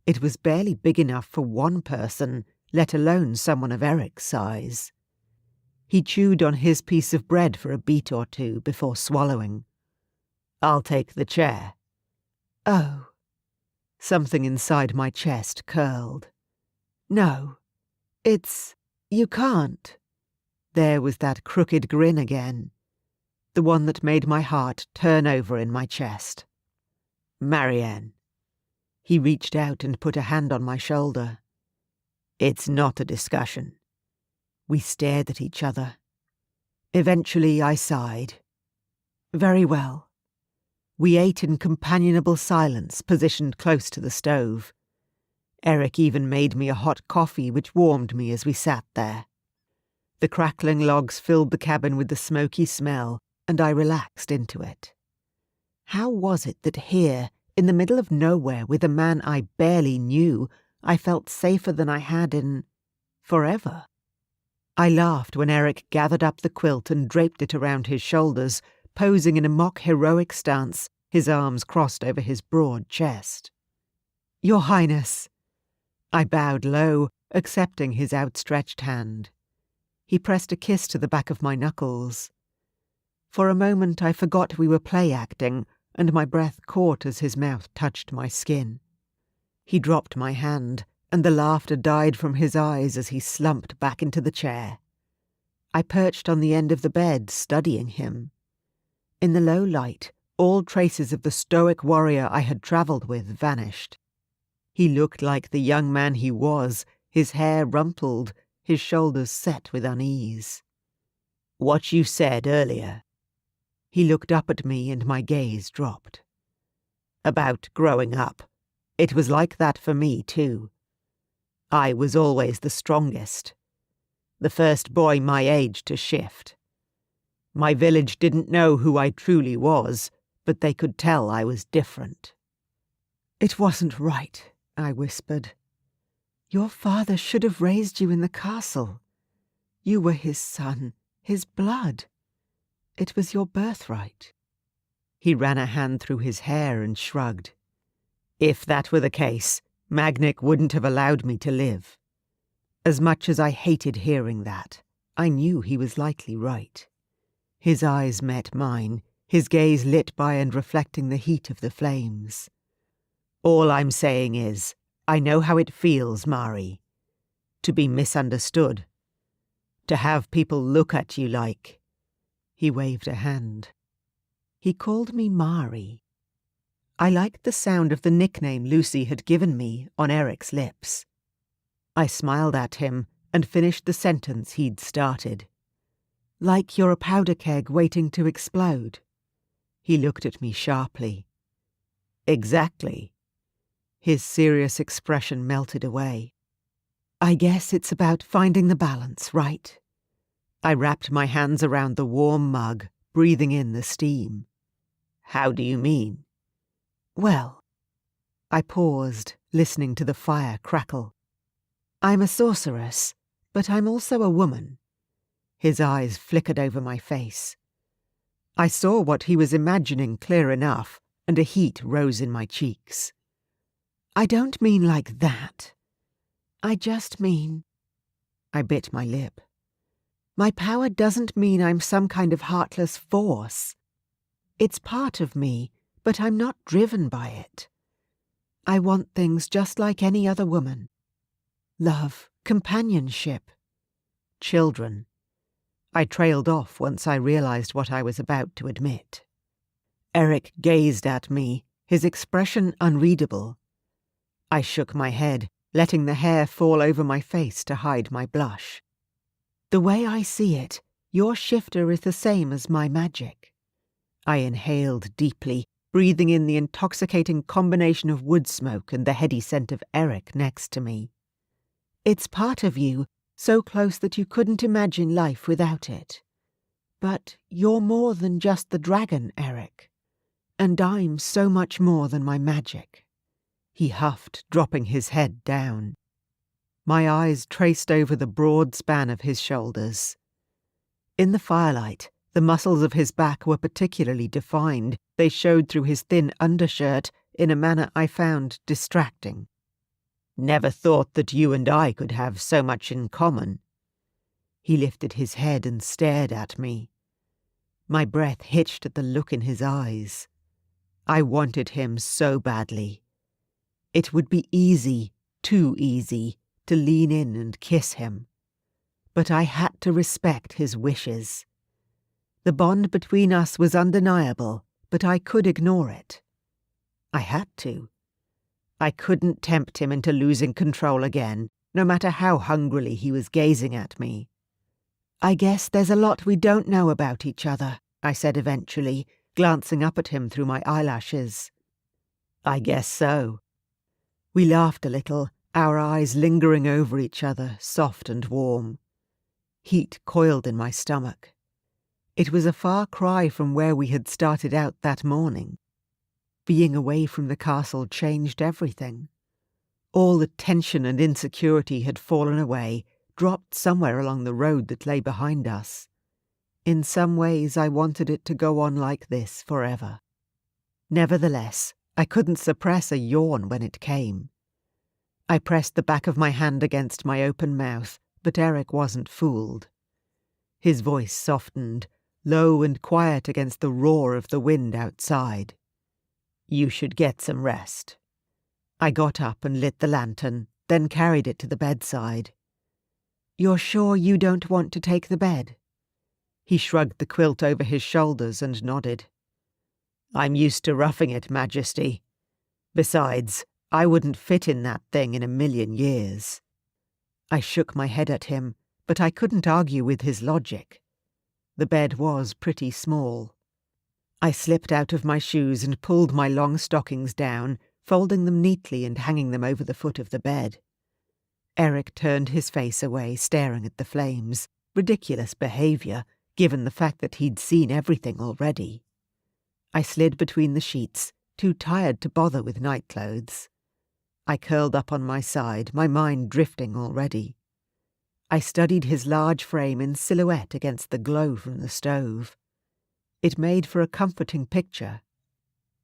It was barely big enough for one person, let alone someone of Eric's size. He chewed on his piece of bread for a beat or two before swallowing. "I'll take the chair." "Oh." Something inside my chest curled. "No, you can't." There was that crooked grin again, the one that made my heart turn over in my chest. "Marianne." He reached out and put a hand on my shoulder. "It's not a discussion." We stared at each other. Eventually I sighed. "Very well." We ate in companionable silence, positioned close to the stove. Eric even made me a hot coffee which warmed me as we sat there. The crackling logs filled the cabin with the smoky smell, and I relaxed into it. How was it that here, in the middle of nowhere with a man I barely knew, I felt safer than I had in forever? I laughed when Eric gathered up the quilt and draped it around his shoulders, posing in a mock heroic stance, his arms crossed over his broad chest. "Your Highness." I bowed low, accepting his outstretched hand. He pressed a kiss to the back of my knuckles. For a moment I forgot we were play-acting, and my breath caught as his mouth touched my skin. He dropped my hand, and the laughter died from his eyes as he slumped back into the chair. I perched on the end of the bed, studying him. In the low light, all traces of the stoic warrior I had travelled with vanished. He looked like the young man he was, his hair rumpled, his shoulders set with unease. What you said earlier. He looked up at me and my gaze dropped. About growing up. It was like that for me too. I was always the strongest. The first boy my age to shift. My village didn't know who I truly was, but they could tell I was different. It wasn't right, I whispered. Your father should have raised you in the castle. You were his son, his blood. It was your birthright. He ran a hand through his hair and shrugged. If that were the case, Magnic wouldn't have allowed me to live. As much as I hated hearing that, I knew he was likely right. His eyes met mine, his gaze lit by and reflecting the heat of the flames. All I'm saying is, I know how it feels, Mari. To be misunderstood. To have people look at you like... He waved a hand. He called me Mari. I liked the sound of the nickname Lucy had given me on Eric's lips. I smiled at him and finished the sentence he'd started. Like you're a powder keg waiting to explode. He looked at me sharply. Exactly. His serious expression melted away. I guess it's about finding the balance, right? I wrapped my hands around the warm mug, breathing in the steam. How do you mean? Well, I paused, listening to the fire crackle. I'm a sorceress, but I'm also a woman. His eyes flickered over my face. I saw what he was imagining clear enough, and a heat rose in my cheeks. I don't mean like that. I just mean... I bit my lip. My power doesn't mean I'm some kind of heartless force. It's part of me, but I'm not driven by it. I want things just like any other woman. Love, companionship, children. I trailed off once I realized what I was about to admit. Eric gazed at me, his expression unreadable. I shook my head, letting the hair fall over my face to hide my blush. The way I see it, your shifter is the same as my magic. I inhaled deeply, breathing in the intoxicating combination of wood smoke and the heady scent of Eric next to me. It's part of you, so close that you couldn't imagine life without it. But you're more than just the dragon, Eric. And I'm so much more than my magic. He huffed, dropping his head down. My eyes traced over the broad span of his shoulders. In the firelight, the muscles of his back were particularly defined. They showed through his thin undershirt in a manner I found distracting. Never thought that you and I could have so much in common. He lifted his head and stared at me. My breath hitched at the look in his eyes. I wanted him so badly. It would be easy, too easy, to lean in and kiss him. But I had to respect his wishes. The bond between us was undeniable, but I could ignore it. I had to. I couldn't tempt him into losing control again, no matter how hungrily he was gazing at me. I guess there's a lot we don't know about each other, I said eventually, glancing up at him through my eyelashes. I guess so. We laughed a little, our eyes lingering over each other, soft and warm. Heat coiled in my stomach. It was a far cry from where we had started out that morning. Being away from the castle changed everything. All the tension and insecurity had fallen away, dropped somewhere along the road that lay behind us. In some ways I wanted it to go on like this forever. Nevertheless, I couldn't suppress a yawn when it came. I pressed the back of my hand against my open mouth, but Eric wasn't fooled. His voice softened, low and quiet against the roar of the wind outside. You should get some rest. I got up and lit the lantern, then carried it to the bedside. You're sure you don't want to take the bed? He shrugged the quilt over his shoulders and nodded. I'm used to roughing it, Majesty. Besides, I wouldn't fit in that thing in a million years. I shook my head at him, but I couldn't argue with his logic. The bed was pretty small. I slipped out of my shoes and pulled my long stockings down, folding them neatly and hanging them over the foot of the bed. Eric turned his face away, staring at the flames. Ridiculous behaviour, given the fact that he'd seen everything already. I slid between the sheets, too tired to bother with night clothes. I curled up on my side, my mind drifting already. I studied his large frame in silhouette against the glow from the stove. It made for a comforting picture.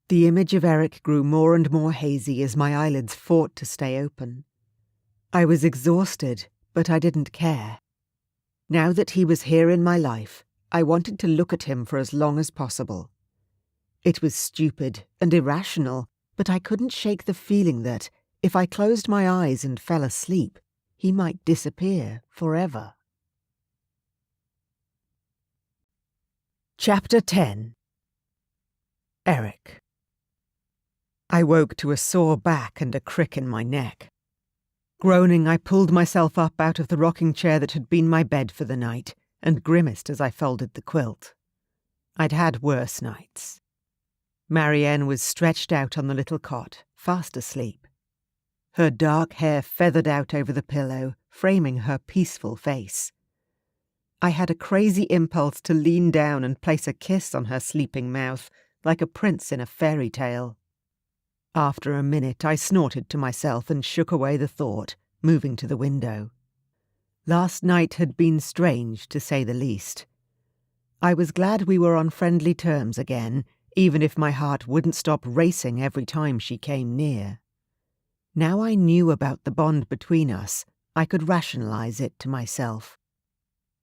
The image of Eric grew more and more hazy as my eyelids fought to stay open. I was exhausted, but I didn't care. Now that he was here in my life, I wanted to look at him for as long as possible. It was stupid and irrational, but I couldn't shake the feeling that, if I closed my eyes and fell asleep, he might disappear forever. Chapter 10. Eric. I woke to a sore back and a crick in my neck. Groaning, I pulled myself up out of the rocking chair that had been my bed for the night, and grimaced as I folded the quilt. I'd had worse nights. Marianne was stretched out on the little cot, fast asleep. Her dark hair feathered out over the pillow, framing her peaceful face. I had a crazy impulse to lean down and place a kiss on her sleeping mouth, like a prince in a fairy tale. After a minute, I snorted to myself and shook away the thought, moving to the window. Last night had been strange, to say the least. I was glad we were on friendly terms again, even if my heart wouldn't stop racing every time she came near. Now I knew about the bond between us, I could rationalize it to myself.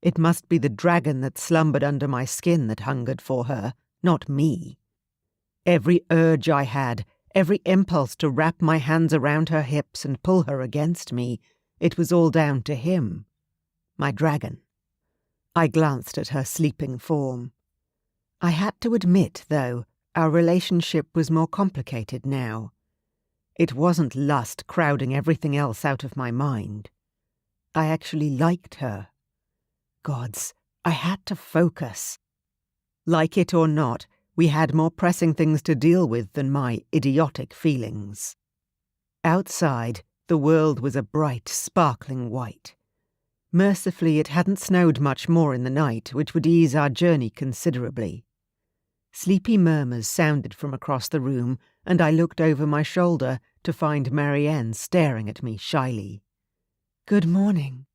It must be the dragon that slumbered under my skin that hungered for her, not me. Every urge I had, every impulse to wrap my hands around her hips and pull her against me, it was all down to him, my dragon. I glanced at her sleeping form. I had to admit, though, our relationship was more complicated now. It wasn't lust crowding everything else out of my mind. I actually liked her. Gods, I had to focus. Like it or not, we had more pressing things to deal with than my idiotic feelings. Outside, the world was a bright, sparkling white. Mercifully, it hadn't snowed much more in the night, which would ease our journey considerably. Sleepy murmurs sounded from across the room, and I looked over my shoulder to find Marianne staring at me shyly. "Good morning."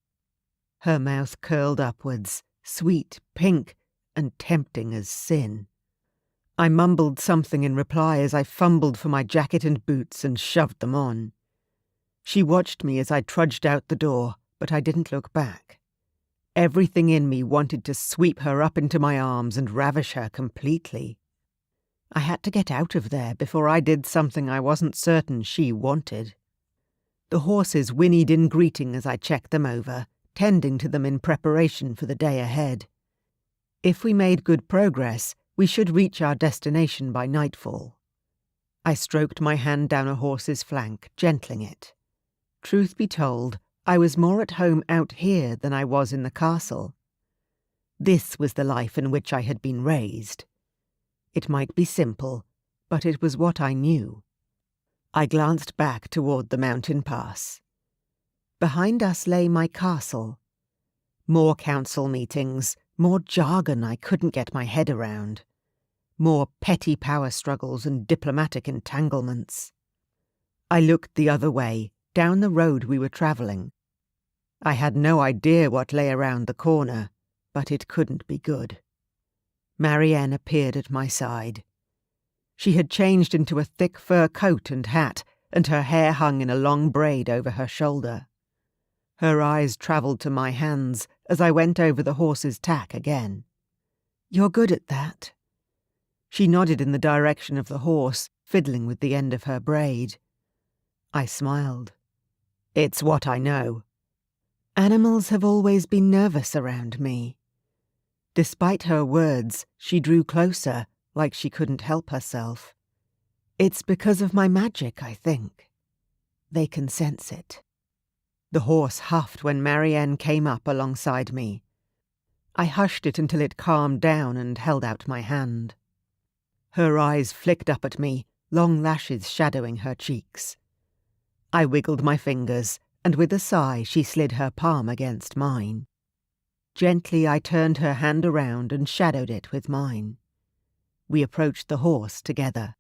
Her mouth curled upwards, sweet, pink, and tempting as sin. I mumbled something in reply as I fumbled for my jacket and boots and shoved them on. She watched me as I trudged out the door, but I didn't look back. Everything in me wanted to sweep her up into my arms and ravish her completely. I had to get out of there before I did something I wasn't certain she wanted. The horses whinnied in greeting as I checked them over, tending to them in preparation for the day ahead. If we made good progress, we should reach our destination by nightfall. I stroked my hand down a horse's flank, gentling it. Truth be told, I was more at home out here than I was in the castle. This was the life in which I had been raised. It might be simple, but it was what I knew. I glanced back toward the mountain pass. Behind us lay my castle. More council meetings, more jargon I couldn't get my head around. More petty power struggles and diplomatic entanglements. I looked the other way, down the road we were travelling. I had no idea what lay around the corner, but it couldn't be good. Marianne appeared at my side. She had changed into a thick fur coat and hat, and her hair hung in a long braid over her shoulder. Her eyes travelled to my hands as I went over the horse's tack again. "You're good at that." She nodded in the direction of the horse, fiddling with the end of her braid. I smiled. "It's what I know." Animals have always been nervous around me. Despite her words, she drew closer, like she couldn't help herself. "It's because of my magic, I think. They can sense it." The horse huffed when Marianne came up alongside me. I hushed it until it calmed down and held out my hand. Her eyes flicked up at me, long lashes shadowing her cheeks. I wiggled my fingers, and with a sigh she slid her palm against mine. Gently I turned her hand around and shadowed it with mine. We approached the horse together.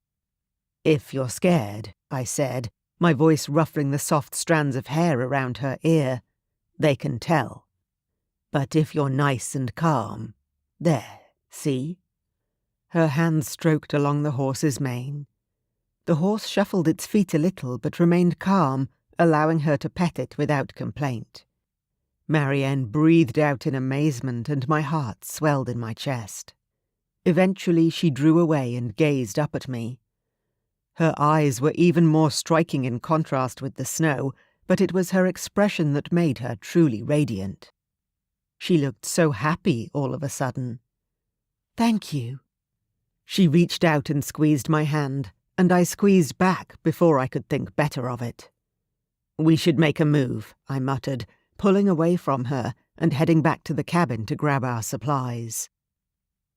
"If you're scared," I said, my voice ruffling the soft strands of hair around her ear, "they can tell. But if you're nice and calm, there, see?" Her hands stroked along the horse's mane. The horse shuffled its feet a little but remained calm, allowing her to pet it without complaint. Marianne breathed out in amazement and my heart swelled in my chest. Eventually she drew away and gazed up at me. Her eyes were even more striking in contrast with the snow, but it was her expression that made her truly radiant. She looked so happy all of a sudden. "Thank you." She reached out and squeezed my hand, and I squeezed back before I could think better of it. "We should make a move," I muttered, pulling away from her and heading back to the cabin to grab our supplies.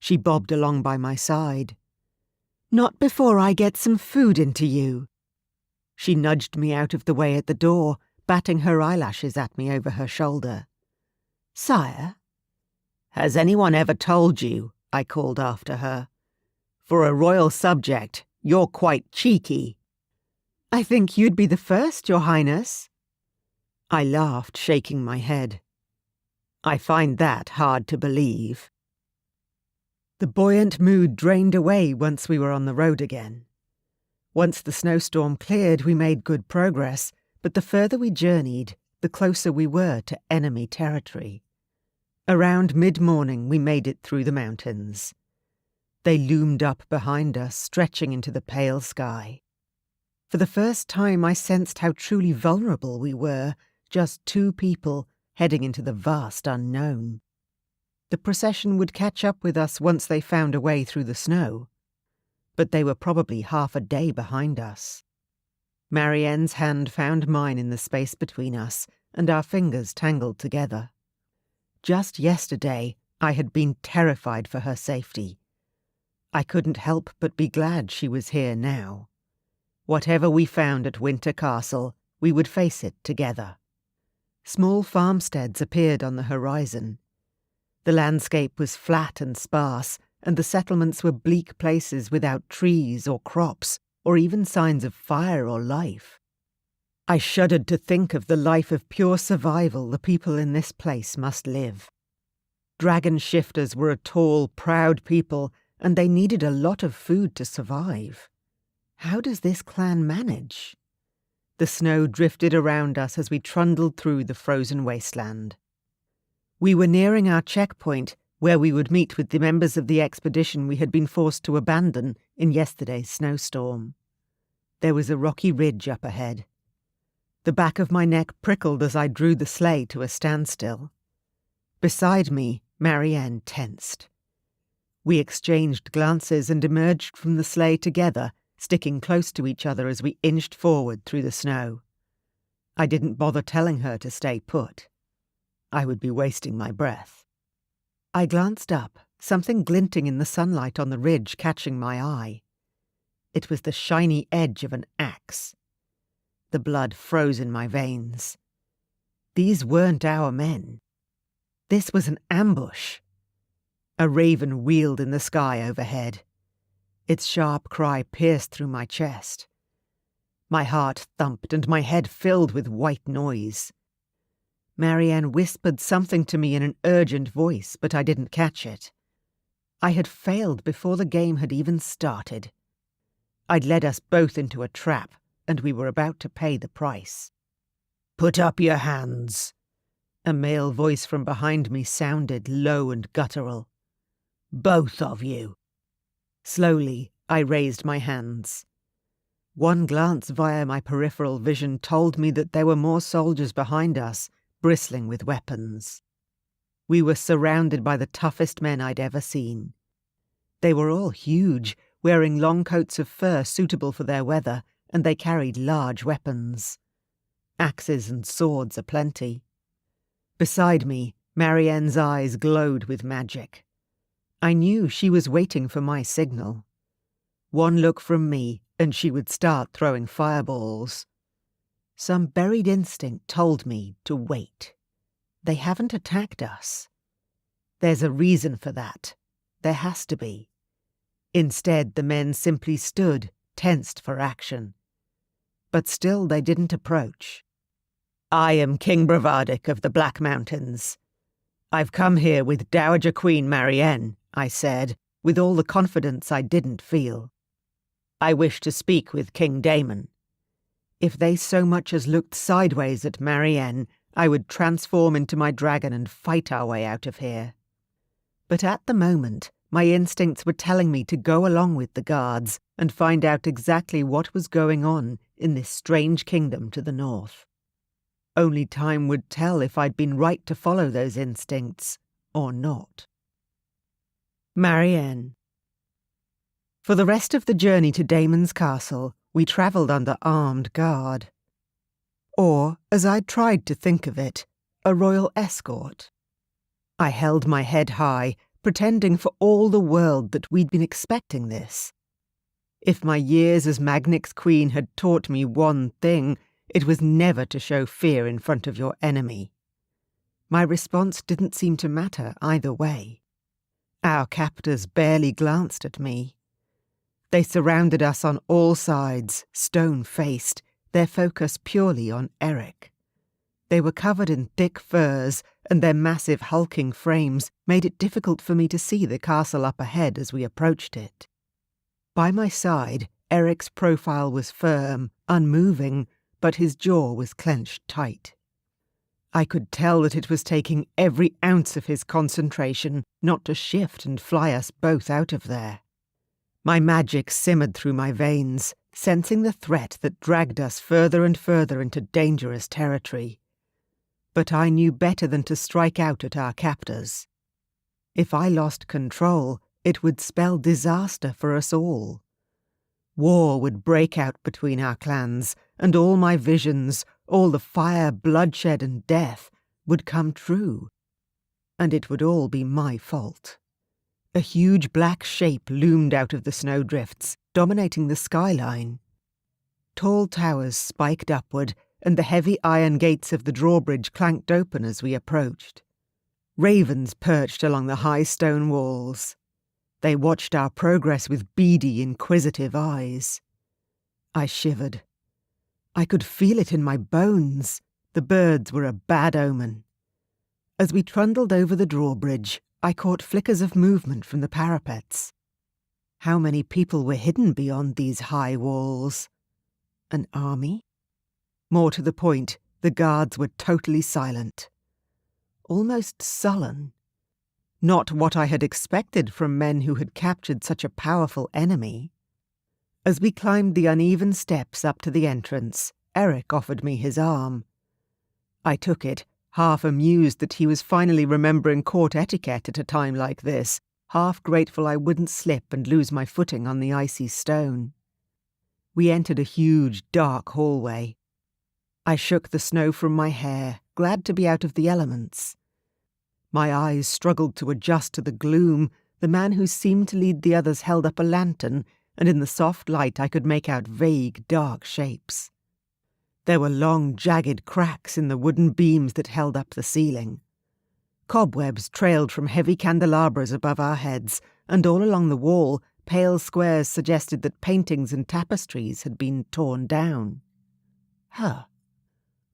She bobbed along by my side. "Not before I get some food into you." She nudged me out of the way at the door, batting her eyelashes at me over her shoulder. "Sire?" "Has anyone ever told you?" I called after her. "For a royal subject, you're quite cheeky." "I think you'd be the first, Your Highness." I laughed, shaking my head. "I find that hard to believe." The buoyant mood drained away once we were on the road again. Once the snowstorm cleared, we made good progress, but the further we journeyed, the closer we were to enemy territory. Around mid-morning we made it through the mountains. They loomed up behind us, stretching into the pale sky. For the first time I sensed how truly vulnerable we were, just two people heading into the vast unknown. The procession would catch up with us once they found a way through the snow. But they were probably half a day behind us. Marianne's hand found mine in the space between us, and our fingers tangled together. Just yesterday, I had been terrified for her safety. I couldn't help but be glad she was here now. Whatever we found at Winter Castle, we would face it together. Small farmsteads appeared on the horizon. The landscape was flat and sparse, and the settlements were bleak places without trees or crops, or even signs of fire or life. I shuddered to think of the life of pure survival the people in this place must live. Dragon shifters were a tall, proud people, and they needed a lot of food to survive. How does this clan manage? The snow drifted around us as we trundled through the frozen wasteland. We were nearing our checkpoint, where we would meet with the members of the expedition we had been forced to abandon in yesterday's snowstorm. There was a rocky ridge up ahead. The back of my neck prickled as I drew the sleigh to a standstill. Beside me, Marianne tensed. We exchanged glances and emerged from the sleigh together, sticking close to each other as we inched forward through the snow. I didn't bother telling her to stay put. I would be wasting my breath. I glanced up, something glinting in the sunlight on the ridge catching my eye. It was the shiny edge of an axe. The blood froze in my veins. These weren't our men. This was an ambush. A raven wheeled in the sky overhead. Its sharp cry pierced through my chest. My heart thumped and my head filled with white noise. Marianne whispered something to me in an urgent voice, but I didn't catch it. I had failed before the game had even started. I'd led us both into a trap, and we were about to pay the price. "Put up your hands," a male voice from behind me sounded low and guttural. "Both of you." Slowly, I raised my hands. One glance via my peripheral vision told me that there were more soldiers behind us, bristling with weapons. We were surrounded by the toughest men I'd ever seen. They were all huge, wearing long coats of fur suitable for their weather, and they carried large weapons. Axes and swords aplenty. Beside me, Marianne's eyes glowed with magic. I knew she was waiting for my signal. One look from me and she would start throwing fireballs. Some buried instinct told me to wait. They haven't attacked us. There's a reason for that. There has to be. Instead, the men simply stood, tensed for action. But still they didn't approach. I am King Bravadic of the Black Mountains. I've come here with Dowager Queen Marianne, I said, with all the confidence I didn't feel. I wish to speak with King Damon. If they so much as looked sideways at Marianne, I would transform into my dragon and fight our way out of here. But at the moment, my instincts were telling me to go along with the guards and find out exactly what was going on in this strange kingdom to the north. Only time would tell if I'd been right to follow those instincts or not. Marianne. For the rest of the journey to Damon's castle, we travelled under armed guard. Or, as I'd tried to think of it, a royal escort. I held my head high, pretending for all the world that we'd been expecting this. If my years as Magnic's queen had taught me one thing, it was never to show fear in front of your enemy. My response didn't seem to matter either way. Our captors barely glanced at me. They surrounded us on all sides, stone-faced, their focus purely on Eric. They were covered in thick furs, and their massive hulking frames made it difficult for me to see the castle up ahead as we approached it. By my side, Eric's profile was firm, unmoving, but his jaw was clenched tight. I could tell that it was taking every ounce of his concentration not to shift and fly us both out of there. My magic simmered through my veins, sensing the threat that dragged us further and further into dangerous territory. But I knew better than to strike out at our captors. If I lost control, it would spell disaster for us all. War would break out between our clans, and all my visions, all the fire, bloodshed, and death, would come true. And it would all be my fault. A huge black shape loomed out of the snowdrifts, dominating the skyline. Tall towers spiked upward, and the heavy iron gates of the drawbridge clanked open as we approached. Ravens perched along the high stone walls. They watched our progress with beady, inquisitive eyes. I shivered. I could feel it in my bones. The birds were a bad omen. As we trundled over the drawbridge, I caught flickers of movement from the parapets. How many people were hidden beyond these high walls? An army? More to the point, the guards were totally silent. Almost sullen. Not what I had expected from men who had captured such a powerful enemy. As we climbed the uneven steps up to the entrance, Eric offered me his arm. I took it, half amused that he was finally remembering court etiquette at a time like this, half grateful I wouldn't slip and lose my footing on the icy stone. We entered a huge, dark hallway. I shook the snow from my hair, glad to be out of the elements. My eyes struggled to adjust to the gloom. The man who seemed to lead the others held up a lantern, and in the soft light I could make out vague, dark shapes. There were long, jagged cracks in the wooden beams that held up the ceiling. Cobwebs trailed from heavy candelabras above our heads, and all along the wall, pale squares suggested that paintings and tapestries had been torn down.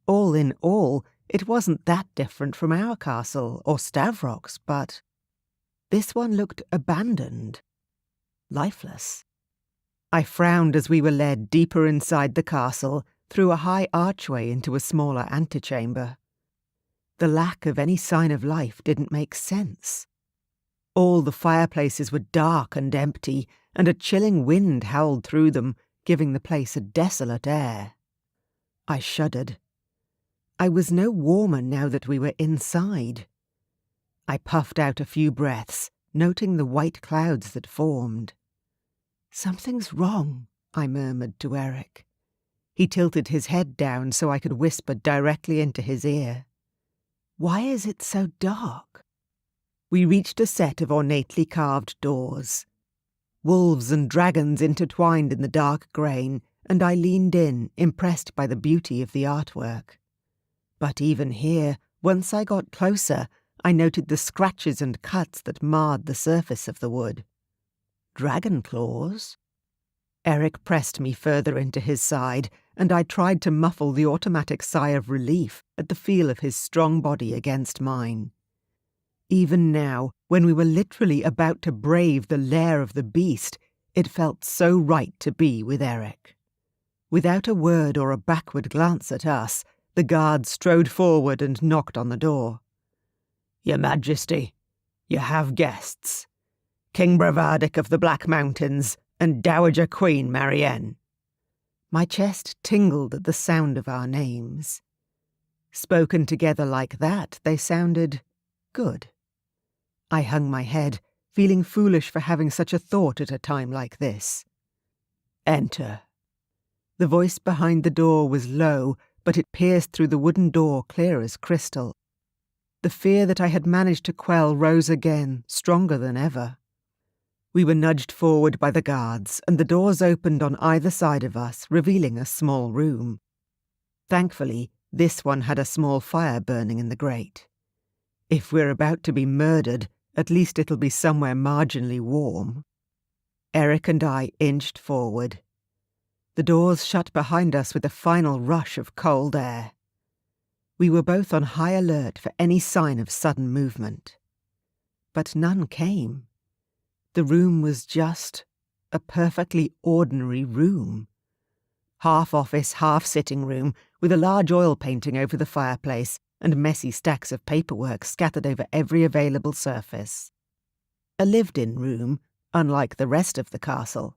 All in all, it wasn't that different from our castle or Stavrock's, but this one looked abandoned, lifeless. I frowned as we were led deeper inside the castle, through a high archway into a smaller antechamber. The lack of any sign of life didn't make sense. All the fireplaces were dark and empty, and a chilling wind howled through them, giving the place a desolate air. I shuddered. I was no warmer now that we were inside. I puffed out a few breaths, noting the white clouds that formed. "Something's wrong," I murmured to Eric. He tilted his head down so I could whisper directly into his ear. Why is it so dark? We reached a set of ornately carved doors. Wolves and dragons intertwined in the dark grain, and I leaned in, impressed by the beauty of the artwork. But even here, once I got closer, I noted the scratches and cuts that marred the surface of the wood. Dragon claws? Eric pressed me further into his side, and I tried to muffle the automatic sigh of relief at the feel of his strong body against mine. Even now, when we were literally about to brave the lair of the beast, it felt so right to be with Eric. Without a word or a backward glance at us, the guard strode forward and knocked on the door. "Your Majesty, you have guests. King Bravadic of the Black Mountains and Dowager Queen Marianne." My chest tingled at the sound of our names. Spoken together like that, they sounded good. I hung my head, feeling foolish for having such a thought at a time like this. "Enter." The voice behind the door was low, but it pierced through the wooden door clear as crystal. The fear that I had managed to quell rose again, stronger than ever. We were nudged forward by the guards, and the doors opened on either side of us, revealing a small room. Thankfully, this one had a small fire burning in the grate. If we're about to be murdered, at least it'll be somewhere marginally warm. Eric and I inched forward. The doors shut behind us with a final rush of cold air. We were both on high alert for any sign of sudden movement. But none came. The room was just a perfectly ordinary room. Half office, half sitting room, with a large oil painting over the fireplace and messy stacks of paperwork scattered over every available surface. A lived-in room, unlike the rest of the castle.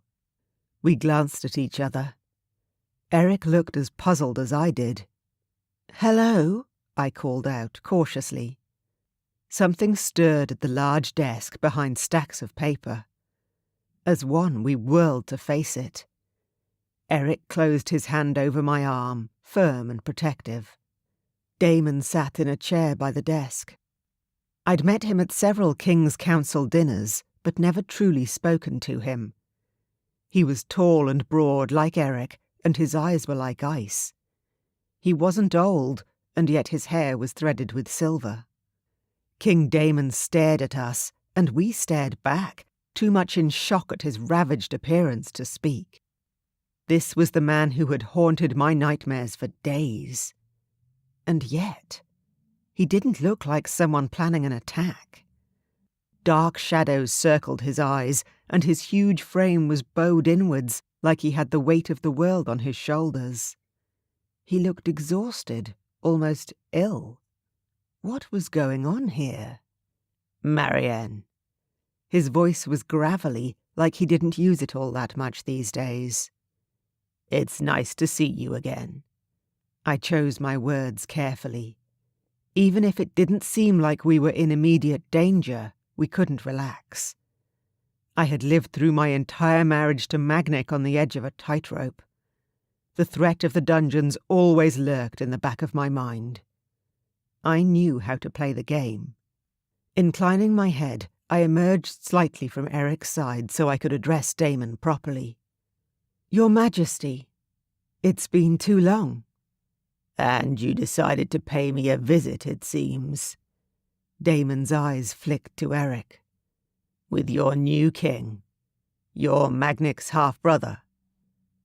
We glanced at each other. Eric looked as puzzled as I did. "Hello," I called out cautiously. Something stirred at the large desk behind stacks of paper. As one, we whirled to face it. Eric closed his hand over my arm, firm and protective. Damon sat in a chair by the desk. I'd met him at several King's Council dinners, but never truly spoken to him. He was tall and broad like Eric, and his eyes were like ice. He wasn't old, and yet his hair was threaded with silver. King Damon stared at us, and we stared back, too much in shock at his ravaged appearance to speak. This was the man who had haunted my nightmares for days. And yet, he didn't look like someone planning an attack. Dark shadows circled his eyes, and his huge frame was bowed inwards, like he had the weight of the world on his shoulders. He looked exhausted, almost ill. What was going on here? "Marianne." His voice was gravelly, like he didn't use it all that much these days. "It's nice to see you again." I chose my words carefully. Even if it didn't seem like we were in immediate danger, we couldn't relax. I had lived through my entire marriage to Magnic on the edge of a tightrope. The threat of the dungeons always lurked in the back of my mind. I knew how to play the game. Inclining my head, I emerged slightly from Eric's side so I could address Damon properly. "Your Majesty, it's been too long." "And you decided to pay me a visit, it seems." Damon's eyes flicked to Eric. "With your new king. Your Magnic's half-brother."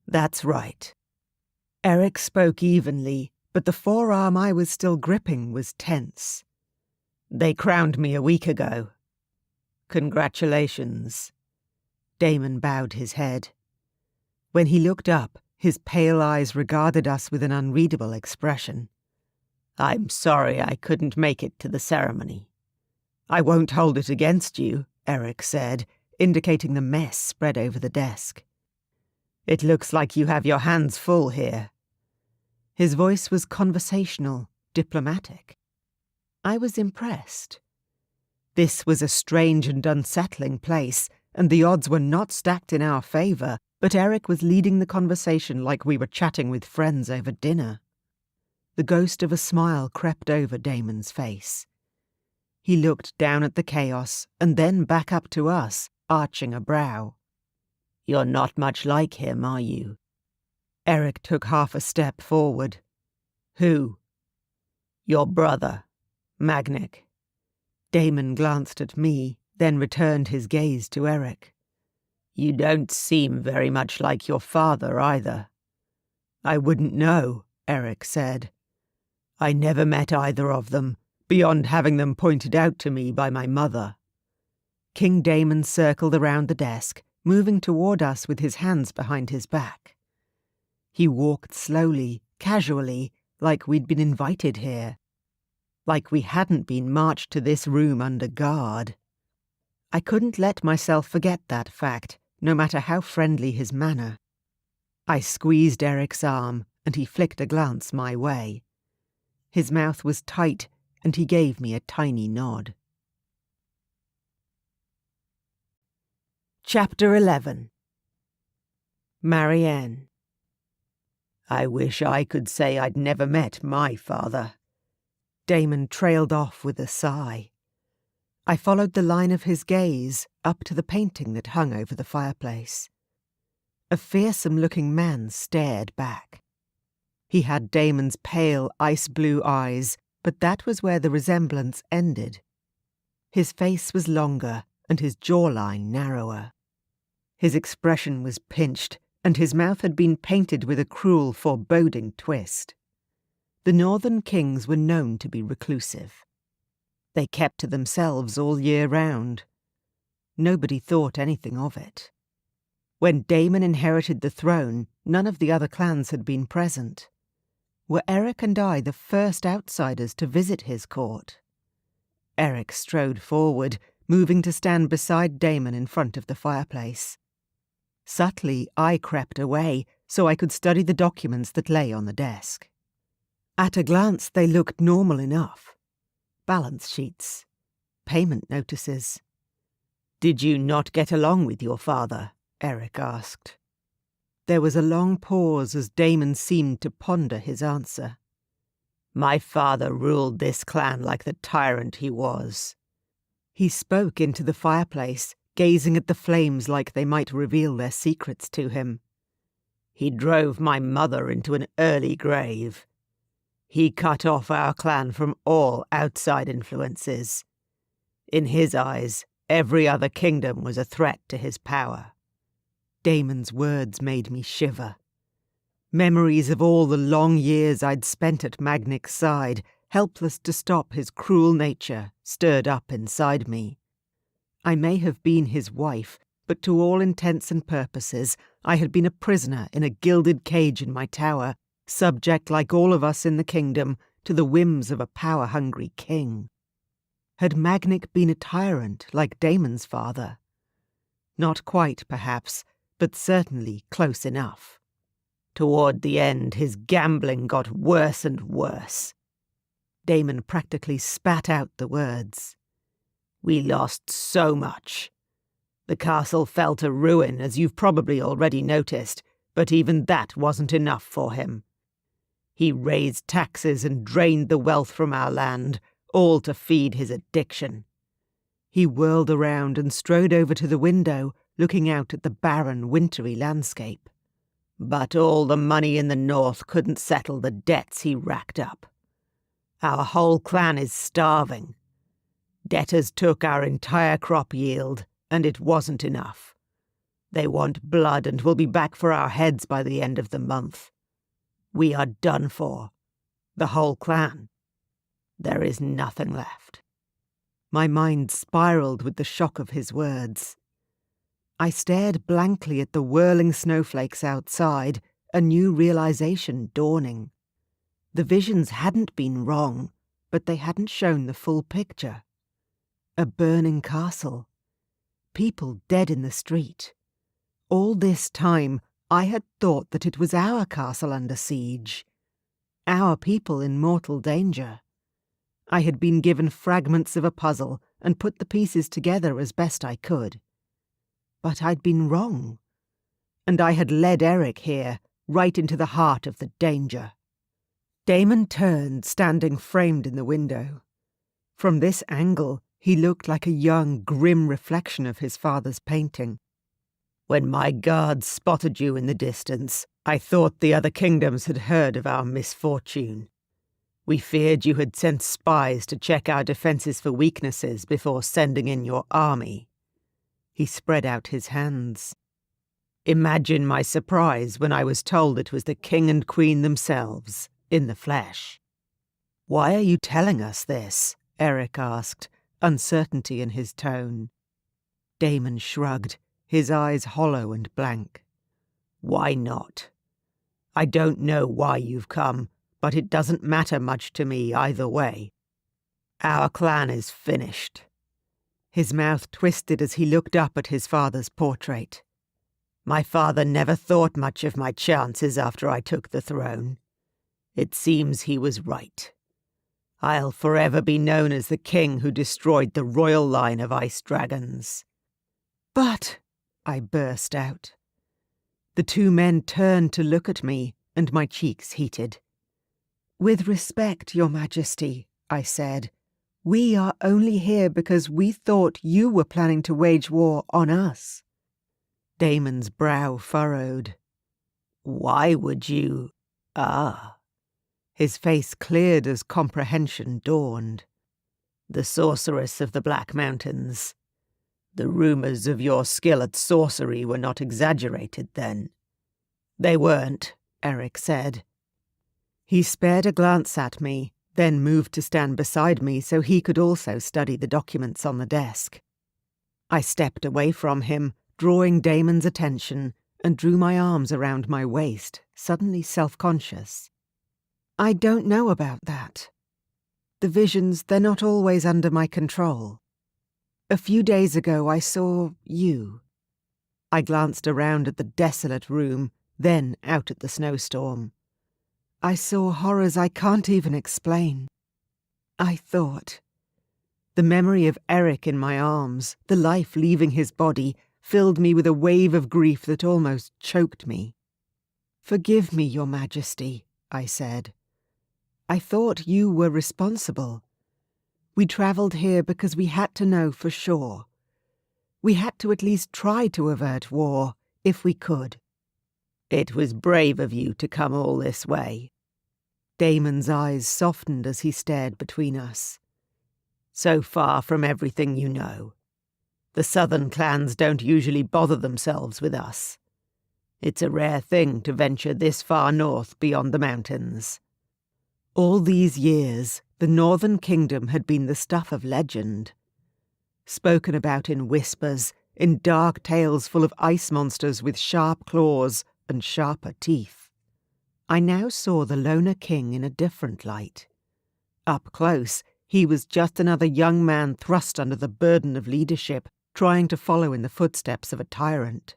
"That's right." Eric spoke evenly, but the forearm I was still gripping was tense. "They crowned me a week ago." "Congratulations." Damon bowed his head. When he looked up, his pale eyes regarded us with an unreadable expression. "I'm sorry I couldn't make it to the ceremony." "I won't hold it against you," Eric said, indicating the mess spread over the desk. "It looks like you have your hands full here." His voice was conversational, diplomatic. I was impressed. This was a strange and unsettling place, and the odds were not stacked in our favour, but Eric was leading the conversation like we were chatting with friends over dinner. The ghost of a smile crept over Damon's face. He looked down at the chaos and then back up to us, arching a brow. "You're not much like him, are you?" Eric took half a step forward. "Who?" "Your brother, Magnic." Damon glanced at me, then returned his gaze to Eric. "You don't seem very much like your father either." "I wouldn't know," Eric said. "I never met either of them, beyond having them pointed out to me by my mother." King Damon circled around the desk, moving toward us with his hands behind his back. He walked slowly, casually, like we'd been invited here. Like we hadn't been marched to this room under guard. I couldn't let myself forget that fact, no matter how friendly his manner. I squeezed Eric's arm, and he flicked a glance my way. His mouth was tight, and he gave me a tiny nod. Chapter 11. Marianne. "I wish I could say I'd never met my father." Damon trailed off with a sigh. I followed the line of his gaze up to the painting that hung over the fireplace. A fearsome-looking man stared back. He had Damon's pale, ice-blue eyes, but that was where the resemblance ended. His face was longer and his jawline narrower. His expression was pinched, and his mouth had been painted with a cruel, foreboding twist. The Northern Kings were known to be reclusive. They kept to themselves all year round. Nobody thought anything of it. When Damon inherited the throne, none of the other clans had been present. Were Eric and I the first outsiders to visit his court? Eric strode forward, moving to stand beside Damon in front of the fireplace. Subtly, I crept away so I could study the documents that lay on the desk. At a glance, they looked normal enough. Balance sheets. Payment notices. "Did you not get along with your father?" Eric asked. There was a long pause as Damon seemed to ponder his answer. "My father ruled this clan like the tyrant he was." He spoke into the fireplace, gazing at the flames like they might reveal their secrets to him. "He drove my mother into an early grave. He cut off our clan from all outside influences. In his eyes, every other kingdom was a threat to his power." Damon's words made me shiver. Memories of all the long years I'd spent at Magnic's side, helpless to stop his cruel nature, stirred up inside me. I may have been his wife, but to all intents and purposes, I had been a prisoner in a gilded cage in my tower, subject like all of us in the kingdom to the whims of a power-hungry king. Had Magnic been a tyrant like Damon's father? Not quite, perhaps, but certainly close enough. Toward the end, his gambling got worse and worse. Damon practically spat out the words. "We lost so much. The castle fell to ruin, as you've probably already noticed, but even that wasn't enough for him. He raised taxes and drained the wealth from our land, all to feed his addiction." He whirled around and strode over to the window, looking out at the barren, wintry landscape. "But all the money in the north couldn't settle the debts he racked up. Our whole clan is starving. Debtors took our entire crop yield, and it wasn't enough. They want blood and will be back for our heads by the end of the month. We are done for. The whole clan. There is nothing left." My mind spiraled with the shock of his words. I stared blankly at the whirling snowflakes outside, a new realization dawning. The visions hadn't been wrong, but they hadn't shown the full picture. A burning castle. People dead in the street. All this time, I had thought that it was our castle under siege. Our people in mortal danger. I had been given fragments of a puzzle and put the pieces together as best I could. But I'd been wrong. And I had led Eric here, right into the heart of the danger. Damon turned, standing framed in the window. From this angle, he looked like a young, grim reflection of his father's painting. "When my guards spotted you in the distance, I thought the other kingdoms had heard of our misfortune. We feared you had sent spies to check our defenses for weaknesses before sending in your army." He spread out his hands. "Imagine my surprise when I was told it was the king and queen themselves, in the flesh." "Why are you telling us this?" Eric asked, uncertainty in his tone. Damon shrugged, his eyes hollow and blank. "Why not? I don't know why you've come, but it doesn't matter much to me either way. Our clan is finished." His mouth twisted as he looked up at his father's portrait. "My father never thought much of my chances after I took the throne. It seems he was right. I'll forever be known as the king who destroyed the royal line of ice dragons." "But," I burst out. The two men turned to look at me, and my cheeks heated. "With respect, Your Majesty," I said, "we are only here because we thought you were planning to wage war on us." Damon's brow furrowed. "Why would you— Ah." His face cleared as comprehension dawned. "The sorceress of the Black Mountains. The rumors of your skill at sorcery were not exaggerated then." "They weren't," Eric said. He spared a glance at me, then moved to stand beside me so he could also study the documents on the desk. I stepped away from him, drawing Damon's attention, and drew my arms around my waist, suddenly self-conscious. "I don't know about that. The visions, they're not always under my control. A few days ago I saw you." I glanced around at the desolate room, then out at the snowstorm. "I saw horrors I can't even explain. I thought." The memory of Eric in my arms, the life leaving his body, filled me with a wave of grief that almost choked me. "Forgive me, Your Majesty," I said. "I thought you were responsible. We travelled here because we had to know for sure. We had to at least try to avert war, if we could." "It was brave of you to come all this way." Damon's eyes softened as he stared between us. "So far from everything you know. The southern clans don't usually bother themselves with us. It's a rare thing to venture this far north beyond the mountains." All these years, the Northern Kingdom had been the stuff of legend. Spoken about in whispers, in dark tales full of ice monsters with sharp claws and sharper teeth. I now saw the Loner King in a different light. Up close, he was just another young man thrust under the burden of leadership, trying to follow in the footsteps of a tyrant.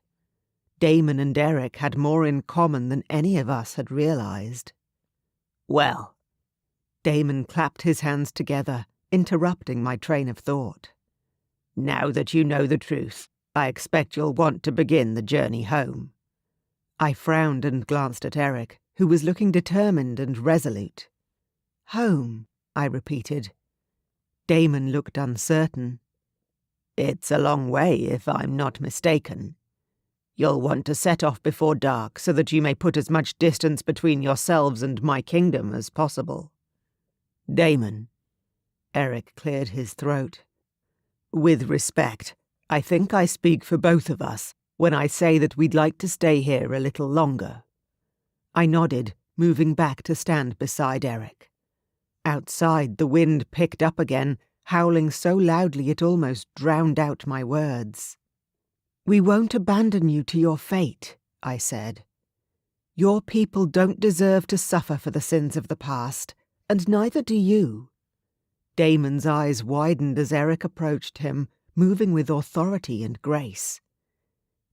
Damon and Eric had more in common than any of us had realized. "Well," Damon clapped his hands together, interrupting my train of thought. "Now that you know the truth, I expect you'll want to begin the journey home." I frowned and glanced at Eric, who was looking determined and resolute. "Home," I repeated. Damon looked uncertain. "It's a long way, if I'm not mistaken. You'll want to set off before dark so that you may put as much distance between yourselves and my kingdom as possible." "Damon," Eric cleared his throat. "With respect, I think I speak for both of us when I say that we'd like to stay here a little longer." I nodded, moving back to stand beside Eric. Outside, the wind picked up again, howling so loudly it almost drowned out my words. "We won't abandon you to your fate," I said. "Your people don't deserve to suffer for the sins of the past, and neither do you." Damon's eyes widened as Eric approached him, moving with authority and grace.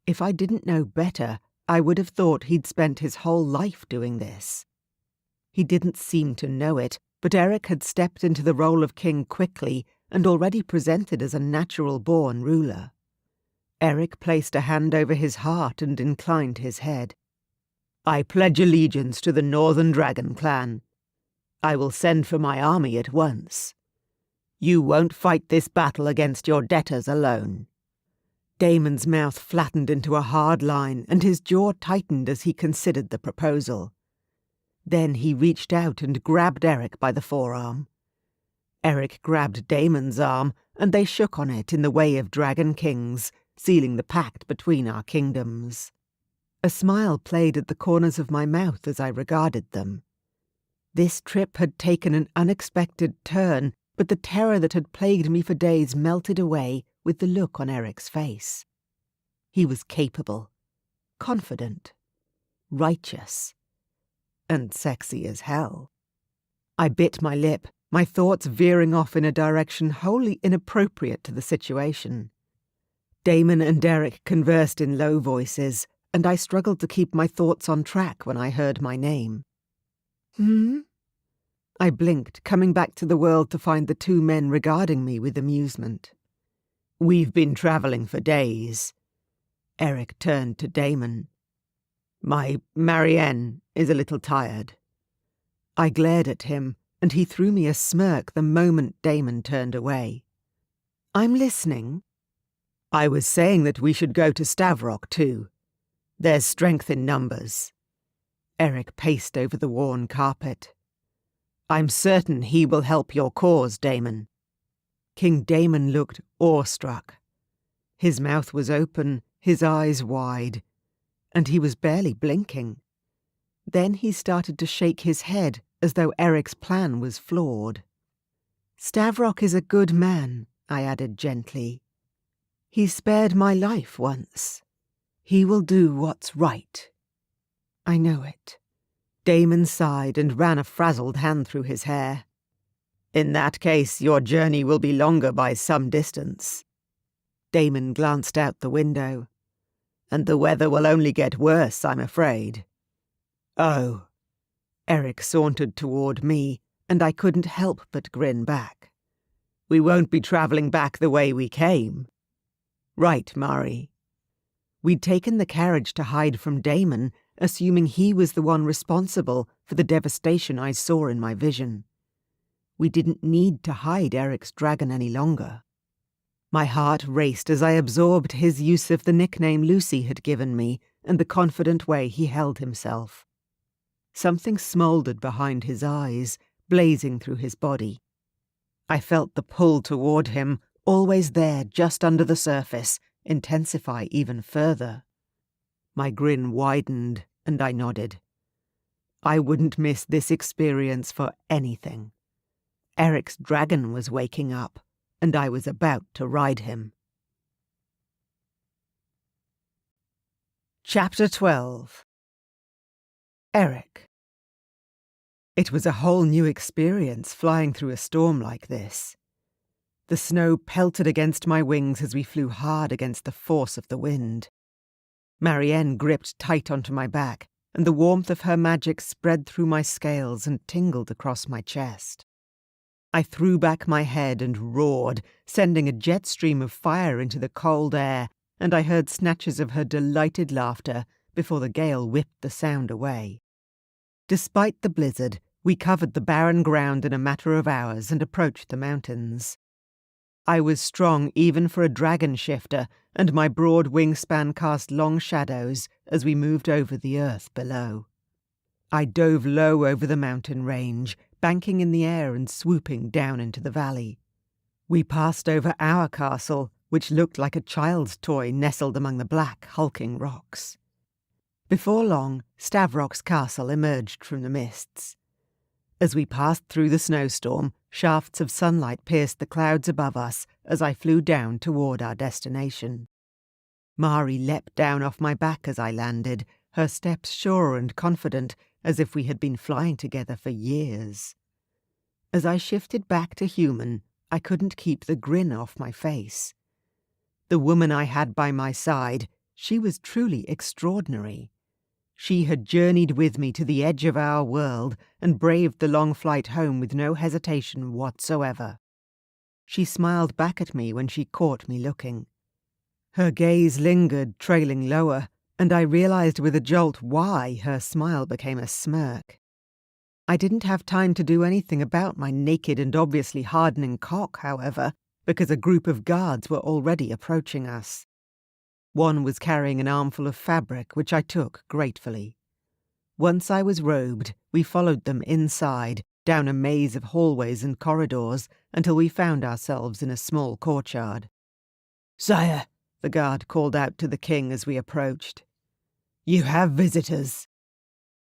If I didn't know better, I would have thought he'd spent his whole life doing this. He didn't seem to know it, but Eric had stepped into the role of king quickly and already presented as a natural-born ruler. Eric placed a hand over his heart and inclined his head. "I pledge allegiance to the Northern Dragon Clan." I will send for my army at once. You won't fight this battle against your debtors alone." Damon's mouth flattened into a hard line, and his jaw tightened as he considered the proposal. Then he reached out and grabbed Eric by the forearm. Eric grabbed Damon's arm, and they shook on it in the way of dragon kings, sealing the pact between our kingdoms. A smile played at the corners of my mouth as I regarded them. This trip had taken an unexpected turn, but the terror that had plagued me for days melted away with the look on Eric's face. He was capable, confident, righteous, and sexy as hell. I bit my lip, my thoughts veering off in a direction wholly inappropriate to the situation. Damon and Eric conversed in low voices, and I struggled to keep my thoughts on track when I heard my name. "Hmm?" I blinked, coming back to the world to find the two men regarding me with amusement. "We've been travelling for days." Eric turned to Damon. "My Marianne is a little tired." I glared at him, and he threw me a smirk the moment Damon turned away. "I'm listening." "I was saying that we should go to Stavrock too. There's strength in numbers." Eric paced over the worn carpet. "I'm certain he will help your cause, Damon." King Damon looked awestruck. His mouth was open, his eyes wide, and he was barely blinking. Then he started to shake his head as though Eric's plan was flawed. "Stavrock is a good man," I added gently. "He spared my life once. He will do what's right." "I know it." Damon sighed and ran a frazzled hand through his hair. "In that case, your journey will be longer by some distance." Damon glanced out the window. "And the weather will only get worse, I'm afraid." "Oh." Eric sauntered toward me, and I couldn't help but grin back. "We won't be travelling back the way we came." "Right, Mari." We'd taken the carriage to hide from Damon, assuming he was the one responsible for the devastation I saw in my vision. We didn't need to hide Eric's dragon any longer. My heart raced as I absorbed his use of the nickname Lucy had given me and the confident way he held himself. Something smouldered behind his eyes, blazing through his body. I felt the pull toward him, always there just under the surface, intensify even further. My grin widened, and I nodded. I wouldn't miss this experience for anything. Eric's dragon was waking up, and I was about to ride him. Chapter 12. Eric. It was a whole new experience flying through a storm like this. The snow pelted against my wings as we flew hard against the force of the wind. Marianne gripped tight onto my back, and the warmth of her magic spread through my scales and tingled across my chest. I threw back my head and roared, sending a jet stream of fire into the cold air, and I heard snatches of her delighted laughter before the gale whipped the sound away. Despite the blizzard, we covered the barren ground in a matter of hours and approached the mountains. I was strong even for a dragon shifter, and my broad wingspan cast long shadows as we moved over the earth below. I dove low over the mountain range, banking in the air and swooping down into the valley. We passed over our castle, which looked like a child's toy nestled among the black, hulking rocks. Before long, Stavrock's castle emerged from the mists. As we passed through the snowstorm, shafts of sunlight pierced the clouds above us as I flew down toward our destination. Mari leapt down off my back as I landed, her steps sure and confident, as if we had been flying together for years. As I shifted back to human, I couldn't keep the grin off my face. The woman I had by my side, she was truly extraordinary. She had journeyed with me to the edge of our world and braved the long flight home with no hesitation whatsoever. She smiled back at me when she caught me looking. Her gaze lingered, trailing lower, and I realized with a jolt why her smile became a smirk. I didn't have time to do anything about my naked and obviously hardening cock, however, because a group of guards were already approaching us. One was carrying an armful of fabric, which I took gratefully. Once I was robed, we followed them inside, down a maze of hallways and corridors, until we found ourselves in a small courtyard. "Sire," the guard called out to the king as we approached. "You have visitors."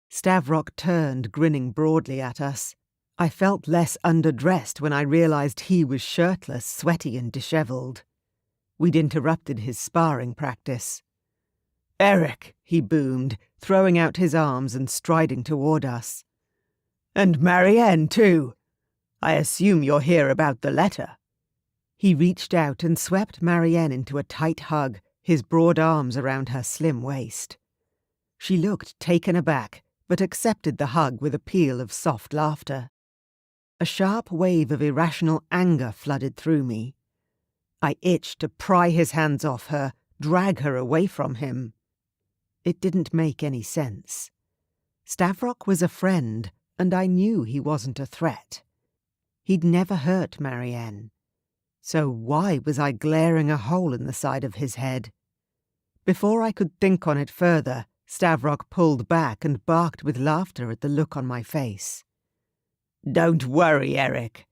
Stavrock turned, grinning broadly at us. I felt less underdressed when I realized he was shirtless, sweaty and dishevelled. We'd interrupted his sparring practice. "Eric," he boomed, throwing out his arms and striding toward us. "And Marianne, too. I assume you're here about the letter." He reached out and swept Marianne into a tight hug, his broad arms around her slim waist. She looked taken aback, but accepted the hug with a peal of soft laughter. A sharp wave of irrational anger flooded through me. I itched to pry his hands off her, drag her away from him. It didn't make any sense. Stavrock was a friend, and I knew he wasn't a threat. He'd never hurt Marianne. So why was I glaring a hole in the side of his head? Before I could think on it further, Stavrock pulled back and barked with laughter at the look on my face. "Don't worry, Eric."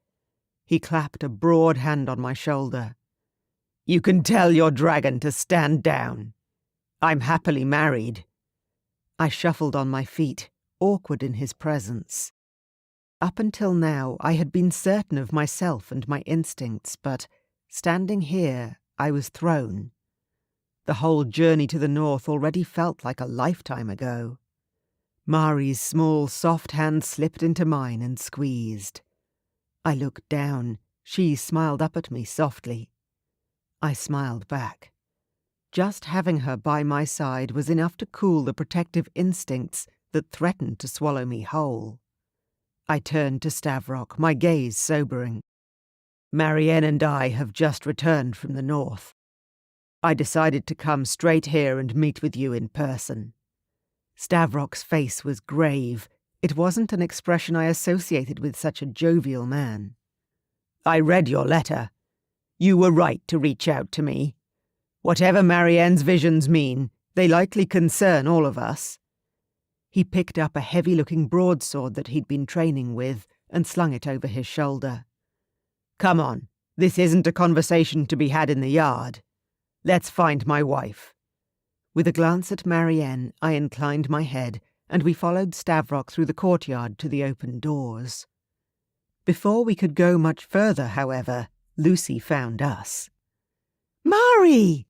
He clapped a broad hand on my shoulder. "You can tell your dragon to stand down. I'm happily married." I shuffled on my feet, awkward in his presence. Up until now, I had been certain of myself and my instincts, but standing here, I was thrown. The whole journey to the north already felt like a lifetime ago. Mari's small, soft hand slipped into mine and squeezed. I looked down. She smiled up at me softly. I smiled back. Just having her by my side was enough to cool the protective instincts that threatened to swallow me whole. I turned to Stavrock, my gaze sobering. "Marianne and I have just returned from the north. I decided to come straight here and meet with you in person." Stavrock's face was grave. It wasn't an expression I associated with such a jovial man. "I read your letter. You were right to reach out to me. Whatever Marianne's visions mean, they likely concern all of us." He picked up a heavy-looking broadsword that he'd been training with and slung it over his shoulder. "Come on, this isn't a conversation to be had in the yard. Let's find my wife." With a glance at Marianne, I inclined my head, and we followed Stavrock through the courtyard to the open doors. Before we could go much further, however, Lucy found us. "Mari!"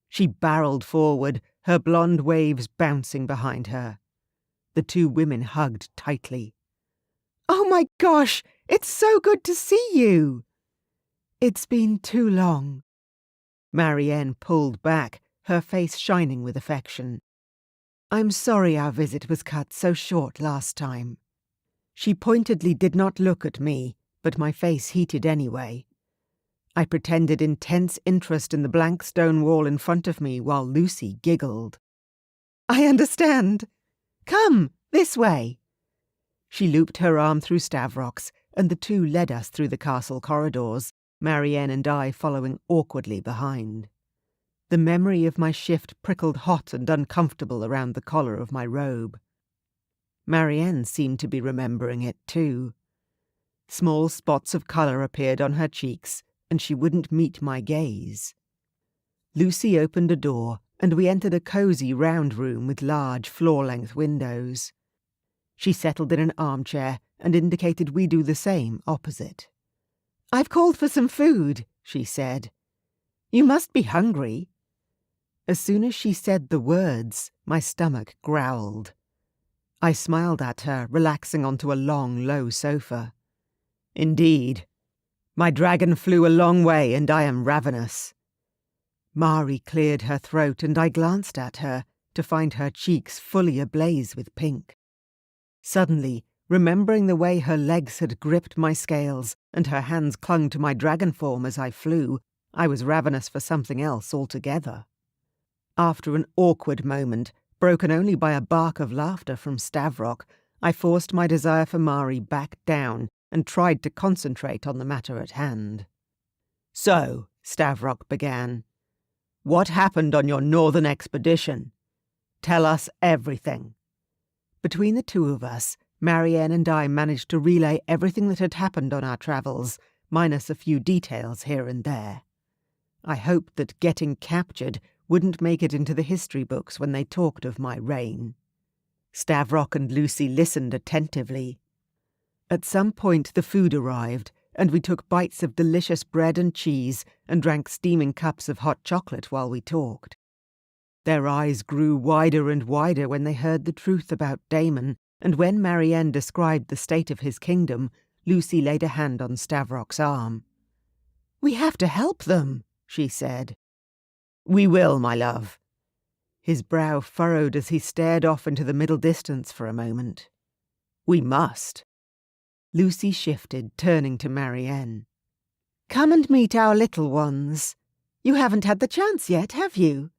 She barreled forward, her blonde waves bouncing behind her. The two women hugged tightly. "Oh my gosh, it's so good to see you!" "It's been too long." Marianne pulled back, her face shining with affection. "I'm sorry our visit was cut so short last time." She pointedly did not look at me, but my face heated anyway. I pretended intense interest in the blank stone wall in front of me while Lucy giggled. "I understand. Come, this way." She looped her arm through Stavrock's, and the two led us through the castle corridors, Marianne and I following awkwardly behind. The memory of my shift prickled hot and uncomfortable around the collar of my robe. Marianne seemed to be remembering it too. Small spots of colour appeared on her cheeks, and she wouldn't meet my gaze. Lucy opened a door, and we entered a cosy round room with large floor-length windows. She settled in an armchair and indicated we do the same opposite. "I've called for some food," she said. "You must be hungry." As soon as she said the words, my stomach growled. I smiled at her, relaxing onto a long, low sofa. "Indeed. My dragon flew a long way and I am ravenous." Mari cleared her throat and I glanced at her to find her cheeks fully ablaze with pink. Suddenly, remembering the way her legs had gripped my scales and her hands clung to my dragon form as I flew, I was ravenous for something else altogether. After an awkward moment, broken only by a bark of laughter from Stavrock, I forced my desire for Mari back down and tried to concentrate on the matter at hand. "So," Stavrock began, "what happened on your northern expedition? Tell us everything." Between the two of us, Marianne and I managed to relay everything that had happened on our travels, minus a few details here and there. I hoped that getting captured wouldn't make it into the history books when they talked of my reign. Stavrock and Lucy listened attentively. At some point the food arrived, and we took bites of delicious bread and cheese and drank steaming cups of hot chocolate while we talked. Their eyes grew wider and wider when they heard the truth about Damon, and when Marianne described the state of his kingdom, Lucy laid a hand on Stavrock's arm. "We have to help them," she said. "We will, my love." His brow furrowed as he stared off into the middle distance for a moment. "We must." Lucy shifted, turning to Marianne. "Come and meet our little ones. You haven't had the chance yet, have you?"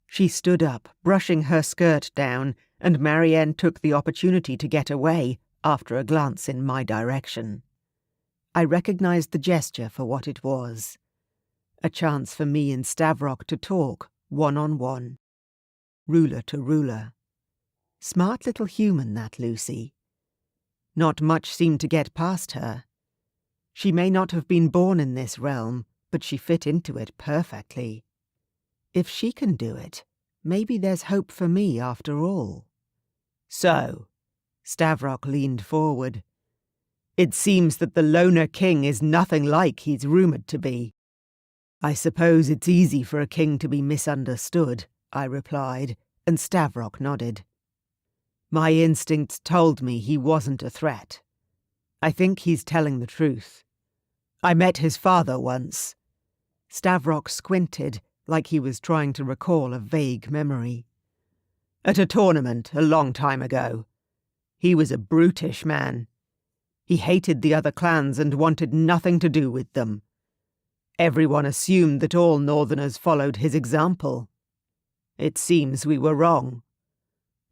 She stood up, brushing her skirt down, and Marianne took the opportunity to get away after a glance in my direction. I recognized the gesture for what it was. A chance for me and Stavrock to talk, one-on-one. Ruler to ruler. Smart little human, that Lucy. Not much seemed to get past her. She may not have been born in this realm, but she fit into it perfectly. If she can do it, maybe there's hope for me after all. "So," Stavrock leaned forward, "it seems that the Loner King is nothing like he's rumoured to be." "I suppose it's easy for a king to be misunderstood," I replied, and Stavrock nodded. "My instincts told me he wasn't a threat. I think he's telling the truth. I met his father once." Stavrock squinted, like he was trying to recall a vague memory. "At a tournament a long time ago. He was a brutish man. He hated the other clans and wanted nothing to do with them. Everyone assumed that all Northerners followed his example. It seems we were wrong.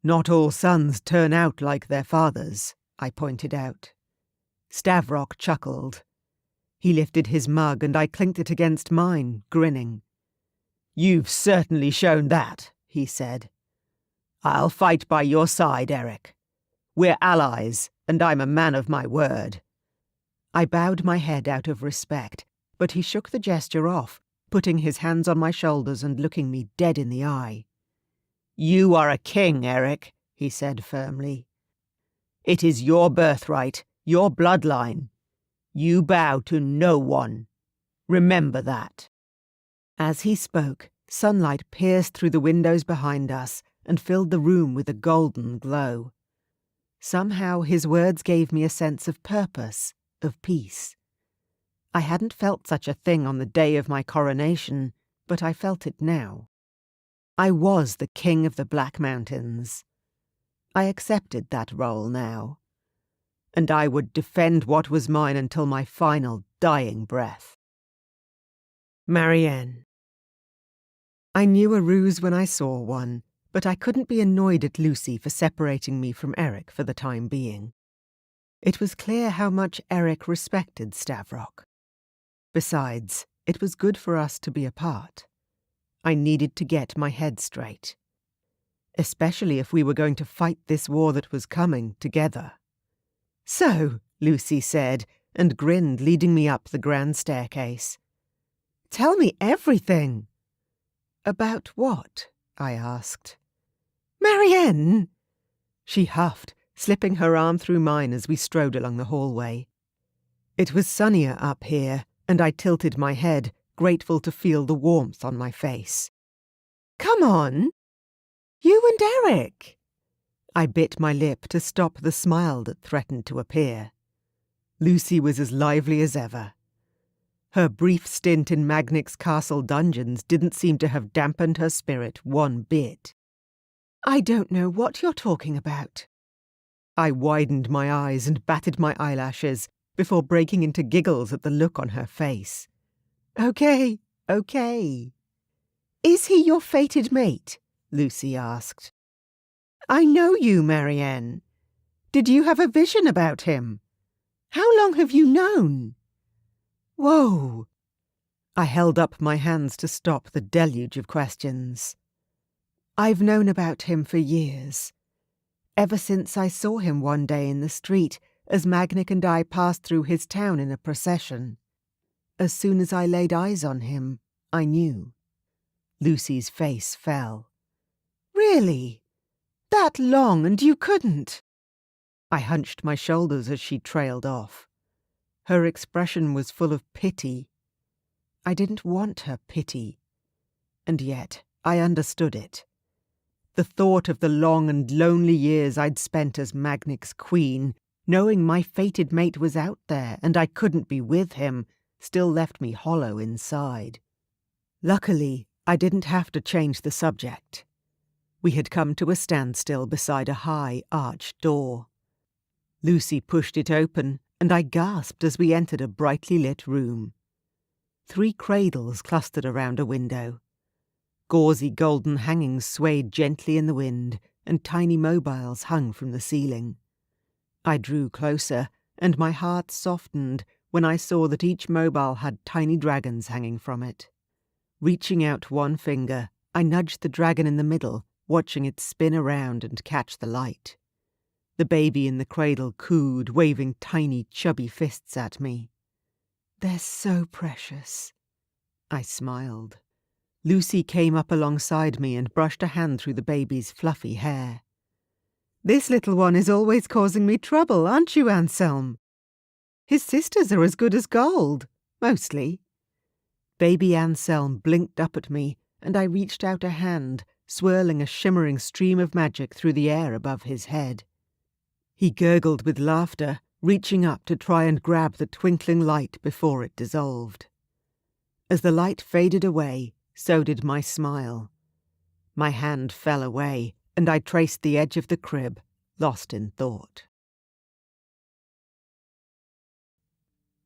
Not all sons turn out like their fathers," I pointed out. Stavrock chuckled. He lifted his mug and I clinked it against mine, grinning. "You've certainly shown that," he said. "I'll fight by your side, Eric. We're allies, and I'm a man of my word." I bowed my head out of respect, but he shook the gesture off, putting his hands on my shoulders and looking me dead in the eye. "You are a king, Eric," he said firmly. "It is your birthright, your bloodline. You bow to no one. Remember that." As he spoke, sunlight pierced through the windows behind us and filled the room with a golden glow. Somehow his words gave me a sense of purpose, of peace. I hadn't felt such a thing on the day of my coronation, but I felt it now. I was the king of the Black Mountains. I accepted that role now. And I would defend what was mine until my final dying breath. Marianne. I knew a ruse when I saw one, but I couldn't be annoyed at Lucy for separating me from Eric for the time being. It was clear how much Eric respected Stavrock. Besides, it was good for us to be apart. I needed to get my head straight. Especially if we were going to fight this war that was coming together. "So," Lucy said, and grinned, leading me up the grand staircase. "Tell me everything." "About what?" I asked. "Marianne!" She huffed, slipping her arm through mine as we strode along the hallway. It was sunnier up here, and I tilted my head, grateful to feel the warmth on my face. "Come on! You and Eric!" I bit my lip to stop the smile that threatened to appear. Lucy was as lively as ever. Her brief stint in Magnic's castle dungeons didn't seem to have dampened her spirit one bit. "I don't know what you're talking about." I widened my eyes and batted my eyelashes before breaking into giggles at the look on her face. Okay. "Is he your fated mate?" Lucy asked. "I know you, Marianne. Did you have a vision about him? How long have you known? Whoa! I held up my hands to stop the deluge of questions. I've known about him for years. Ever since I saw him one day in the street as Magnic and I passed through his town in a procession. As soon as I laid eyes on him, I knew. Lucy's face fell. Really? That long and you couldn't? I hunched my shoulders as she trailed off. Her expression was full of pity. I didn't want her pity. And yet I understood it. The thought of the long and lonely years I'd spent as Magnic's queen, knowing my fated mate was out there and I couldn't be with him, still left me hollow inside. Luckily, I didn't have to change the subject. We had come to a standstill beside a high, arched door. Lucy pushed it open, and I gasped as we entered a brightly lit room. 3 cradles clustered around a window. Gauzy golden hangings swayed gently in the wind, and tiny mobiles hung from the ceiling. I drew closer, and my heart softened when I saw that each mobile had tiny dragons hanging from it. Reaching out one finger, I nudged the dragon in the middle, watching it spin around and catch the light. The baby in the cradle cooed, waving tiny, chubby fists at me. "They're so precious." I smiled. Lucy came up alongside me and brushed a hand through the baby's fluffy hair. "This little one is always causing me trouble, aren't you, Anselm? His sisters are as good as gold, mostly." Baby Anselm blinked up at me, and I reached out a hand, swirling a shimmering stream of magic through the air above his head. He gurgled with laughter, reaching up to try and grab the twinkling light before it dissolved. As the light faded away, so did my smile. My hand fell away, and I traced the edge of the crib, lost in thought.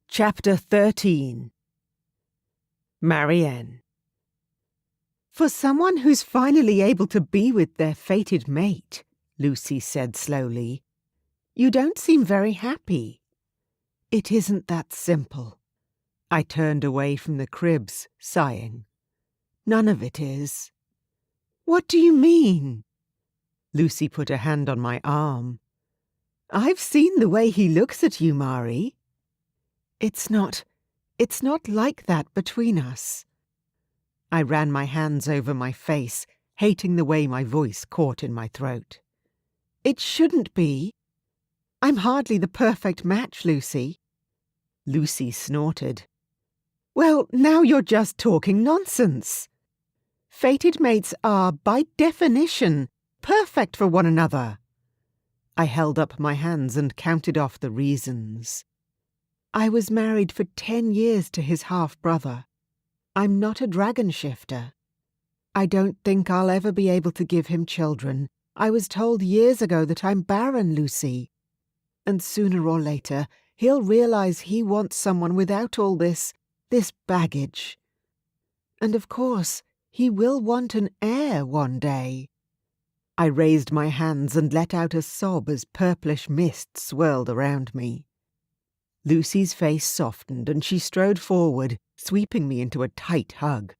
Chapter 13. Marianne. "For someone who's finally able to be with their fated mate," Lucy said slowly, "you don't seem very happy." "It isn't that simple." I turned away from the cribs, sighing. "None of it is." "What do you mean?" Lucy put a hand on my arm. "I've seen the way he looks at you, Mari. It's not like that between us." I ran my hands over my face, hating the way my voice caught in my throat. "It shouldn't be. I'm hardly the perfect match, Lucy." Lucy snorted. "Well, now you're just talking nonsense. Fated mates are, by definition, perfect for one another." I held up my hands and counted off the reasons. "I was married for 10 years to his half-brother. I'm not a dragon shifter. I don't think I'll ever be able to give him children. I was told years ago that I'm barren, Lucy. And sooner or later, he'll realize he wants someone without all this baggage. And of course, he will want an heir one day." I raised my hands and let out a sob as purplish mist swirled around me. Lucy's face softened and she strode forward, sweeping me into a tight hug.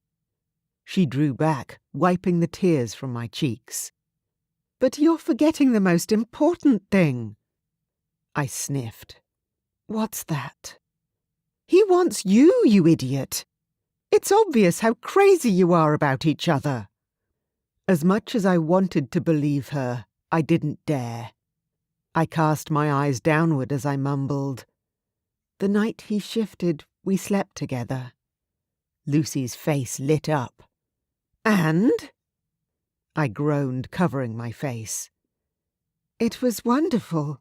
She drew back, wiping the tears from my cheeks. "But you're forgetting the most important thing." I sniffed. "What's that?" "He wants you, you idiot. It's obvious how crazy you are about each other." As much as I wanted to believe her, I didn't dare. I cast my eyes downward as I mumbled, "The night he shifted, we slept together." Lucy's face lit up. "And?" I groaned, covering my face. "It was wonderful.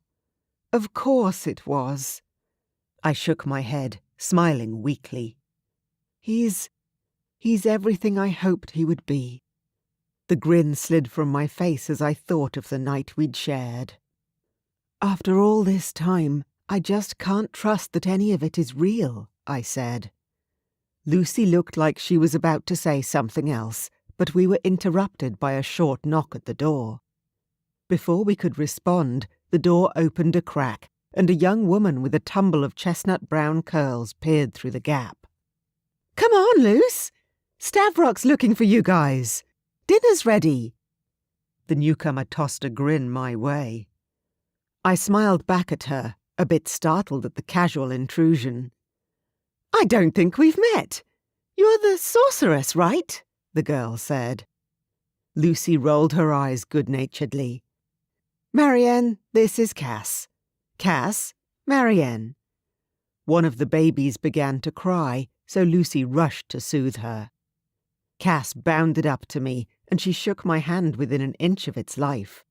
Of course it was." I shook my head, smiling weakly. He's everything I hoped he would be." The grin slid from my face as I thought of the night we'd shared. "After all this time, I just can't trust that any of it is real," I said. Lucy looked like she was about to say something else, but we were interrupted by a short knock at the door. Before we could respond, The door opened a crack, and a young woman with a tumble of chestnut-brown curls peered through the gap. "Come on, Luce! Stavrock's looking for you guys. Dinner's ready." The newcomer tossed a grin my way. I smiled back at her, a bit startled at the casual intrusion. "I don't think we've met. You're the sorceress, right?" the girl said. Lucy rolled her eyes good-naturedly. "Marianne, this is Cass. Cass, Marianne." One of the babies began to cry, so Lucy rushed to soothe her. Cass bounded up to me, and she shook my hand within an inch of its life.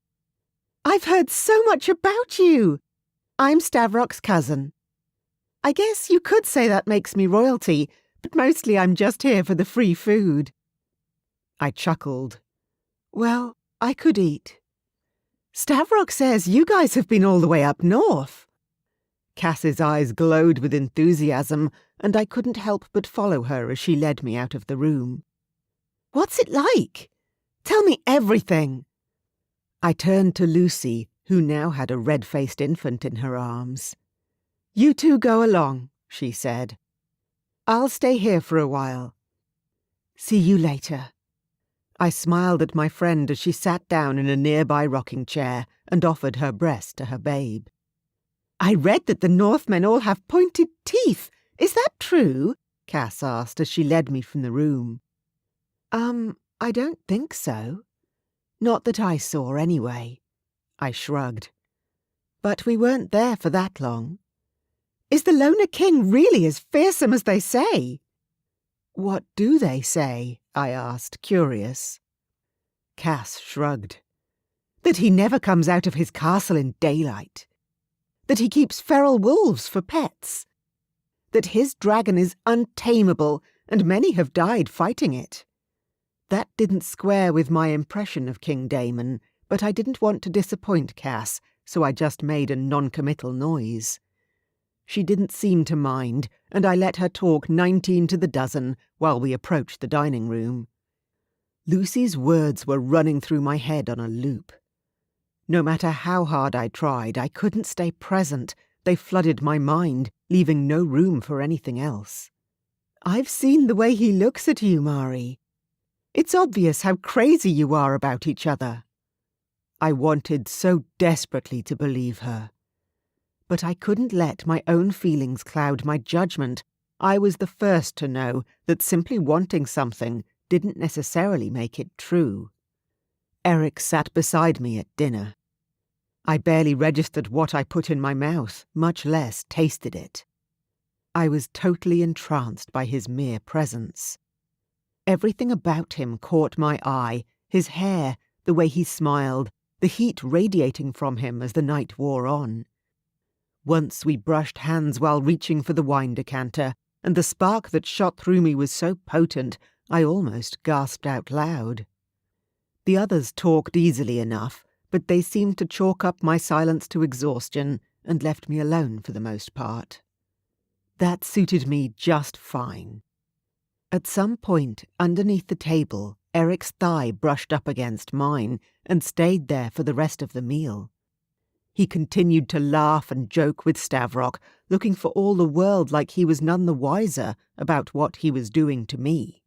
"I've heard so much about you. I'm Stavrock's cousin. I guess you could say that makes me royalty, but mostly I'm just here for the free food." I chuckled. "Well, I could eat." "Stavrock says you guys have been all the way up north." Cass's eyes glowed with enthusiasm, and I couldn't help but follow her as she led me out of the room. "What's it like? Tell me everything." I turned to Lucy, who now had a red-faced infant in her arms. "You two go along," she said. "I'll stay here for a while. See you later." I smiled at my friend as she sat down in a nearby rocking chair and offered her breast to her babe. "I read that the Northmen all have pointed teeth. Is that true?" Cass asked as she led me from the room. I don't think so. Not that I saw, anyway." I shrugged. "But we weren't there for that long." "Is the Loner King really as fearsome as they say?" "What do they say?" I asked, curious. Cass shrugged. "That he never comes out of his castle in daylight. That he keeps feral wolves for pets. That his dragon is untamable, and many have died fighting it." That didn't square with my impression of King Damon, but I didn't want to disappoint Cass, so I just made a non-committal noise. She didn't seem to mind, and I let her talk 19 to the dozen while we approached the dining room. Lucy's words were running through my head on a loop. No matter how hard I tried, I couldn't stay present. They flooded my mind, leaving no room for anything else. "I've seen the way he looks at you, Mari. It's obvious how crazy you are about each other." I wanted so desperately to believe her. But I couldn't let my own feelings cloud my judgment. I was the first to know that simply wanting something didn't necessarily make it true. Eric sat beside me at dinner. I barely registered what I put in my mouth, much less tasted it. I was totally entranced by his mere presence. Everything about him caught my eye, his hair, the way he smiled, the heat radiating from him as the night wore on. Once we brushed hands while reaching for the wine decanter, and the spark that shot through me was so potent I almost gasped out loud. The others talked easily enough, but they seemed to chalk up my silence to exhaustion and left me alone for the most part. That suited me just fine. At some point, underneath the table, Eric's thigh brushed up against mine and stayed there for the rest of the meal. He continued to laugh and joke with Stavrock, looking for all the world like he was none the wiser about what he was doing to me.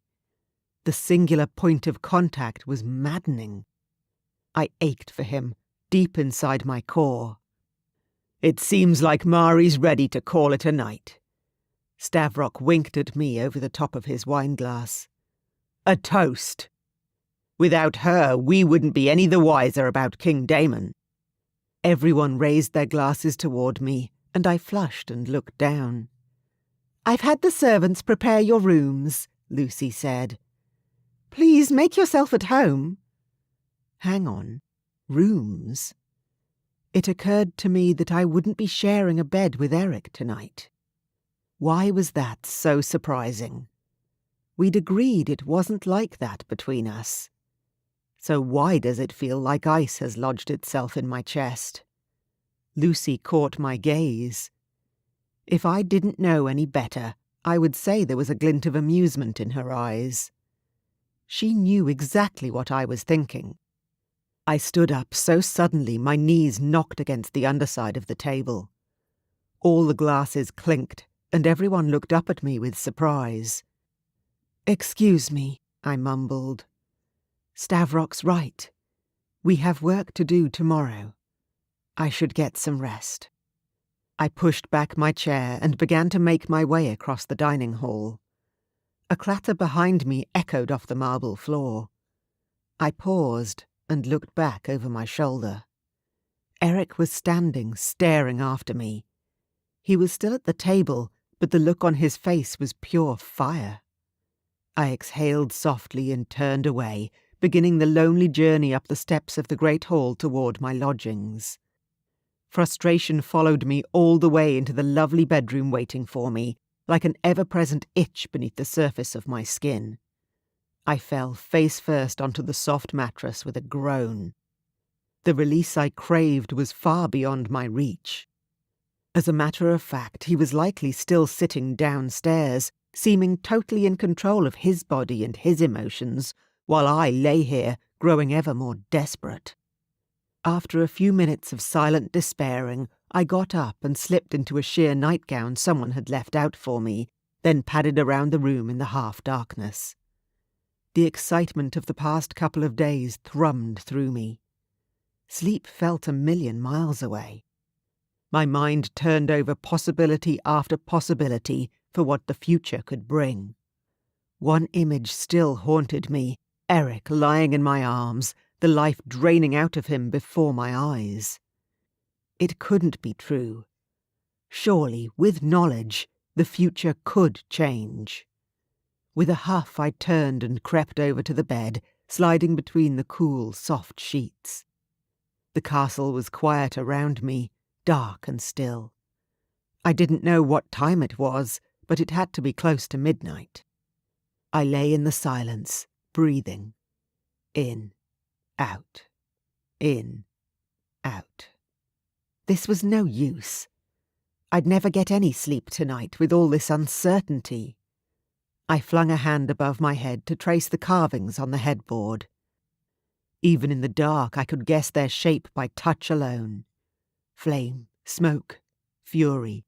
The singular point of contact was maddening. I ached for him, deep inside my core. "It seems like Mari's ready to call it a night." Stavrock winked at me over the top of his wineglass. "A toast. Without her, we wouldn't be any the wiser about King Damon." Everyone raised their glasses toward me, and I flushed and looked down. "I've had the servants prepare your rooms," Lucy said. "Please make yourself at home." Hang on. Rooms? It occurred to me that I wouldn't be sharing a bed with Eric tonight. Why was that so surprising? We'd agreed it wasn't like that between us. So why does it feel like ice has lodged itself in my chest? Lucy caught my gaze. If I didn't know any better, I would say there was a glint of amusement in her eyes. She knew exactly what I was thinking. I stood up so suddenly my knees knocked against the underside of the table. All the glasses clinked, and everyone looked up at me with surprise. "Excuse me," I mumbled. "Stavrock's right. We have work to do tomorrow. I should get some rest." I pushed back my chair and began to make my way across the dining hall. A clatter behind me echoed off the marble floor. I paused and looked back over my shoulder. Eric was standing, staring after me. He was still at the table, but the look on his face was pure fire. I exhaled softly and turned away, beginning the lonely journey up the steps of the great hall toward my lodgings. Frustration followed me all the way into the lovely bedroom waiting for me, like an ever-present itch beneath the surface of my skin. I fell face first onto the soft mattress with a groan. The release I craved was far beyond my reach. As a matter of fact, he was likely still sitting downstairs, seeming totally in control of his body and his emotions, while I lay here, growing ever more desperate. After a few minutes of silent despairing, I got up and slipped into a sheer nightgown someone had left out for me, then padded around the room in the half-darkness. The excitement of the past couple of days thrummed through me. Sleep felt 1,000,000 miles away. My mind turned over possibility after possibility for what the future could bring. One image still haunted me, Eric lying in my arms, the life draining out of him before my eyes. It couldn't be true. Surely, with knowledge, the future could change. With a huff, I turned and crept over to the bed, sliding between the cool, soft sheets. The castle was quiet around me, dark and still. I didn't know what time it was, but it had to be close to midnight. I lay in the silence, breathing. In, out, in, out. This was no use. I'd never get any sleep tonight with all this uncertainty. I flung a hand above my head to trace the carvings on the headboard. Even in the dark, I could guess their shape by touch alone. Flame, smoke, fury,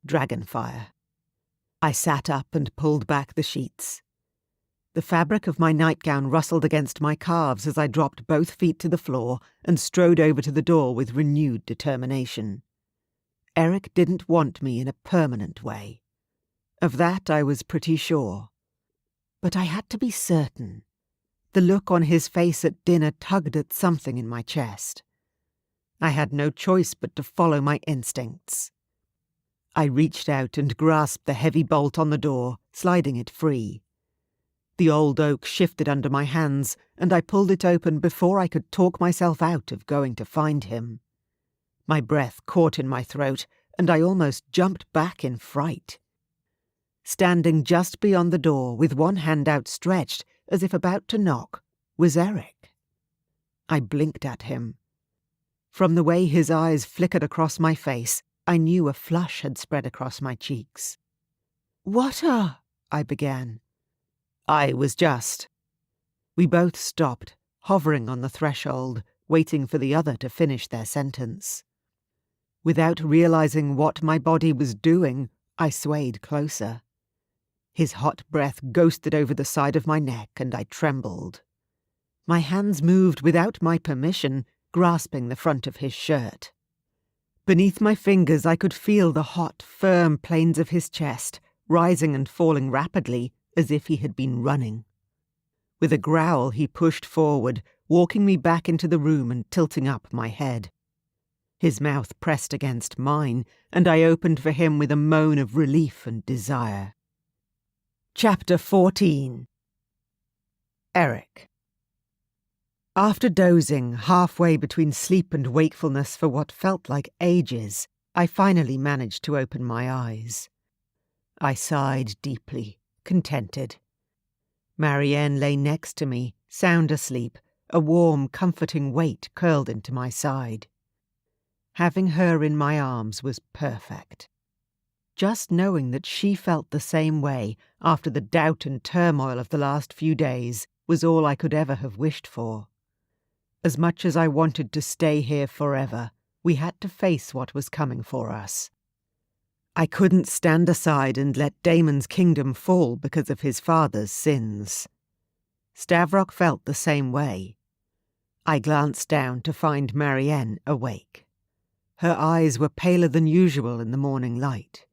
dragonfire. I sat up and pulled back the sheets. The fabric of my nightgown rustled against my calves as I dropped both feet to the floor and strode over to the door with renewed determination. Eric didn't want me in a permanent way. Of that I was pretty sure. But I had to be certain. The look on his face at dinner tugged at something in my chest. I had no choice but to follow my instincts. I reached out and grasped the heavy bolt on the door, sliding it free. The old oak shifted under my hands, and I pulled it open before I could talk myself out of going to find him. My breath caught in my throat, and I almost jumped back in fright. Standing just beyond the door, with one hand outstretched, as if about to knock, was Eric. I blinked at him. From the way his eyes flickered across my face, I knew a flush had spread across my cheeks. "What are—" I began. "I was just—" We both stopped, hovering on the threshold, waiting for the other to finish their sentence. Without realizing what my body was doing, I swayed closer. His hot breath ghosted over the side of my neck, and I trembled. My hands moved without my permission, grasping the front of his shirt. Beneath my fingers I could feel the hot, firm planes of his chest, rising and falling rapidly, as if he had been running. With a growl he pushed forward, walking me back into the room and tilting up my head. His mouth pressed against mine, and I opened for him with a moan of relief and desire. Chapter 14. Eric. After dozing halfway between sleep and wakefulness for what felt like ages, I finally managed to open my eyes. I sighed deeply, contented. Marianne lay next to me, sound asleep, a warm, comforting weight curled into my side. Having her in my arms was perfect. Just knowing that she felt the same way after the doubt and turmoil of the last few days was all I could ever have wished for. As much as I wanted to stay here forever, we had to face what was coming for us. I couldn't stand aside and let Damon's kingdom fall because of his father's sins. Stavrock felt the same way. I glanced down to find Marianne awake. Her eyes were paler than usual in the morning light.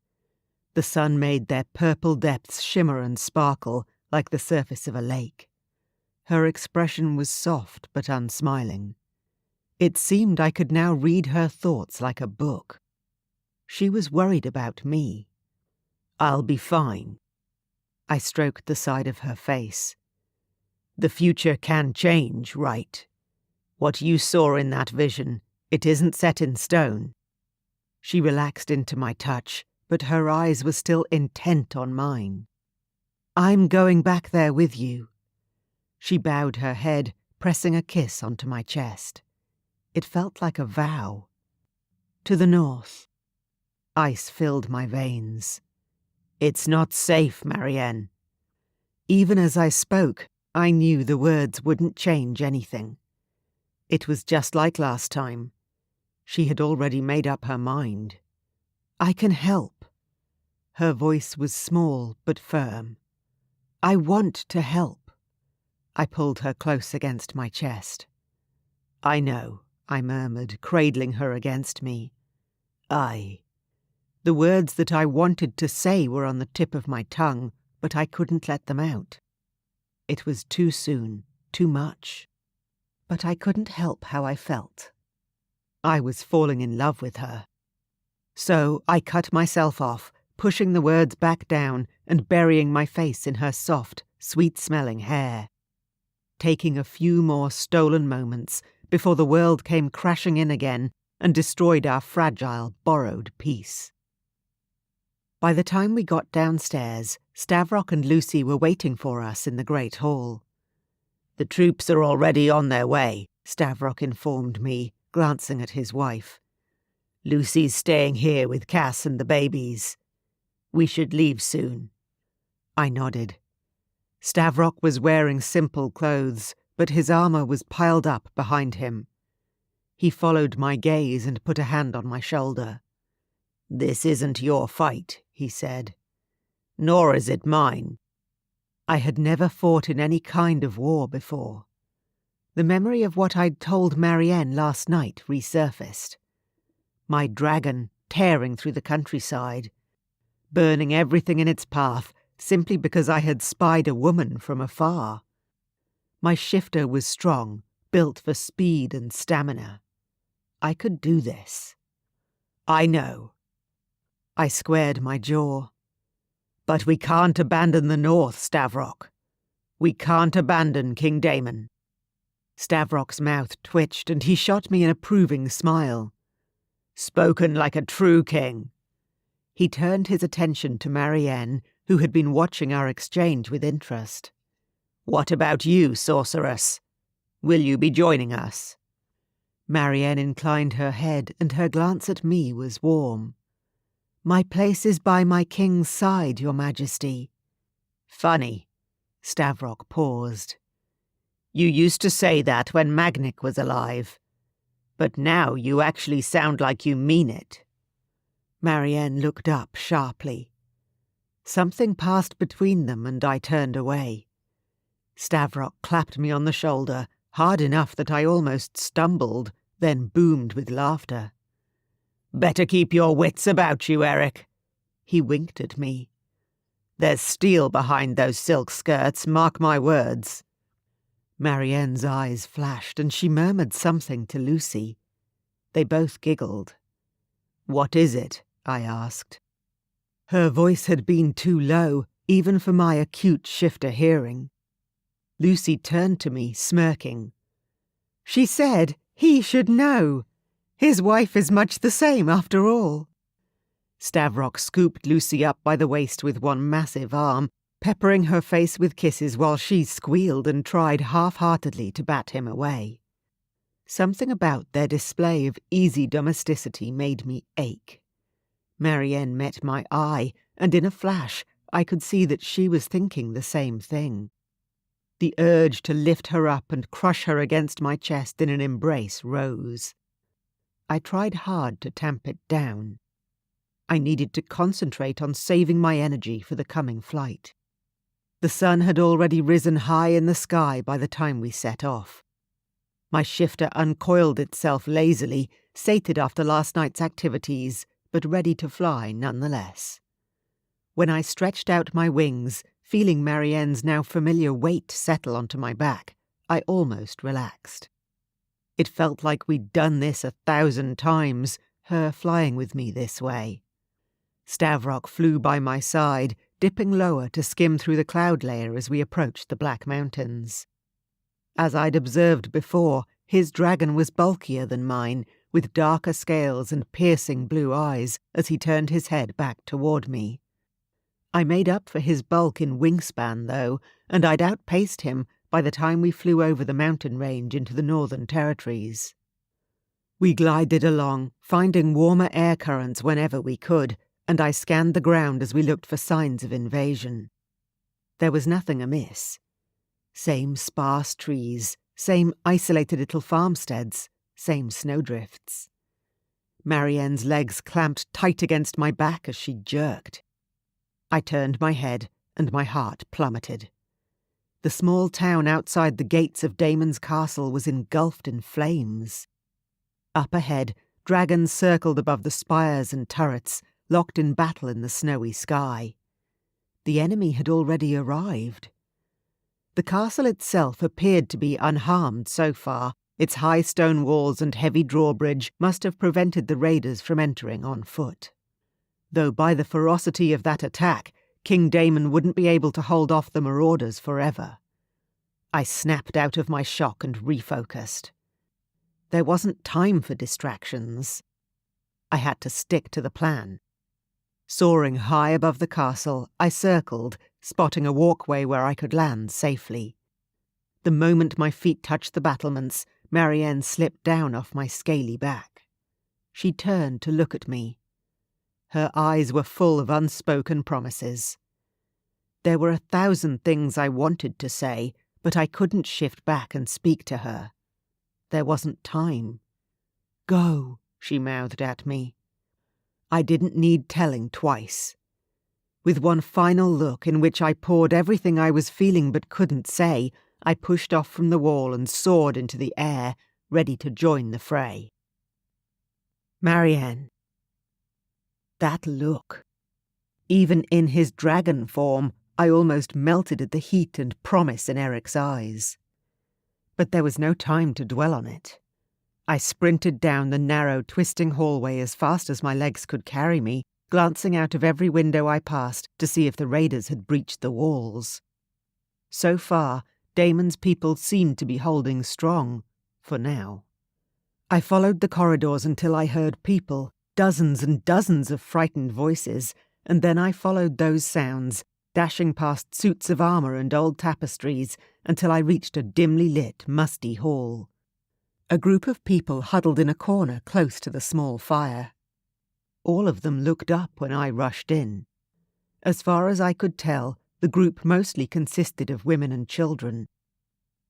The sun made their purple depths shimmer and sparkle like the surface of a lake. Her expression was soft but unsmiling. It seemed I could now read her thoughts like a book. She was worried about me. "I'll be fine." I stroked the side of her face. "The future can change, right? What you saw in that vision, it isn't set in stone." She relaxed into my touch, but her eyes were still intent on mine. "I'm going back there with you." She bowed her head, pressing a kiss onto my chest. It felt like a vow. "To the north." Ice filled my veins. "It's not safe, Marianne." Even as I spoke, I knew the words wouldn't change anything. It was just like last time. She had already made up her mind. "I can help." Her voice was small but firm. "I want to help." I pulled her close against my chest. "I know," I murmured, cradling her against me. The words that I wanted to say were on the tip of my tongue, but I couldn't let them out. It was too soon, too much. But I couldn't help how I felt. I was falling in love with her. So I cut myself off, pushing the words back down and burying my face in her soft, sweet-smelling hair. Taking a few more stolen moments before the world came crashing in again and destroyed our fragile, borrowed peace. By the time we got downstairs, Stavrock and Lucy were waiting for us in the great hall. "The troops are already on their way," Stavrock informed me, glancing at his wife. "Lucy's staying here with Cass and the babies. We should leave soon." I nodded. Stavrock was wearing simple clothes, but his armor was piled up behind him. He followed my gaze and put a hand on my shoulder. "This isn't your fight," he said. "Nor is it mine." I had never fought in any kind of war before. The memory of what I'd told Marianne last night resurfaced. My dragon tearing through the countryside, burning everything in its path simply because I had spied a woman from afar. My shifter was strong, built for speed and stamina. I could do this. "I know." I squared my jaw. "But we can't abandon the North, Stavrock. We can't abandon King Damon." Stavrock's mouth twitched and he shot me an approving smile. "Spoken like a true king." He turned his attention to Marianne, who had been watching our exchange with interest. "What about you, sorceress? Will you be joining us?" Marianne inclined her head and her glance at me was warm. "My place is by my king's side, Your Majesty." "Funny." Stavrock paused. "You used to say that when Magnik was alive. But now you actually sound like you mean it." Marianne looked up sharply. Something passed between them and I turned away. Stavrock clapped me on the shoulder, hard enough that I almost stumbled, then boomed with laughter. "Better keep your wits about you, Eric." He winked at me. "There's steel behind those silk skirts, mark my words." Marianne's eyes flashed and she murmured something to Lucy. They both giggled. "What is it?" I asked. Her voice had been too low, even for my acute shifter hearing. Lucy turned to me, smirking. "She said he should know. His wife is much the same, after all." Stavrock scooped Lucy up by the waist with one massive arm, peppering her face with kisses while she squealed and tried half-heartedly to bat him away. Something about their display of easy domesticity made me ache. Marianne met my eye, and in a flash I could see that she was thinking the same thing. The urge to lift her up and crush her against my chest in an embrace rose. I tried hard to tamp it down. I needed to concentrate on saving my energy for the coming flight. The sun had already risen high in the sky by the time we set off. My shifter uncoiled itself lazily, sated after last night's activities, but ready to fly nonetheless. When I stretched out my wings, feeling Marianne's now familiar weight settle onto my back, I almost relaxed. It felt like we'd done this 1,000 times, her flying with me this way. Stavrock flew by my side, dipping lower to skim through the cloud layer as we approached the Black Mountains. As I'd observed before, his dragon was bulkier than mine, with darker scales and piercing blue eyes as he turned his head back toward me. I made up for his bulk in wingspan, though, and I'd outpaced him by the time we flew over the mountain range into the Northern Territories. We glided along, finding warmer air currents whenever we could, and I scanned the ground as we looked for signs of invasion. There was nothing amiss. Same sparse trees, same isolated little farmsteads, same snowdrifts. Marianne's legs clamped tight against my back as she jerked. I turned my head, and my heart plummeted. The small town outside the gates of Damon's castle was engulfed in flames. Up ahead, dragons circled above the spires and turrets, locked in battle in the snowy sky. The enemy had already arrived. The castle itself appeared to be unharmed so far. Its high stone walls and heavy drawbridge must have prevented the raiders from entering on foot. Though by the ferocity of that attack, King Damon wouldn't be able to hold off the marauders forever. I snapped out of my shock and refocused. There wasn't time for distractions. I had to stick to the plan. Soaring high above the castle, I circled, spotting a walkway where I could land safely. The moment my feet touched the battlements, Marianne slipped down off my scaly back. She turned to look at me. Her eyes were full of unspoken promises. There were 1,000 things I wanted to say, but I couldn't shift back and speak to her. There wasn't time. "Go," she mouthed at me. I didn't need telling twice. With one final look in which I poured everything I was feeling but couldn't say, I pushed off from the wall and soared into the air, ready to join the fray. Marianne. That look. Even in his dragon form, I almost melted at the heat and promise in Eric's eyes. But there was no time to dwell on it. I sprinted down the narrow, twisting hallway as fast as my legs could carry me, glancing out of every window I passed to see if the raiders had breached the walls. So far, Damon's people seemed to be holding strong, for now. I followed the corridors until I heard people, dozens and dozens of frightened voices, and then I followed those sounds, dashing past suits of armour and old tapestries until I reached a dimly lit, musty hall. A group of people huddled in a corner close to the small fire. All of them looked up when I rushed in. As far as I could tell, the group mostly consisted of women and children.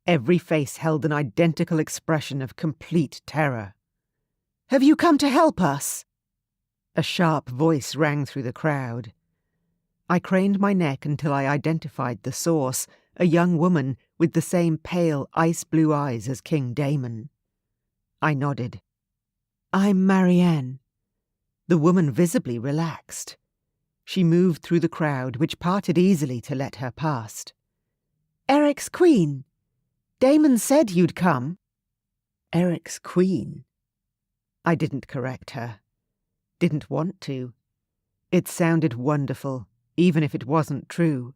Every face held an identical expression of complete terror. "Have you come to help us?" A sharp voice rang through the crowd. I craned my neck until I identified the source, a young woman with the same pale, ice-blue eyes as King Damon. I nodded. "I'm Marianne." The woman visibly relaxed. She moved through the crowd, which parted easily to let her past. "Eric's queen. Damon said you'd come." Eric's queen? I didn't correct her. Didn't want to. It sounded wonderful, even if it wasn't true.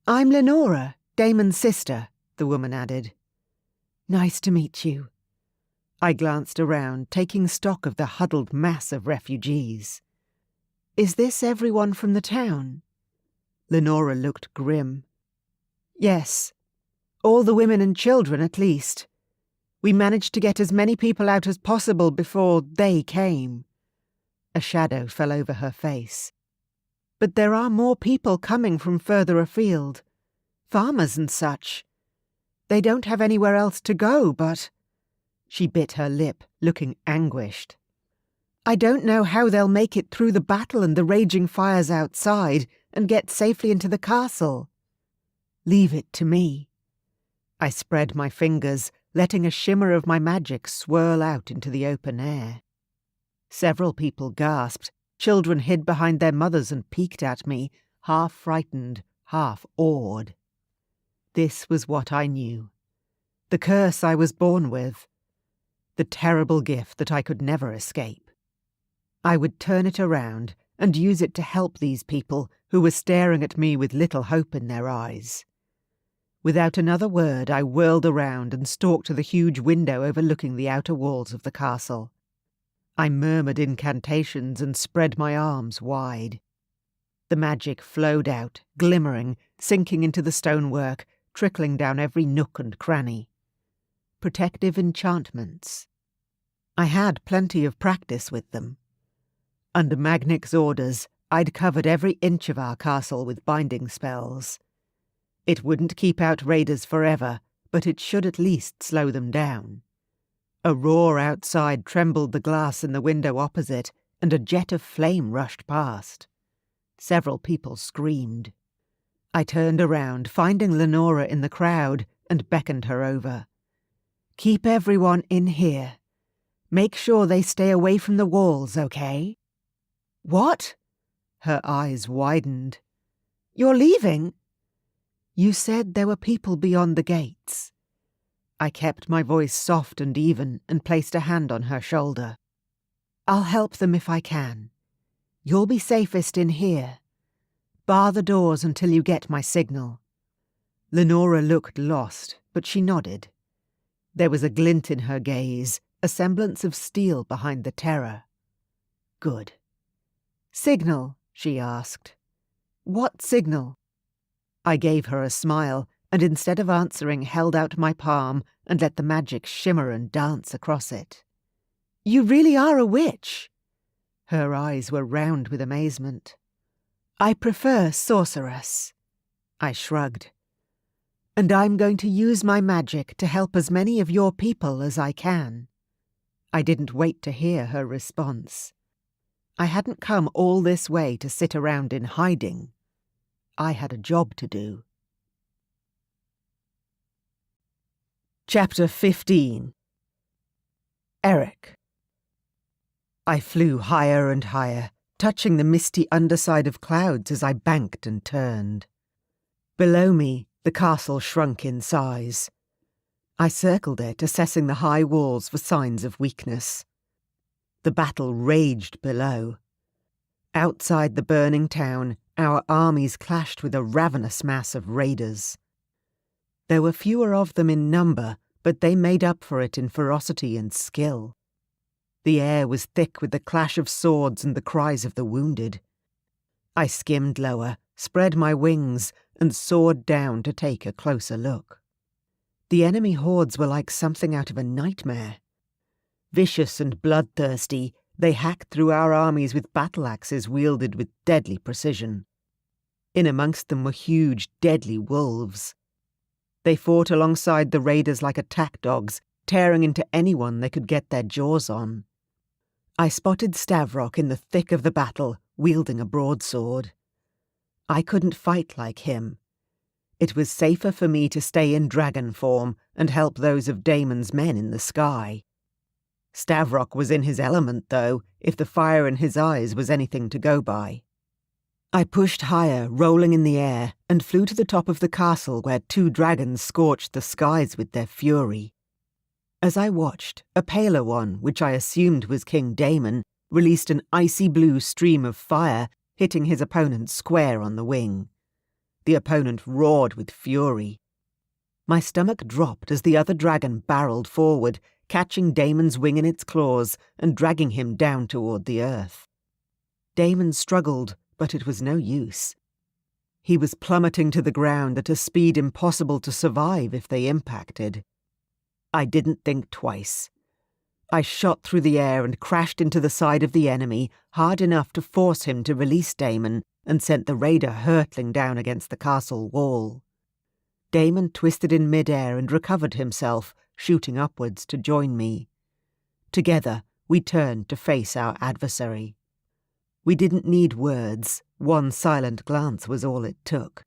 "I'm Lenora, Damon's sister," the woman added. "Nice to meet you." I glanced around, taking stock of the huddled mass of refugees. "Is this everyone from the town?" Lenora looked grim. "Yes. All the women and children, at least. We managed to get as many people out as possible before they came." A shadow fell over her face. "But there are more people coming from further afield. Farmers and such. They don't have anywhere else to go, but—" She bit her lip, looking anguished. "I don't know how they'll make it through the battle and the raging fires outside and get safely into the castle. Leave it to me." I spread my fingers, letting a shimmer of my magic swirl out into the open air. Several people gasped. Children hid behind their mothers and peeked at me, half frightened, half awed. This was what I knew. The curse I was born with. The terrible gift that I could never escape. I would turn it around and use it to help these people who were staring at me with little hope in their eyes. Without another word, I whirled around and stalked to the huge window overlooking the outer walls of the castle. I murmured incantations and spread my arms wide. The magic flowed out, glimmering, sinking into the stonework, trickling down every nook and cranny. Protective enchantments. I had plenty of practice with them. Under Magnic's orders, I'd covered every inch of our castle with binding spells. It wouldn't keep out raiders forever, but it should at least slow them down. A roar outside trembled the glass in the window opposite, and a jet of flame rushed past. Several people screamed. I turned around, finding Lenora in the crowd, and beckoned her over. "Keep everyone in here. Make sure they stay away from the walls, okay?" "What?" Her eyes widened. "You're leaving?" "You said there were people beyond the gates." I kept my voice soft and even and placed a hand on her shoulder. "I'll help them if I can. You'll be safest in here. Bar the doors until you get my signal." Lenora looked lost, but she nodded. There was a glint in her gaze, a semblance of steel behind the terror. "Good." "Signal?" she asked. "What signal?" I gave her a smile, and instead of answering, held out my palm and let the magic shimmer and dance across it. "You really are a witch?" Her eyes were round with amazement. "I prefer sorceress." I shrugged. "And I'm going to use my magic to help as many of your people as I can." I didn't wait to hear her response. I hadn't come all this way to sit around in hiding. I had a job to do. Chapter 15. Eric. I flew higher and higher, touching the misty underside of clouds as I banked and turned. Below me, the castle shrunk in size. I circled it, assessing the high walls for signs of weakness. The battle raged below. Outside the burning town, our armies clashed with a ravenous mass of raiders. There were fewer of them in number, but they made up for it in ferocity and skill. The air was thick with the clash of swords and the cries of the wounded. I skimmed lower, spread my wings, and soared down to take a closer look. The enemy hordes were like something out of a nightmare. Vicious and bloodthirsty, they hacked through our armies with battle axes wielded with deadly precision. In amongst them were huge, deadly wolves. They fought alongside the raiders like attack dogs, tearing into anyone they could get their jaws on. I spotted Stavrock in the thick of the battle, wielding a broadsword. I couldn't fight like him. It was safer for me to stay in dragon form and help those of Damon's men in the sky. Stavrock was in his element, though, if the fire in his eyes was anything to go by. I pushed higher, rolling in the air, and flew to the top of the castle where 2 dragons scorched the skies with their fury. As I watched, a paler one, which I assumed was King Damon, released an icy blue stream of fire, hitting his opponent square on the wing. The opponent roared with fury. My stomach dropped as the other dragon barreled forward, catching Damon's wing in its claws and dragging him down toward the earth. Damon struggled, but it was no use. He was plummeting to the ground at a speed impossible to survive if they impacted. I didn't think twice. I shot through the air and crashed into the side of the enemy, hard enough to force him to release Damon, and sent the raider hurtling down against the castle wall. Damon twisted in midair and recovered himself, shooting upwards to join me. Together, we turned to face our adversary. We didn't need words. One silent glance was all it took.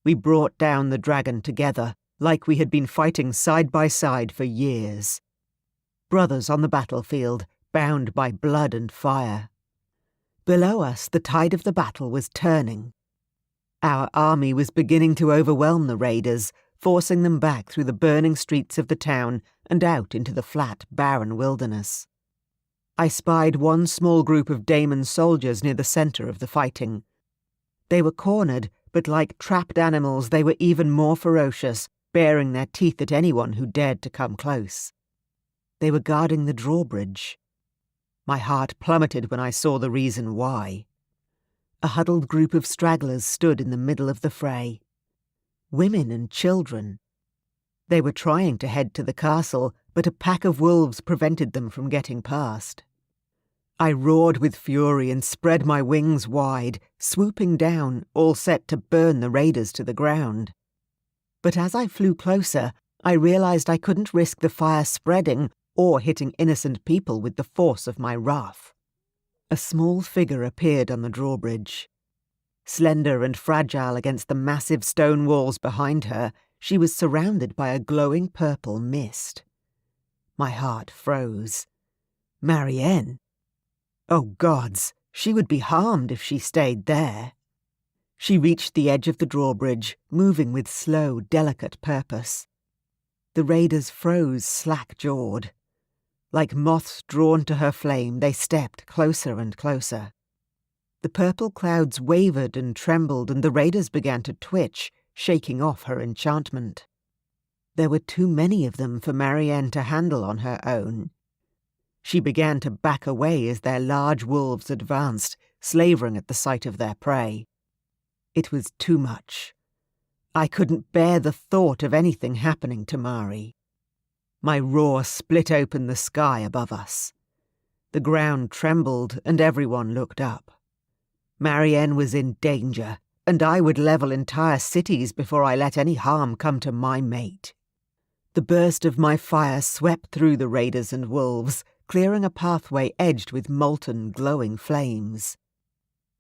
We brought down the dragon together, like we had been fighting side by side for years. Brothers on the battlefield, bound by blood and fire. Below us, the tide of the battle was turning. Our army was beginning to overwhelm the raiders, forcing them back through the burning streets of the town and out into the flat, barren wilderness. I spied one small group of Damon's soldiers near the centre of the fighting. They were cornered, but like trapped animals they were even more ferocious, baring their teeth at anyone who dared to come close. They were guarding the drawbridge. My heart plummeted when I saw the reason why. A huddled group of stragglers stood in the middle of the fray. Women and children. They were trying to head to the castle, but a pack of wolves prevented them from getting past. I roared with fury and spread my wings wide, swooping down, all set to burn the raiders to the ground. But as I flew closer, I realized I couldn't risk the fire spreading or hitting innocent people with the force of my wrath. A small figure appeared on the drawbridge. Slender and fragile against the massive stone walls behind her, she was surrounded by a glowing purple mist. My heart froze. Marianne? Oh gods, she would be harmed if she stayed there. She reached the edge of the drawbridge, moving with slow, delicate purpose. The raiders froze slack-jawed. Like moths drawn to her flame, they stepped closer and closer. The purple clouds wavered and trembled, and the raiders began to twitch, shaking off her enchantment. There were too many of them for Marianne to handle on her own. She began to back away as their large wolves advanced, slavering at the sight of their prey. It was too much. I couldn't bear the thought of anything happening to Mari. My roar split open the sky above us. The ground trembled and everyone looked up. Marianne was in danger, and I would level entire cities before I let any harm come to my mate. The burst of my fire swept through the raiders and wolves, clearing a pathway edged with molten, glowing flames.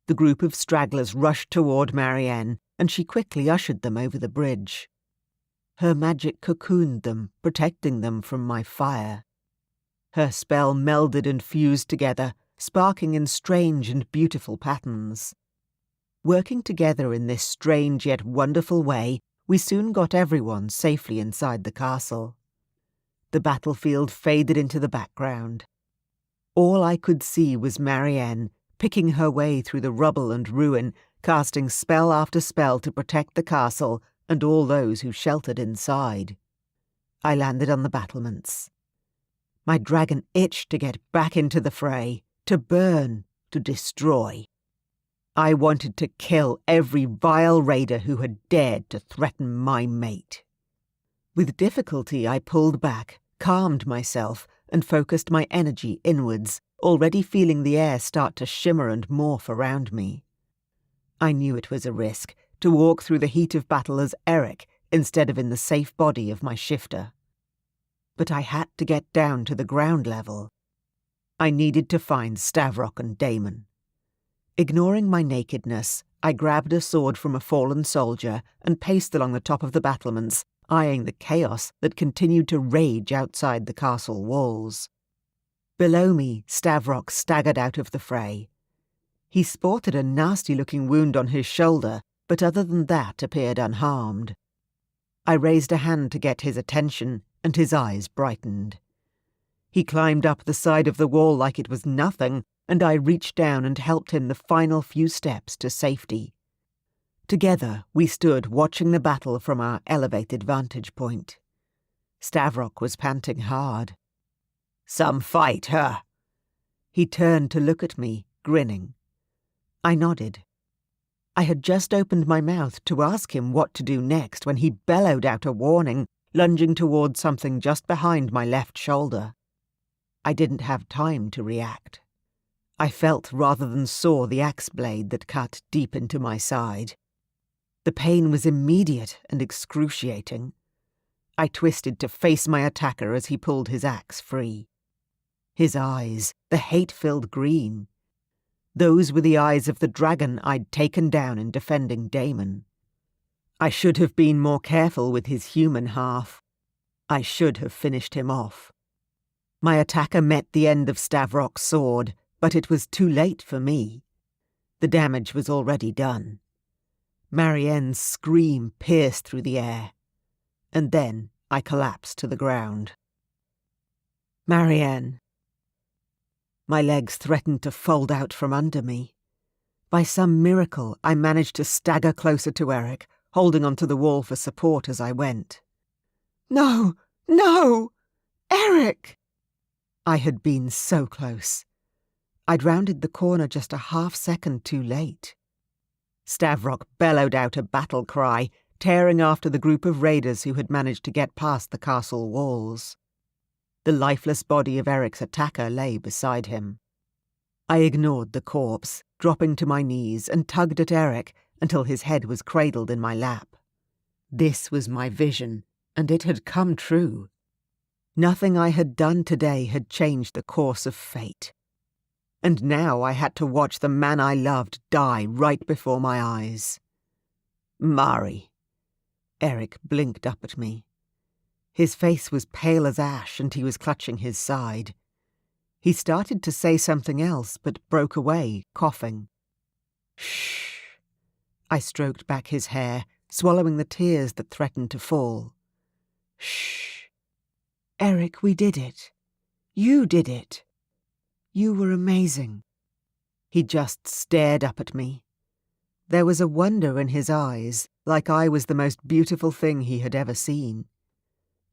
The group of stragglers rushed toward Marianne, and she quickly ushered them over the bridge. Her magic cocooned them, protecting them from my fire. Her spell melded and fused together, sparking in strange and beautiful patterns. Working together in this strange yet wonderful way, we soon got everyone safely inside the castle. The battlefield faded into the background. All I could see was Marianne, picking her way through the rubble and ruin, casting spell after spell to protect the castle and all those who sheltered inside. I landed on the battlements. My dragon itched to get back into the fray, to burn, to destroy. I wanted to kill every vile raider who had dared to threaten my mate. With difficulty I pulled back, calmed myself, and focused my energy inwards, already feeling the air start to shimmer and morph around me. I knew it was a risk, to walk through the heat of battle as Eric instead of in the safe body of my shifter. But I had to get down to the ground level. I needed to find Stavrock and Damon. Ignoring my nakedness, I grabbed a sword from a fallen soldier and paced along the top of the battlements, eyeing the chaos that continued to rage outside the castle walls. Below me, Stavrock staggered out of the fray. He sported a nasty-looking wound on his shoulder, but other than that appeared unharmed. I raised a hand to get his attention, and his eyes brightened. He climbed up the side of the wall like it was nothing, and I reached down and helped him the final few steps to safety. Together we stood watching the battle from our elevated vantage point. Stavrock was panting hard. "Some fight, huh?" He turned to look at me, grinning. I nodded. I had just opened my mouth to ask him what to do next when he bellowed out a warning, lunging toward something just behind my left shoulder. I didn't have time to react. I felt rather than saw the axe blade that cut deep into my side. The pain was immediate and excruciating. I twisted to face my attacker as he pulled his axe free. His eyes, the hate-filled green. Those were the eyes of the dragon I'd taken down in defending Damon. I should have been more careful with his human half. I should have finished him off. My attacker met the end of Stavrok's sword, but it was too late for me. The damage was already done. Marianne's scream pierced through the air, and then I collapsed to the ground. Marianne. My legs threatened to fold out from under me. By some miracle, I managed to stagger closer to Eric, holding onto the wall for support as I went. No! No! Eric! I had been so close. I'd rounded the corner just a half-second too late. Stavrok bellowed out a battle cry, tearing after the group of raiders who had managed to get past the castle walls. The lifeless body of Eric's attacker lay beside him. I ignored the corpse, dropping to my knees, and tugged at Eric until his head was cradled in my lap. This was my vision, and it had come true. Nothing I had done today had changed the course of fate. And now I had to watch the man I loved die right before my eyes. Mari. Eric blinked up at me. His face was pale as ash, and he was clutching his side. He started to say something else, but broke away, coughing. Shh. I stroked back his hair, swallowing the tears that threatened to fall. Shh. Eric, we did it. You did it. You were amazing. He just stared up at me. There was a wonder in his eyes, like I was the most beautiful thing he had ever seen.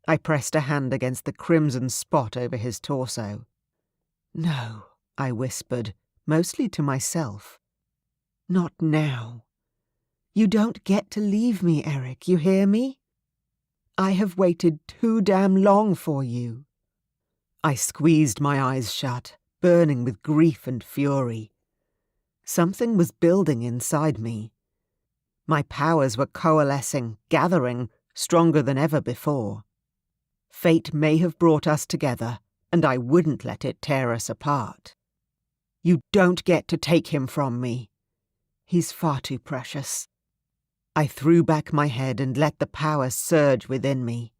I pressed a hand against the crimson spot over his torso. No, I whispered, mostly to myself. Not now. You don't get to leave me, Eric, you hear me? I have waited too damn long for you. I squeezed my eyes shut, burning with grief and fury. Something was building inside me. My powers were coalescing, gathering, stronger than ever before. Fate may have brought us together, and I wouldn't let it tear us apart. You don't get to take him from me. He's far too precious. I threw back my head and let the power surge within me.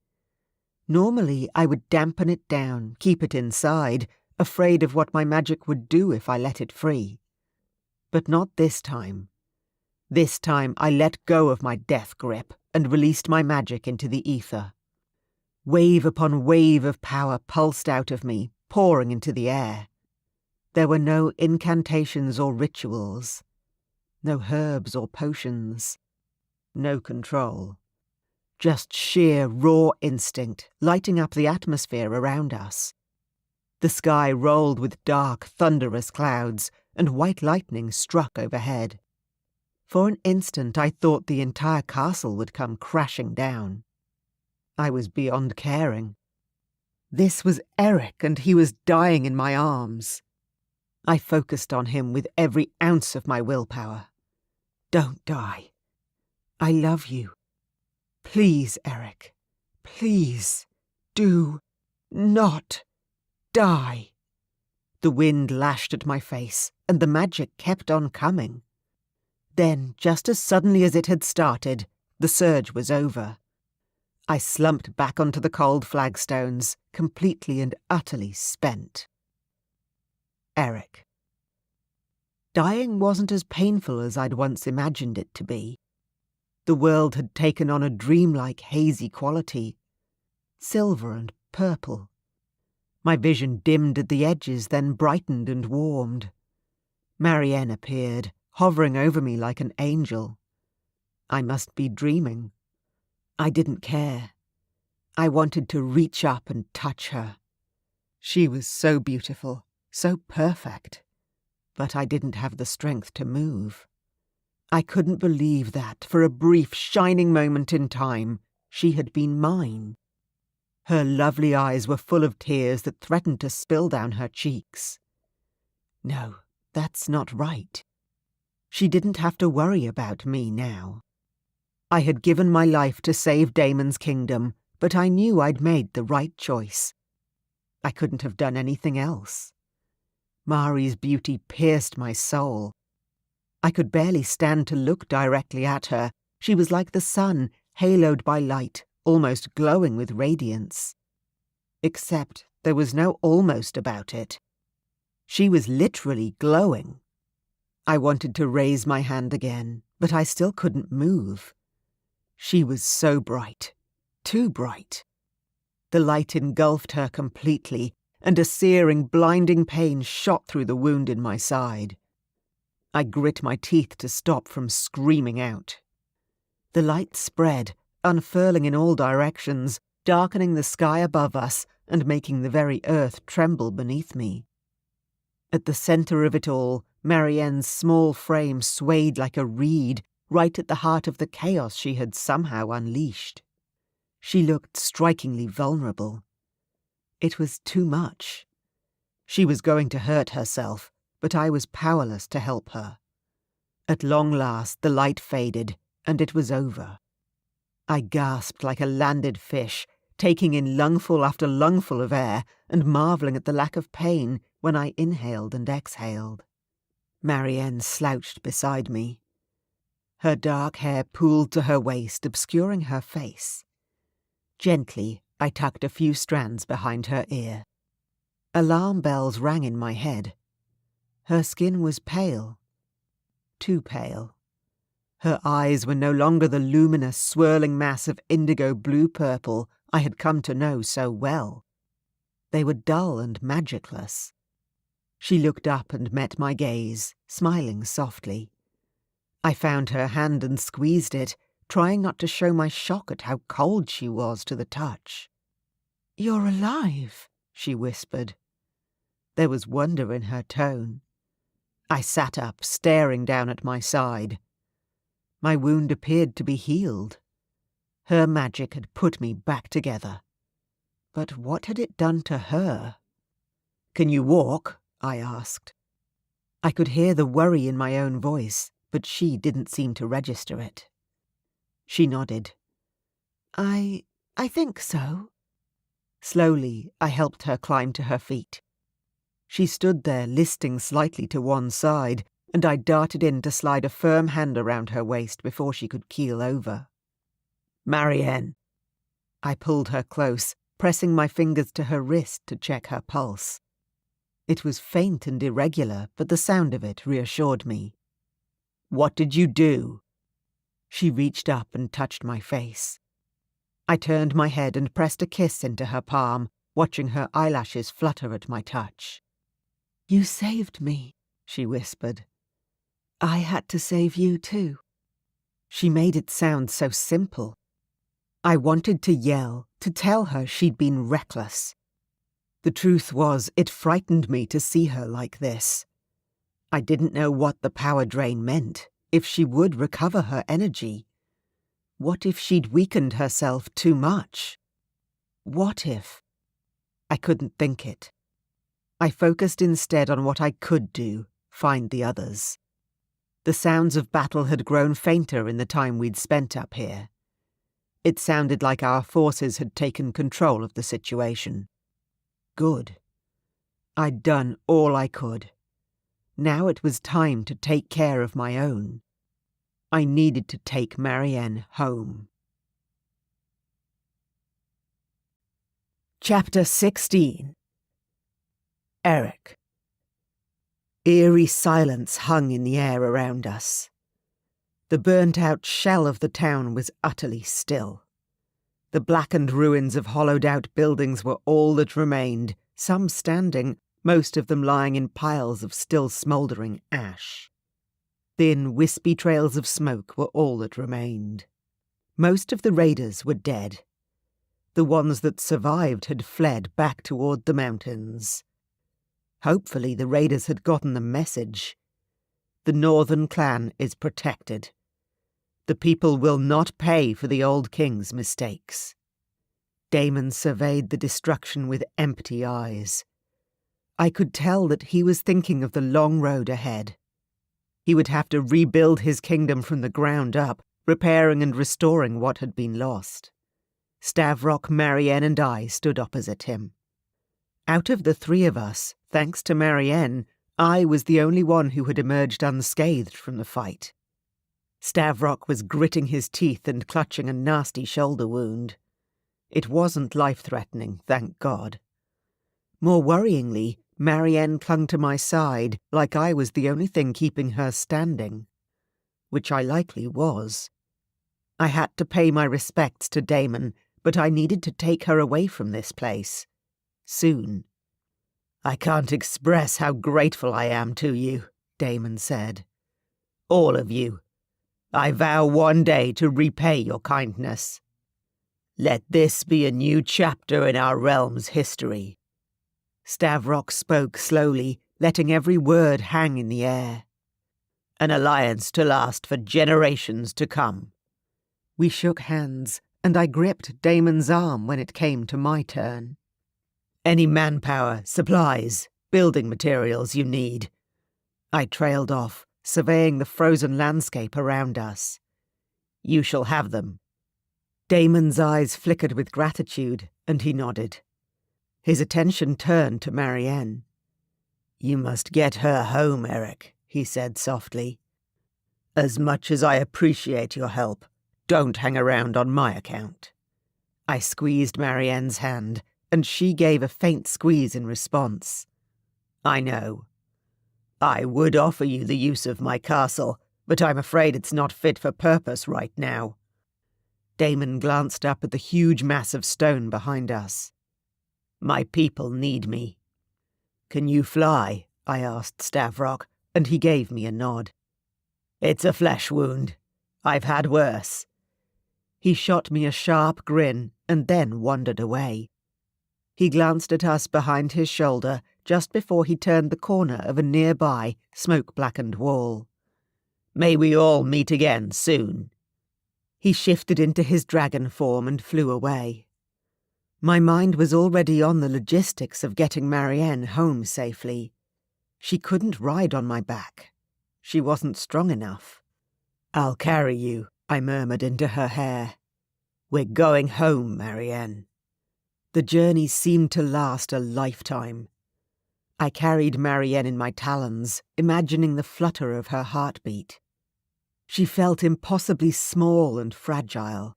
Normally, I would dampen it down, keep it inside, afraid of what my magic would do if I let it free. But not this time. This time I let go of my death grip and released my magic into the ether. Wave upon wave of power pulsed out of me, pouring into the air. There were no incantations or rituals, no herbs or potions, no control. Just sheer raw instinct, lighting up the atmosphere around us. The sky rolled with dark, thunderous clouds, and white lightning struck overhead. For an instant I thought the entire castle would come crashing down. I was beyond caring. This was Eric, and he was dying in my arms. I focused on him with every ounce of my willpower. Don't die. I love you. Please, Eric. Please, do not die. The wind lashed at my face, and the magic kept on coming. Then, just as suddenly as it had started, the surge was over. I slumped back onto the cold flagstones, completely and utterly spent. Eric. Dying wasn't as painful as I'd once imagined it to be. The world had taken on a dreamlike hazy quality, silver and purple. My vision dimmed at the edges, then brightened and warmed. Marianne appeared, hovering over me like an angel. I must be dreaming. I didn't care. I wanted to reach up and touch her. She was so beautiful, so perfect. But I didn't have the strength to move. I couldn't believe that, for a brief, shining moment in time, she had been mine. Her lovely eyes were full of tears that threatened to spill down her cheeks. No, that's not right. She didn't have to worry about me now. I had given my life to save Damon's kingdom, but I knew I'd made the right choice. I couldn't have done anything else. Mari's beauty pierced my soul. I could barely stand to look directly at her. She was like the sun, haloed by light, almost glowing with radiance. Except there was no almost about it. She was literally glowing. I wanted to raise my hand again, but I still couldn't move. She was so bright, too bright. The light engulfed her completely, and a searing, blinding pain shot through the wound in my side. I grit my teeth to stop from screaming out. The light spread, unfurling in all directions, darkening the sky above us and making the very earth tremble beneath me. At the centre of it all, Marianne's small frame swayed like a reed, right at the heart of the chaos she had somehow unleashed. She looked strikingly vulnerable. It was too much. She was going to hurt herself, but I was powerless to help her. At long last the light faded, and it was over. I gasped like a landed fish, taking in lungful after lungful of air and marvelling at the lack of pain when I inhaled and exhaled. Marianne slouched beside me. Her dark hair pooled to her waist, obscuring her face. Gently, I tucked a few strands behind her ear. Alarm bells rang in my head. Her skin was pale. Too pale. Her eyes were no longer the luminous, swirling mass of indigo blue-purple I had come to know so well. They were dull and magicless. She looked up and met my gaze, smiling softly. I found her hand and squeezed it, trying not to show my shock at how cold she was to the touch. "You're alive," she whispered. There was wonder in her tone. I sat up, staring down at my side. My wound appeared to be healed. Her magic had put me back together. But what had it done to her? "Can you walk?" I asked. I could hear the worry in my own voice, but she didn't seem to register it. She nodded. I think so." Slowly, I helped her climb to her feet. She stood there, listing slightly to one side, and I darted in to slide a firm hand around her waist before she could keel over. "Marianne." I pulled her close, pressing my fingers to her wrist to check her pulse. It was faint and irregular, but the sound of it reassured me. "What did you do?" She reached up and touched my face. I turned my head and pressed a kiss into her palm, watching her eyelashes flutter at my touch. "You saved me," she whispered. "I had to save you too." She made it sound so simple. I wanted to yell, to tell her she'd been reckless. The truth was, it frightened me to see her like this. I didn't know what the power drain meant, if she would recover her energy. What if she'd weakened herself too much? What if? I couldn't think it. I focused instead on what I could do, find the others. The sounds of battle had grown fainter in the time we'd spent up here. It sounded like our forces had taken control of the situation. Good. I'd done all I could. Now it was time to take care of my own. I needed to take Marianne home. Chapter 16. Eric. Eerie silence hung in the air around us. The burnt-out shell of the town was utterly still. The blackened ruins of hollowed-out buildings were all that remained, some standing, most of them lying in piles of still smouldering ash. Thin, wispy trails of smoke were all that remained. Most of the raiders were dead. The ones that survived had fled back toward the mountains. Hopefully the raiders had gotten the message. The northern clan is protected. The people will not pay for the old king's mistakes. Damon surveyed the destruction with empty eyes. I could tell that he was thinking of the long road ahead. He would have to rebuild his kingdom from the ground up, repairing and restoring what had been lost. Stavrock, Marianne, and I stood opposite him. Out of the three of us, thanks to Marianne, I was the only one who had emerged unscathed from the fight. Stavrock was gritting his teeth and clutching a nasty shoulder wound. It wasn't life-threatening, thank God. More worryingly, Marianne clung to my side like I was the only thing keeping her standing. Which I likely was. I had to pay my respects to Damon, but I needed to take her away from this place. Soon. "I can't express how grateful I am to you," Damon said. "All of you. I vow one day to repay your kindness. Let this be a new chapter in our realm's history." Stavrock spoke slowly, letting every word hang in the air. "An alliance to last for generations to come." We shook hands, and I gripped Damon's arm when it came to my turn. "Any manpower, supplies, building materials you need." I trailed off, surveying the frozen landscape around us. "You shall have them." Damon's eyes flickered with gratitude, and he nodded. His attention turned to Marianne. "You must get her home, Eric," he said softly. "As much as I appreciate your help, don't hang around on my account." I squeezed Marianne's hand, and she gave a faint squeeze in response. "I know. I would offer you the use of my castle, but I'm afraid it's not fit for purpose right now." Damon glanced up at the huge mass of stone behind us. "My people need me." "Can you fly?" I asked Stavrock, and he gave me a nod. "It's a flesh wound. I've had worse." He shot me a sharp grin and then wandered away. He glanced at us behind his shoulder just before he turned the corner of a nearby, smoke-blackened wall. "May we all meet again soon." He shifted into his dragon form and flew away. My mind was already on the logistics of getting Marianne home safely. She couldn't ride on my back. She wasn't strong enough. "I'll carry you," I murmured into her hair. "We're going home, Marianne." The journey seemed to last a lifetime. I carried Marianne in my talons, imagining the flutter of her heartbeat. She felt impossibly small and fragile.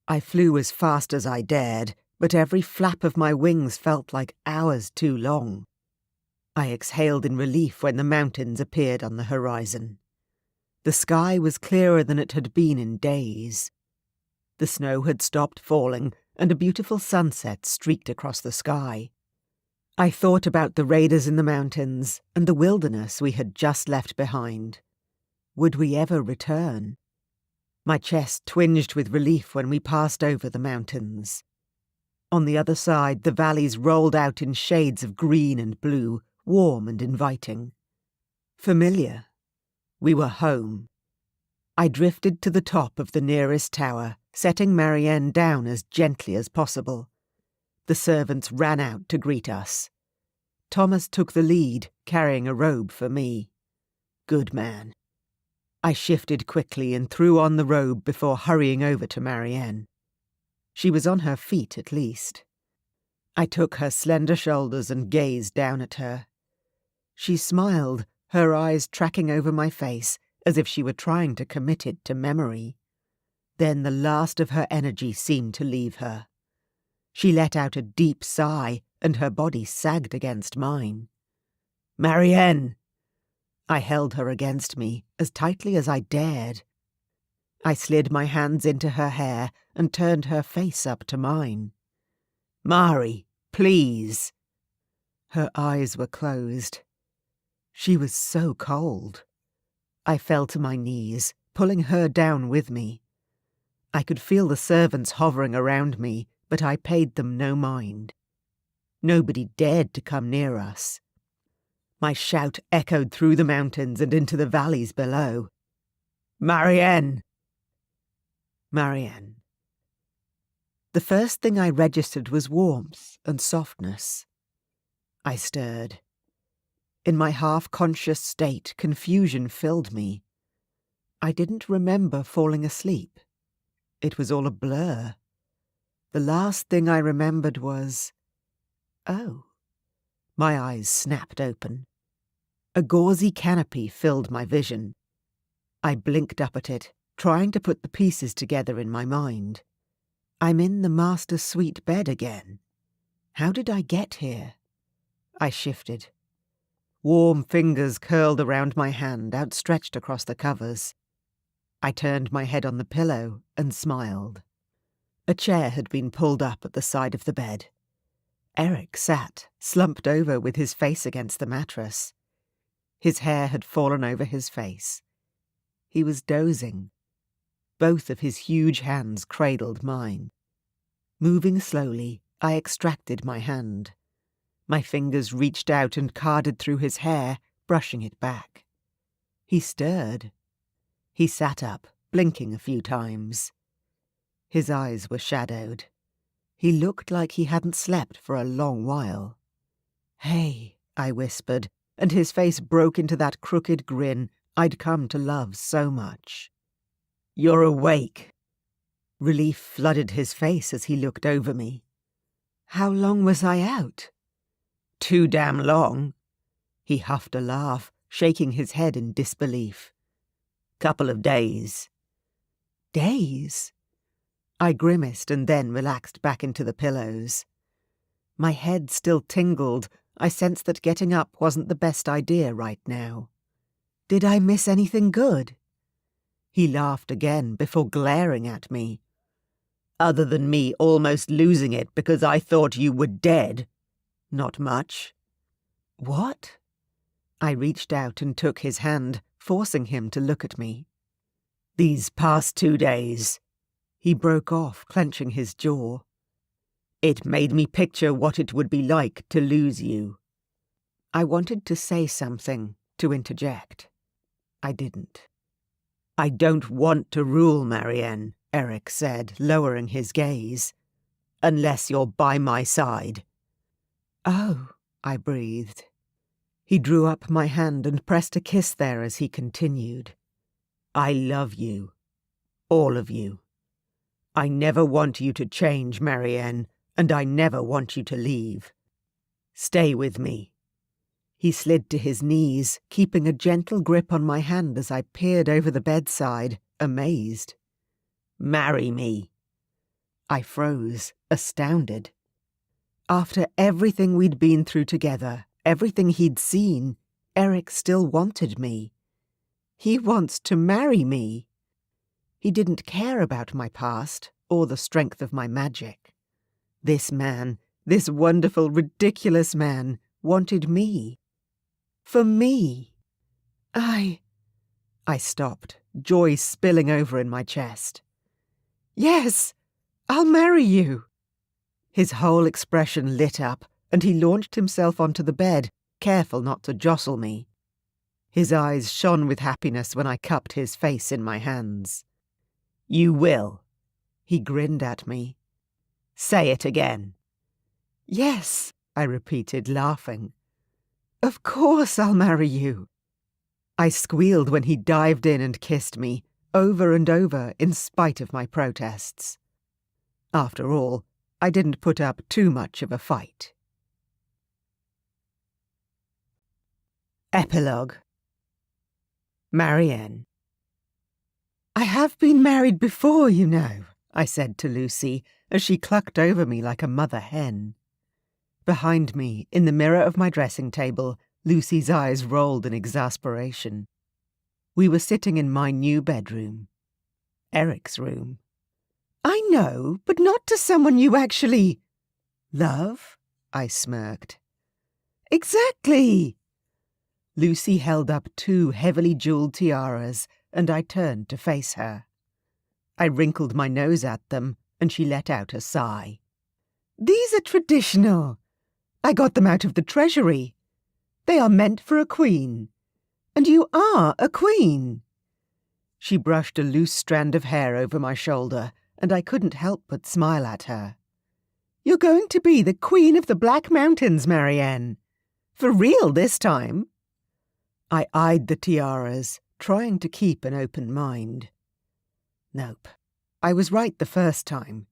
I flew as fast as I dared, but every flap of my wings felt like hours too long. I exhaled in relief when the mountains appeared on the horizon. The sky was clearer than it had been in days. The snow had stopped falling, and a beautiful sunset streaked across the sky. I thought about the raiders in the mountains and the wilderness we had just left behind. Would we ever return? My chest twinged with relief when we passed over the mountains. On the other side, the valleys rolled out in shades of green and blue, warm and inviting. Familiar. We were home. I drifted to the top of the nearest tower, setting Marianne down as gently as possible. The servants ran out to greet us. Thomas took the lead, carrying a robe for me. Good man. I shifted quickly and threw on the robe before hurrying over to Marianne. She was on her feet at least. I took her slender shoulders and gazed down at her. She smiled, her eyes tracking over my face as if she were trying to commit it to memory. Then the last of her energy seemed to leave her. She let out a deep sigh, and her body sagged against mine. "Marianne!" I held her against me, as tightly as I dared. I slid my hands into her hair and turned her face up to mine. "Mari, please!" Her eyes were closed. She was so cold. I fell to my knees, pulling her down with me. I could feel the servants hovering around me, but I paid them no mind. Nobody dared to come near us. My shout echoed through the mountains and into the valleys below. "Marianne!" Marianne. The first thing I registered was warmth and softness. I stirred. In my half-conscious state, confusion filled me. I didn't remember falling asleep. It was all a blur. The last thing I remembered was... Oh. My eyes snapped open. A gauzy canopy filled my vision. I blinked up at it, trying to put the pieces together in my mind. I'm in the master suite bed again. How did I get here? I shifted. Warm fingers curled around my hand, outstretched across the covers. I turned my head on the pillow and smiled. A chair had been pulled up at the side of the bed. Eric sat, slumped over with his face against the mattress. His hair had fallen over his face. He was dozing. Both of his huge hands cradled mine. Moving slowly, I extracted my hand. My fingers reached out and carded through his hair, brushing it back. He stirred. He sat up, blinking a few times. His eyes were shadowed. He looked like he hadn't slept for a long while. "Hey," I whispered, and his face broke into that crooked grin I'd come to love so much. "You're awake." Relief flooded his face as he looked over me. "How long was I out?" "Too damn long." He huffed a laugh, shaking his head in disbelief. "Couple of days." "Days?" I grimaced and then relaxed back into the pillows. My head still tingled. I sensed that getting up wasn't the best idea right now. Did I miss anything good? He laughed again before glaring at me. "Other than me almost losing it because I thought you were dead. Not much." "What?" I reached out and took his hand, forcing him to look at me. "These past 2 days." He broke off, clenching his jaw. "It made me picture what it would be like to lose you." I wanted to say something, to interject. I didn't. "I don't want to rule, Marianne," Eric said, lowering his gaze. "Unless you're by my side." "Oh," I breathed. He drew up my hand and pressed a kiss there as he continued. "I love you. All of you. I never want you to change, Marianne, and I never want you to leave. Stay with me." He slid to his knees, keeping a gentle grip on my hand as I peered over the bedside, amazed. "Marry me." I froze, astounded. After everything we'd been through together, everything he'd seen, Eric still wanted me. He wants to marry me. He didn't care about my past or the strength of my magic. This man, this wonderful, ridiculous man, wanted me. For me. I stopped, joy spilling over in my chest. "Yes, I'll marry you." His whole expression lit up, and he launched himself onto the bed, careful not to jostle me. His eyes shone with happiness when I cupped his face in my hands. "You will." He grinned at me. "Say it again." "Yes," I repeated, laughing. "Of course I'll marry you." I squealed when he dived in and kissed me, over and over in spite of my protests. After all, I didn't put up too much of a fight. Epilogue. Marianne. "I have been married before, you know," I said to Lucy as she clucked over me like a mother hen. Behind me, in the mirror of my dressing table, Lucy's eyes rolled in exasperation. We were sitting in my new bedroom. Eric's room. "I know, but not to someone you actually—" "Love?" I smirked. "Exactly!" Lucy held up 2 heavily jewelled tiaras, and I turned to face her. I wrinkled my nose at them, and she let out a sigh. "These are traditional. I got them out of the treasury. They are meant for a queen. And you are a queen." She brushed a loose strand of hair over my shoulder, and I couldn't help but smile at her. "You're going to be the Queen of the Black Mountains, Marianne. For real this time." I eyed the tiaras, trying to keep an open mind. Nope. I was right the first time.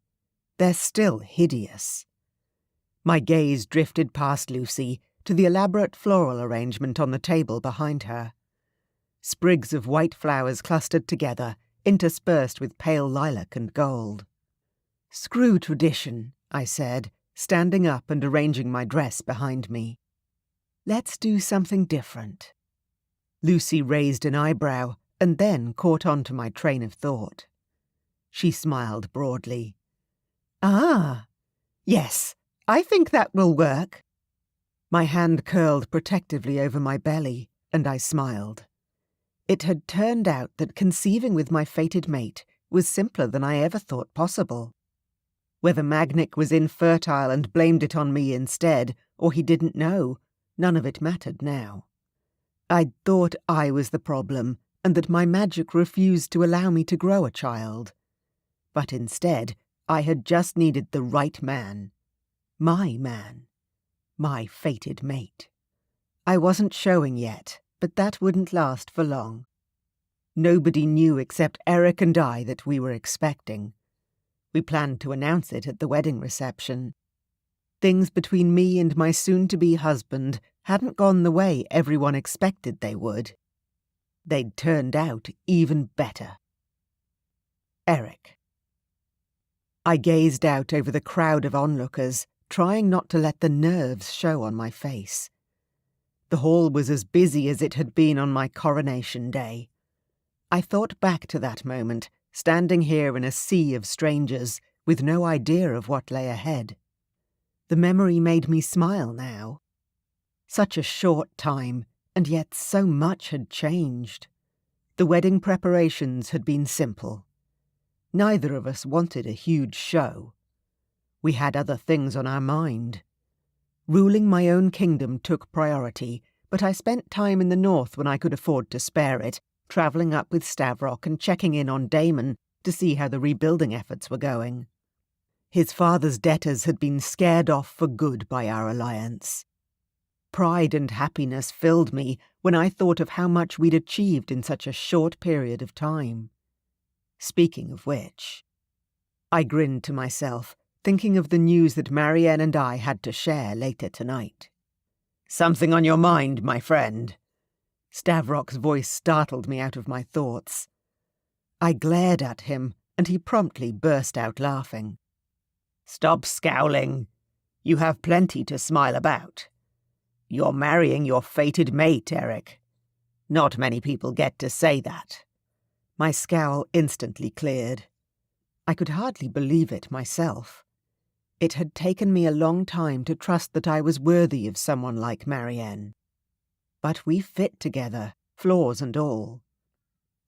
They're still hideous. My gaze drifted past Lucy to the elaborate floral arrangement on the table behind her. Sprigs of white flowers clustered together, interspersed with pale lilac and gold. "Screw tradition," I said, standing up and arranging my dress behind me. "Let's do something different." Lucy raised an eyebrow and then caught on to my train of thought. She smiled broadly. "Ah, yes, I think that will work." My hand curled protectively over my belly, and I smiled. It had turned out that conceiving with my fated mate was simpler than I ever thought possible. Whether Magnic was infertile and blamed it on me instead, or he didn't know, none of it mattered now. I'd thought I was the problem, and that my magic refused to allow me to grow a child. But instead, I had just needed the right man. My fated mate. I wasn't showing yet, but that wouldn't last for long. Nobody knew except Eric and I that we were expecting. We planned to announce it at the wedding reception. Things between me and my soon-to-be husband hadn't gone the way everyone expected they would. They'd turned out even better. Eric. I gazed out over the crowd of onlookers, trying not to let the nerves show on my face. The hall was as busy as it had been on my coronation day. I thought back to that moment, standing here in a sea of strangers, with no idea of what lay ahead. The memory made me smile now. Such a short time, and yet so much had changed. The wedding preparations had been simple. Neither of us wanted a huge show. We had other things on our mind. Ruling my own kingdom took priority, but I spent time in the north when I could afford to spare it, travelling up with Stavrock and checking in on Damon to see how the rebuilding efforts were going. His father's debtors had been scared off for good by our alliance. Pride and happiness filled me when I thought of how much we'd achieved in such a short period of time. Speaking of which, I grinned to myself, thinking of the news that Marianne and I had to share later tonight. "Something on your mind, my friend?" Stavrock's voice startled me out of my thoughts. I glared at him, and he promptly burst out laughing. "Stop scowling. You have plenty to smile about. You're marrying your fated mate, Eric. Not many people get to say that." My scowl instantly cleared. I could hardly believe it myself. It had taken me a long time to trust that I was worthy of someone like Marianne. But we fit together, flaws and all.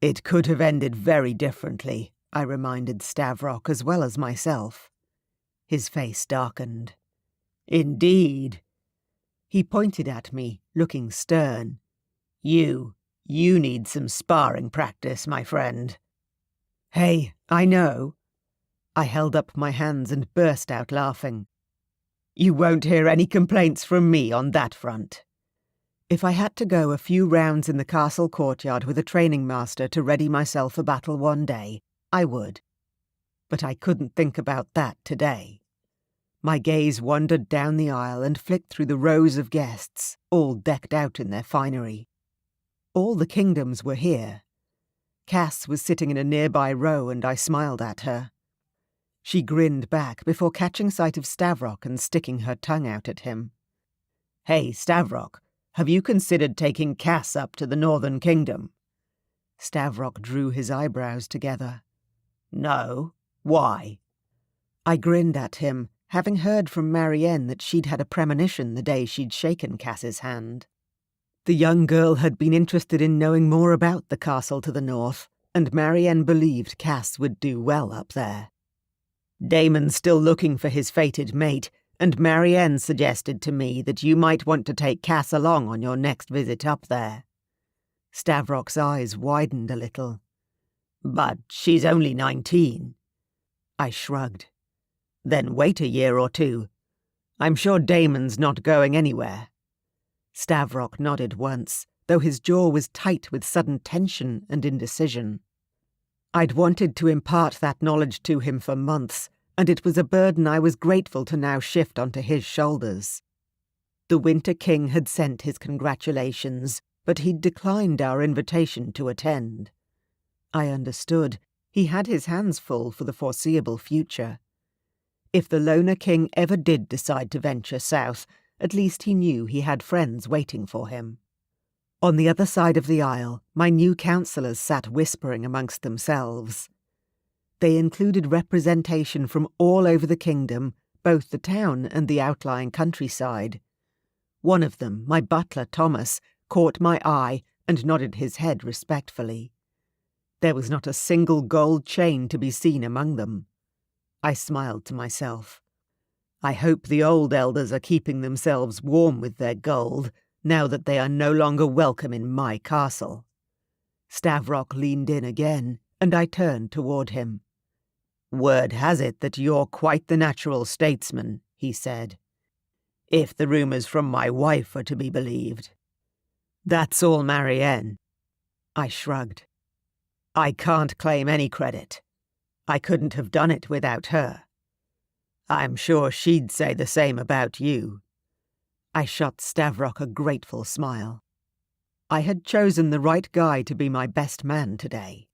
"It could have ended very differently," I reminded Stavrock as well as myself. His face darkened. "Indeed." He pointed at me, looking stern. You need some sparring practice, my friend." "Hey, I know." I held up my hands and burst out laughing. "You won't hear any complaints from me on that front." If I had to go a few rounds in the castle courtyard with a training master to ready myself for battle one day, I would. But I couldn't think about that today. My gaze wandered down the aisle and flicked through the rows of guests, all decked out in their finery. All the kingdoms were here. Cass was sitting in a nearby row and I smiled at her. She grinned back before catching sight of Stavrock and sticking her tongue out at him. "Hey, Stavrock, have you considered taking Cass up to the Northern Kingdom?" Stavrock drew his eyebrows together. "No. Why?" I grinned at him, having heard from Marianne that she'd had a premonition the day she'd shaken Cass's hand. The young girl had been interested in knowing more about the castle to the north, and Marianne believed Cass would do well up there. "Damon's still looking for his fated mate, and Marianne suggested to me that you might want to take Cass along on your next visit up there." Stavrock's eyes widened a little. "But she's only 19. I shrugged. "Then wait a year or two. I'm sure Damon's not going anywhere." Stavrock nodded once, though his jaw was tight with sudden tension and indecision. I'd wanted to impart that knowledge to him for months, and it was a burden I was grateful to now shift onto his shoulders. The Winter King had sent his congratulations, but he'd declined our invitation to attend. I understood. He had his hands full for the foreseeable future. If the Loner King ever did decide to venture south, at least he knew he had friends waiting for him. On the other side of the aisle, my new councillors sat whispering amongst themselves. They included representation from all over the kingdom, both the town and the outlying countryside. One of them, my butler Thomas, caught my eye and nodded his head respectfully. There was not a single gold chain to be seen among them. I smiled to myself. I hope the old elders are keeping themselves warm with their gold, now that they are no longer welcome in my castle. Stavrock leaned in again, and I turned toward him. "Word has it that you're quite the natural statesman," he said. "If the rumours from my wife are to be believed." "That's all Marianne." I shrugged. "I can't claim any credit. I couldn't have done it without her. I'm sure she'd say the same about you." I shot Stavrock a grateful smile. I had chosen the right guy to be my best man today.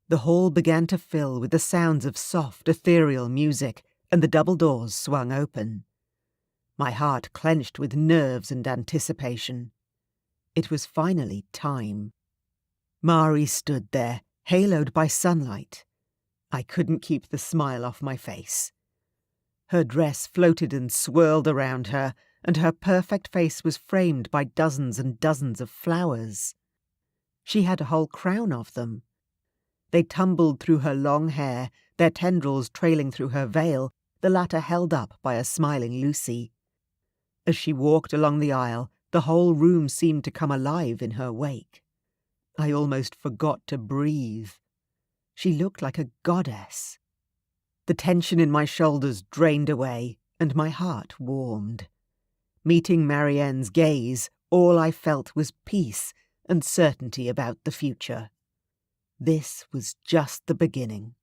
The hall began to fill with the sounds of soft, ethereal music, and the double doors swung open. My heart clenched with nerves and anticipation. It was finally time. Mari stood there, haloed by sunlight. I couldn't keep the smile off my face. Her dress floated and swirled around her, and her perfect face was framed by dozens and dozens of flowers. She had a whole crown of them. They tumbled through her long hair, their tendrils trailing through her veil, the latter held up by a smiling Lucy. As she walked along the aisle, the whole room seemed to come alive in her wake. I almost forgot to breathe. She looked like a goddess. The tension in my shoulders drained away, and my heart warmed. Meeting Marianne's gaze, all I felt was peace and certainty about the future. This was just the beginning.